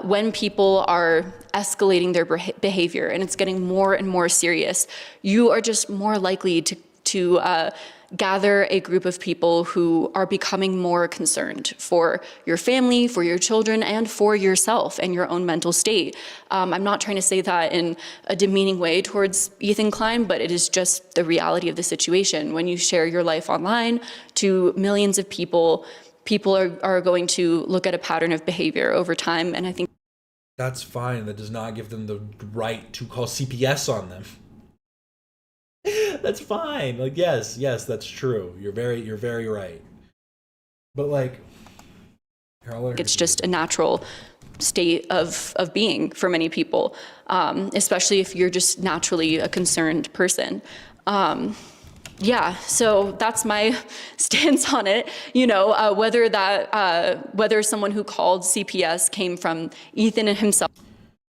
when people are escalating their behavior and it's getting more and more serious, you are just more likely to gather a group of people who are becoming more concerned for your family, for your children, and for yourself and your own mental state. I'm not trying to say that in a demeaning way towards Ethan Klein, but it is just the reality of the situation. When you share your life online to millions of people, people are going to look at a pattern of behavior over time, and I think that's fine. That does not give them the right to call CPS on them. That's fine. Yes, that's true. You're very right. But it's just a natural state of being for many people, especially if you're just naturally a concerned person. So that's my stance on it. Whether someone who called CPS came from Ethan and himself.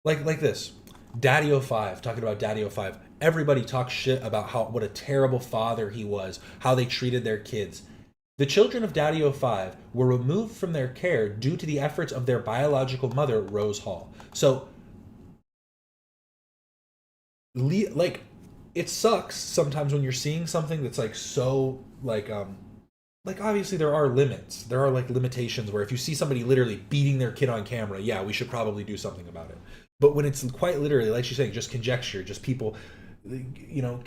Like this, Daddy05, talking about Daddy05. Everybody talks shit about what a terrible father he was, how they treated their kids. The children of Daddy 05 were removed from their care due to the efforts of their biological mother, Rose Hall. So, like, it sucks sometimes when you're seeing something that's like so like obviously there are limits. There are like limitations where if you see somebody literally beating their kid on camera, yeah, we should probably do something about it. But when it's quite literally, like she's saying, just conjecture, just people, you know,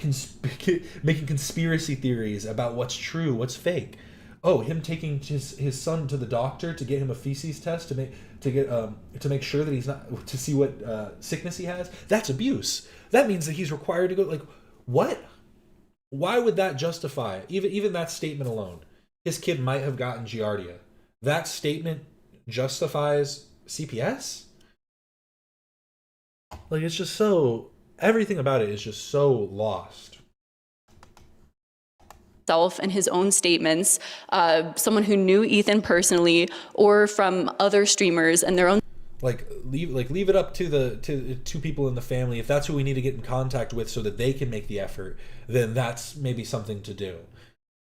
making conspiracy theories about what's true, what's fake. Oh, him taking his son to the doctor to get him a feces test to make sure that he's not, to see what sickness he has. That's abuse. That means that he's required to go. Like, what? Why would that justify even that statement alone? His kid might have gotten giardia. That statement justifies CPS? Like, it's just so, everything about it is just so lost. And his own statements, someone who knew Ethan personally, or from other streamers and their own. Leave it up to the two people in the family. If that's who we need to get in contact with so that they can make the effort, then that's maybe something to do.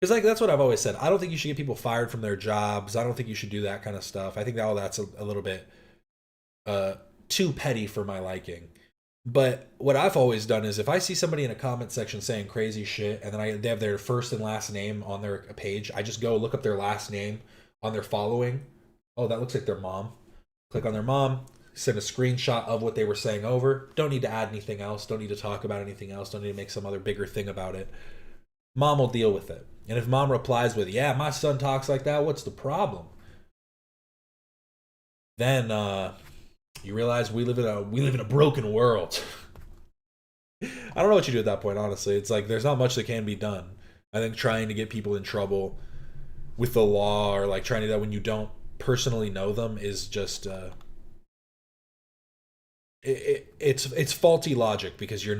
Because like that's what I've always said. I don't think you should get people fired from their jobs. I don't think you should do that kind of stuff. I think all that's a little bit too petty for my liking. But what I've always done is if I see somebody in a comment section saying crazy shit and then they have their first and last name on their page, I just go look up their last name on their following. Oh, that looks like their mom. Click on their mom, send a screenshot of what they were saying over. Don't need to add anything else. Don't need to talk about anything else. Don't need to make some other bigger thing about it. Mom will deal with it. And if mom replies with, yeah, my son talks like that, what's the problem? Then you realize we live in a broken world. I don't know what you do at that point, honestly. It's like there's not much that can be done. I think trying to get people in trouble with the law or like trying to do that when you don't personally know them is just it's faulty logic because you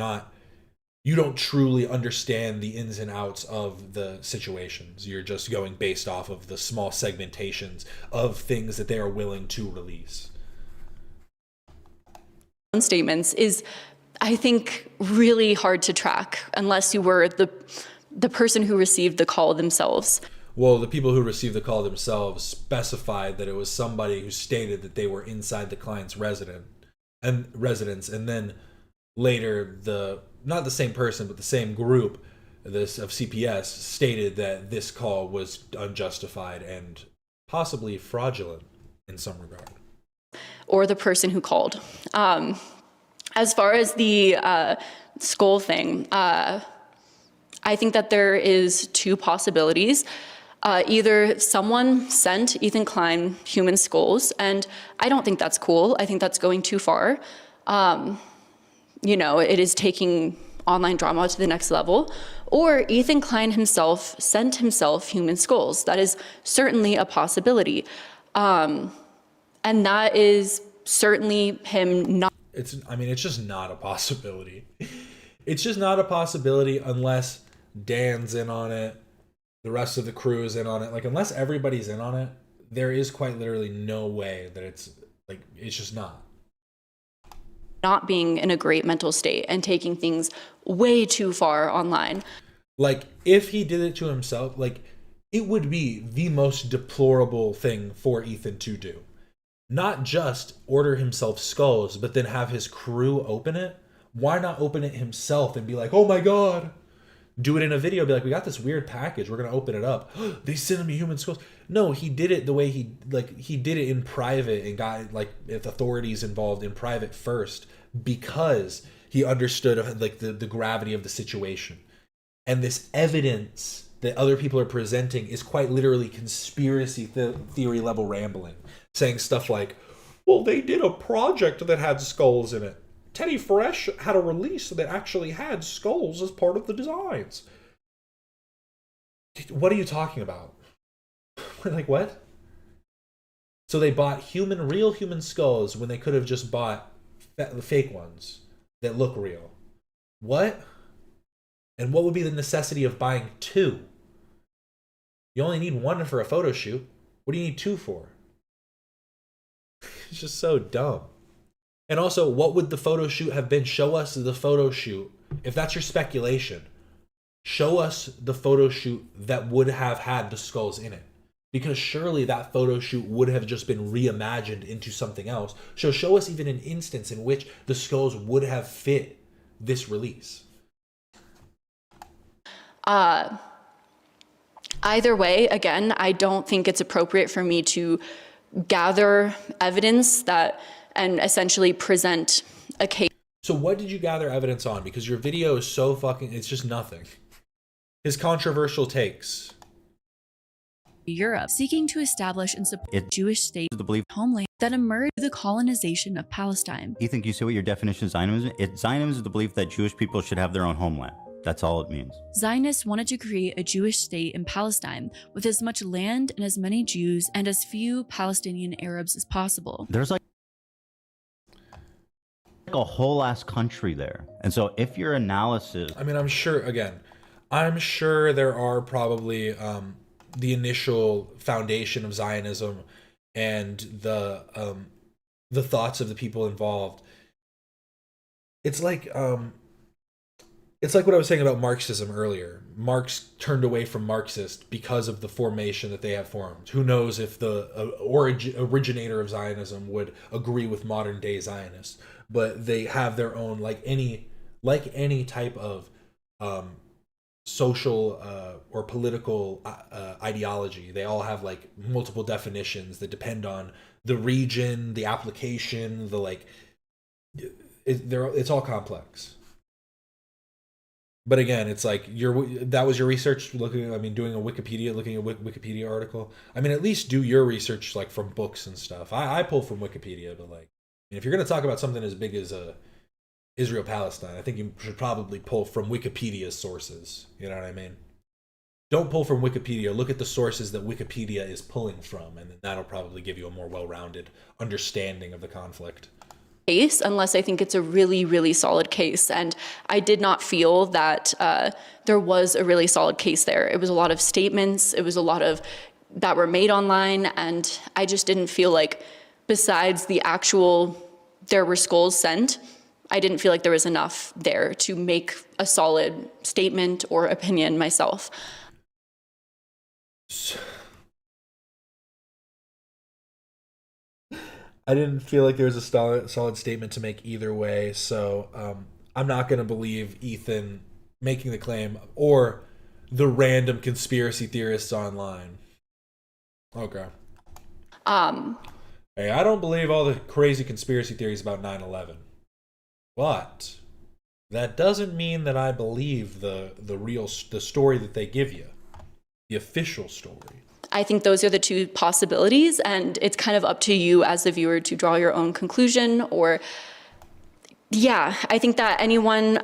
don't truly understand the ins and outs of the situations. You're just going based off of the small segmentations of things that they are willing to release. Statements is, I think, really hard to track unless you were the person who received the call themselves. Well, the people who received the call themselves specified that it was somebody who stated that they were inside the client's residence, and then later not the same person but the same group of CPS stated that this call was unjustified and possibly fraudulent in some regard. Or the person who called. As far as the skull thing, I think that there is two possibilities. Either someone sent Ethan Klein human skulls, and I don't think that's cool. I think that's going too far. You know, it is taking online drama to the next level. Or Ethan Klein himself sent himself human skulls. That is certainly a possibility. And that is certainly him not. It's just not a possibility. It's just not a possibility unless Dan's in on it, the rest of the crew is in on it. Like, unless everybody's in on it, there is quite literally no way that it's just not. Not being in a great mental state and taking things way too far online. Like, if he did it to himself, like, it would be the most deplorable thing for Ethan to do. Not just order himself skulls, but then have his crew open it. Why not open it himself and be like, oh my God. Do it in a video, be like, we got this weird package, we're going to open it up. They sent me human skulls. No, he did it the way he did it in private and got like authorities involved in private first because he understood like the gravity of the situation. And this evidence that other people are presenting is quite literally conspiracy theory level rambling, saying stuff like, well, they did a project that had skulls in it. Teddy Fresh had a release that actually had skulls as part of the designs. What are you talking about? Like, what? So they bought real human skulls when they could have just bought the fake ones that look real. What? And what would be the necessity of buying two? You only need one for a photo shoot. What do you need two for? It's just so dumb. And also, what would the photo shoot have been? Show us the photo shoot. If that's your speculation, show us the photo shoot that would have had the skulls in it. Because surely that photo shoot would have just been reimagined into something else. So show us even an instance in which the skulls would have fit this release. Either way, again, I don't think it's appropriate for me to gather evidence that and essentially present a case. So what did you gather evidence on? Because your video is so fucking, it's just nothing. His controversial takes. Europe, seeking to establish and support Jewish state The belief. homeland that emerged through the colonization of Palestine. Ethan, can you say what your definition of Zionism is? Zionism is the belief that Jewish people should have their own homeland. That's all it means. Zionists wanted to create a Jewish state in Palestine with as much land and as many Jews and as few Palestinian Arabs as possible. There's like a whole ass country there. And so if your analysis... I mean, I'm sure there are probably the initial foundation of Zionism and the thoughts of the people involved. It's like what I was saying about Marxism earlier. Marx turned away from Marxist because of the formation that they have formed. Who knows if the originator of Zionism would agree with modern day Zionists, but they have their own, like any type of social or political ideology. They all have like multiple definitions that depend on the region, the application, it's all complex. But again, it's like that was your research doing a Wikipedia article. I mean, at least do your research like from books and stuff. I pull from Wikipedia, but like, if you're going to talk about something as big as Israel Palestine, I think you should probably pull from Wikipedia's sources. You know what I mean? Don't pull from Wikipedia. Look at the sources that Wikipedia is pulling from, and then that'll probably give you a more well-rounded understanding of the conflict. Case unless I think it's a really, really solid case. And I did not feel that there was a really solid case there. It was a lot of statements. It was a lot of that were made online. And I just didn't feel like besides the actual, there were skulls sent, I didn't feel like there was enough there to make a solid statement or opinion myself. I didn't feel like there was a solid statement to make either way, so I'm not going to believe Ethan making the claim or the random conspiracy theorists online. Okay. Hey, I don't believe all the crazy conspiracy theories about 9/11, but that doesn't mean that I believe the story that they give you, the official story. I think those are the two possibilities, and it's kind of up to you as the viewer to draw your own conclusion. Or, yeah, I think that anyone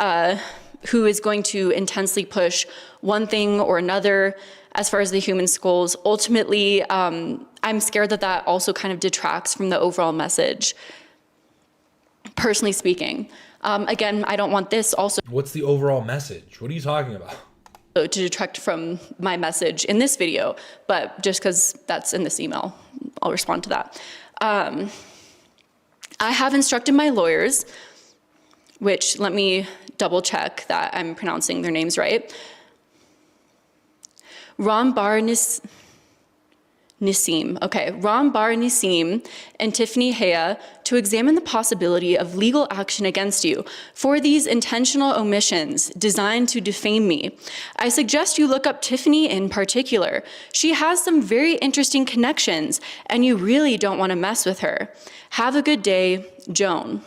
who is going to intensely push one thing or another as far as the human skulls, ultimately, I'm scared that that also kind of detracts from the overall message, personally speaking. Again, I don't want this also... What's the overall message? What are you talking about? To detract from my message in this video, but just because that's in this email, I'll respond to that. I have instructed my lawyers, which let me double check that I'm pronouncing their names right. Ram Bar Nissim, okay, Ram Bar Nissim and Tiffany Hea to examine the possibility of legal action against you for these intentional omissions designed to defame me. I suggest you look up Tiffany in particular. She has some very interesting connections, and you really don't want to mess with her. Have a good day, Joan.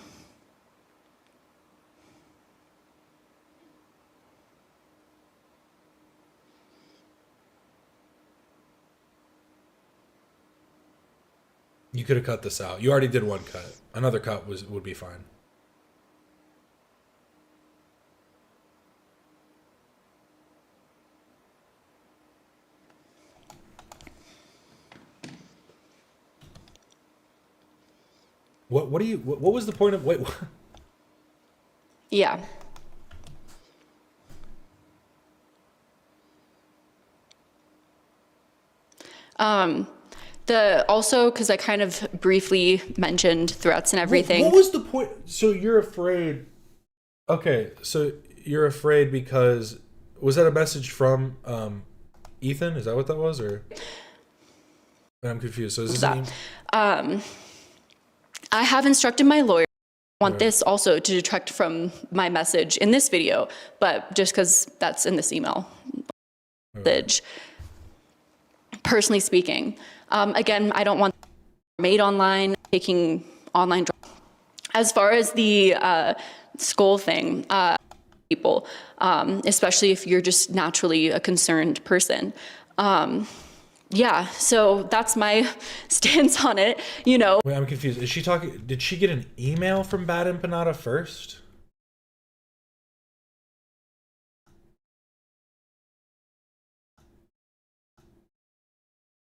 You could have cut this out. You already did one cut. Another cut would be fine. What was the point of wait? Yeah. Also, because I kind of briefly mentioned threats and everything. What was the point? So you're afraid. Okay, so you're afraid because Was that a message from Ethan? Is that what that was, or I'm confused. So is this an I have instructed my lawyer. I want this also to detract from my message in this video, but just because that's in this email message. Personally speaking, again, I don't want made online, taking online. As far as the skull thing, people, especially if you're just naturally a concerned person. Yeah, so that's my stance on it, you know. Wait, I'm confused. Is she talking? Did she get an email from Bad Empanada first?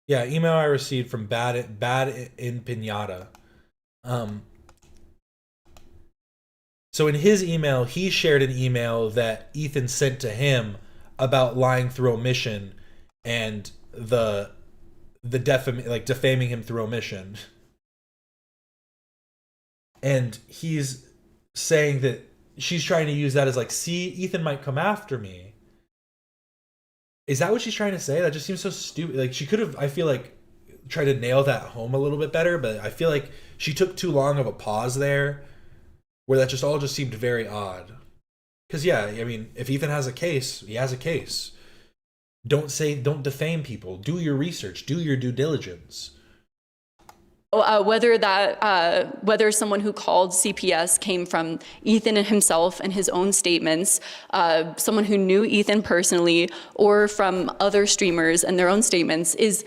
Yeah, email I received from Bad in Pinata. So in his email, he shared an email that Ethan sent to him about lying through omission and defaming him through omission. And he's saying that she's trying to use that as like, see, Ethan might come after me. Is that what she's trying to say? That just seems so stupid. Like, she could have, I feel like, tried to nail that home a little bit better, but I feel like she took too long of a pause there where that just all just seemed very odd. Because, yeah, I mean, if Ethan has a case, he has a case. Don't defame people. Do your research. Do your due diligence. Whether someone who called CPS came from Ethan himself and his own statements, someone who knew Ethan personally, or from other streamers and their own statements is,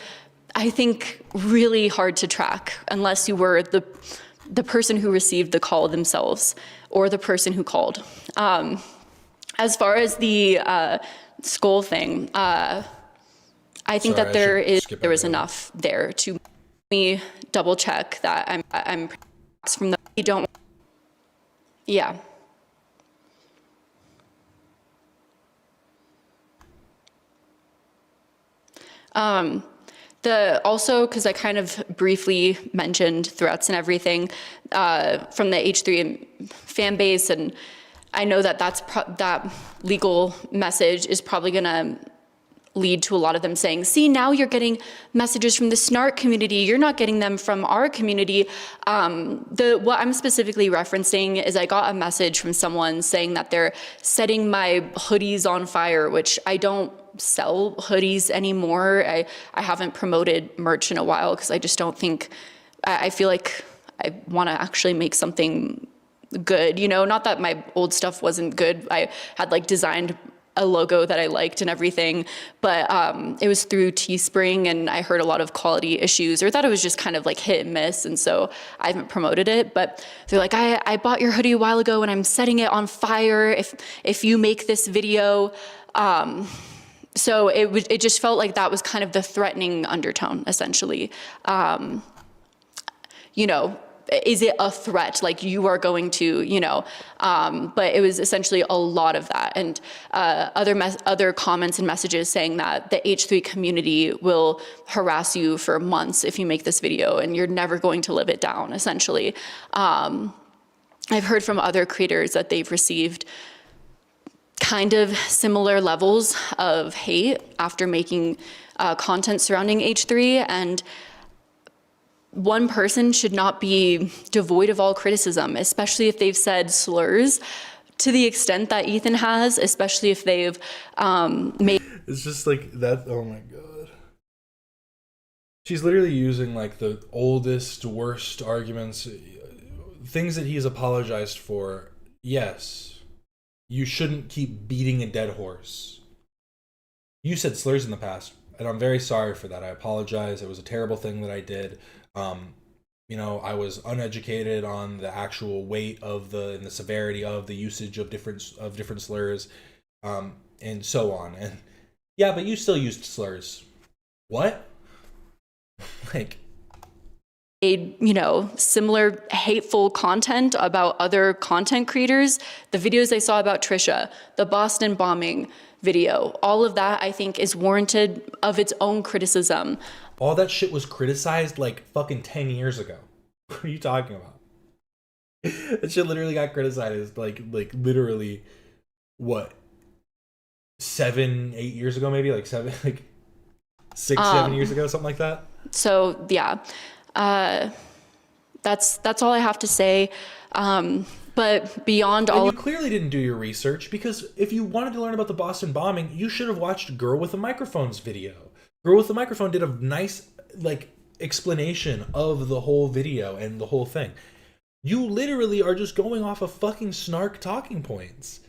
I think, really hard to track unless you were the person who received the call themselves or the person who called. As far as the skull thing, I think that there is enough there to me double check that I'm from the you don't. Yeah. Also, because I kind of briefly mentioned threats and everything from the H3 fan base, and I know that that legal message is probably gonna lead to a lot of them saying, see, now you're getting messages from the snark community, you're not getting them from our community. What I'm specifically referencing is I got a message from someone saying that they're setting my hoodies on fire, which I don't sell hoodies anymore. I haven't promoted merch in a while because I just don't think, I feel like I want to actually make something good, you know, not that my old stuff wasn't good. I had like designed a logo that I liked and everything, but it was through Teespring, and I heard a lot of quality issues, or thought it was just kind of like hit and miss, and so I haven't promoted it. But they're like, I bought your hoodie a while ago and I'm setting it on fire if you make this video. So it just felt like that was kind of the threatening undertone, essentially. You know, is it a threat? Like, you are going to, you know, but it was essentially a lot of that. And other comments and messages saying that the H3 community will harass you for months if you make this video and you're never going to live it down, essentially. I've heard from other creators that they've received kind of similar levels of hate after making content surrounding H3, and one person should not be devoid of all criticism, especially if they've said slurs to the extent that Ethan has, especially if they've made. It's just like that. Oh my God. She's literally using like the oldest, worst arguments, things that he's apologized for. Yes, you shouldn't keep beating a dead horse. You said slurs in the past, and I'm very sorry for that. I apologize. It was a terrible thing that I did. You know, I was uneducated on the actual weight of and the severity of the usage of different slurs, and so on. And yeah, but you still used slurs. What? Like, you know, similar hateful content about other content creators. The videos I saw about Trisha, the Boston bombing video, all of that I think is warranted of its own criticism. All that shit was criticized like fucking 10 years ago. What are you talking about? That shit literally got criticized like literally, what, 7, 8 years ago, maybe like 7, like 6, 7 years ago, something like that. So yeah, that's all I have to say. But beyond all, you clearly didn't do your research, because if you wanted to learn about the Boston bombing, you should have watched Girl with the Microphone's video. Girl with the Microphone did a nice like explanation of the whole video and the whole thing. You literally are just going off of fucking snark talking points.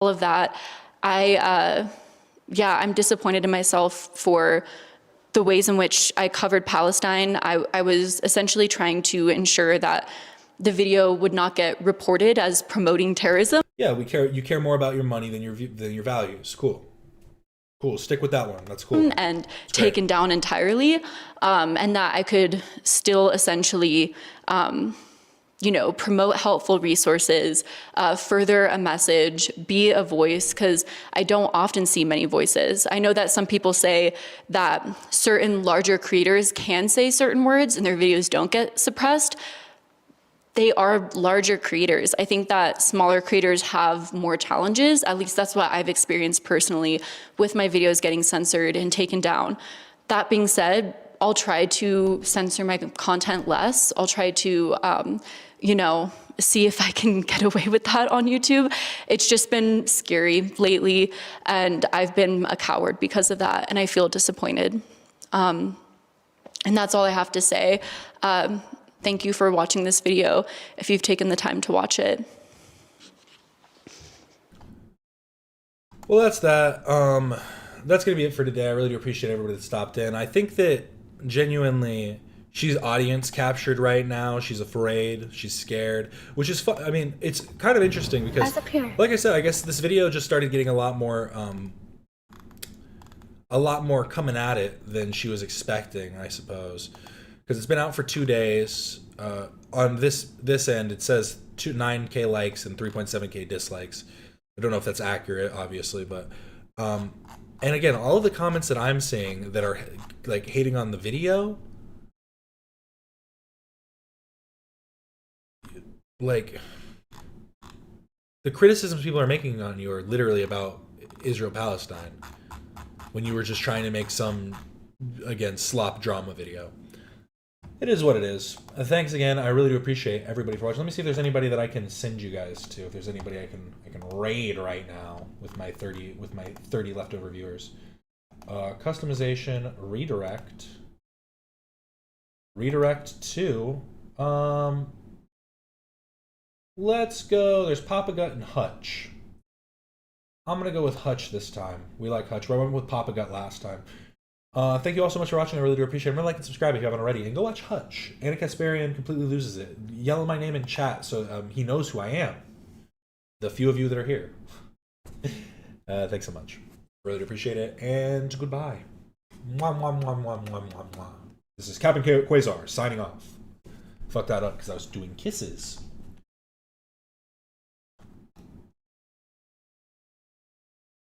all of that, I'm disappointed in myself for the ways in which I covered Palestine. I was essentially trying to ensure that the video would not get reported as promoting terrorism. Yeah, we care. You care more about your money than your values. Cool. Stick with that one. That's cool. And taken down entirely, and that I could still essentially, promote helpful resources, further a message, be a voice, because I don't often see many voices. I know that some people say that certain larger creators can say certain words and their videos don't get suppressed. They are larger creators. I think that smaller creators have more challenges. At least that's what I've experienced personally with my videos getting censored and taken down. That being said, I'll try to censor my content less. I'll try to, see if I can get away with that on YouTube. It's just been scary lately, and I've been a coward because of that, and I feel disappointed. And that's all I have to say. Thank you for watching this video, if you've taken the time to watch it. Well, that's that. That's going to be it for today. I really do appreciate everybody that stopped in. I think that genuinely she's audience captured right now. She's afraid. She's scared, which is fun. I mean, it's kind of interesting because, like I said, I guess this video just started getting a lot more coming at it than she was expecting, I suppose. Because it's been out for 2 days. On this end, it says 9K likes and 3.7K dislikes. I don't know if that's accurate, obviously, but and again, all of the comments that I'm seeing that are like hating on the video, like the criticisms people are making on you are literally about Israel-Palestine, when you were just trying to make some, again, slop drama video. It is what it is. Thanks again. I really do appreciate everybody for watching. Let me see if there's anybody that I can send you guys to. If there's anybody I can raid right now with my 30 leftover viewers. Customization, redirect to let's go. There's Papa Gut and Hutch. I'm gonna go with Hutch this time. We like Hutch. I went with Papa Gut last time. Thank you all so much for watching. I really do appreciate it. Remember to like and subscribe if you haven't already. And go watch Hutch. Anna Kasparian completely loses it. Yell my name in chat so he knows who I am. The few of you that are here. Thanks so much. Really do appreciate it. And goodbye. Mwah, mwah, mwah, mwah, mwah, mwah, mwah. This is Captain Quasar signing off. Fucked that up because I was doing kisses.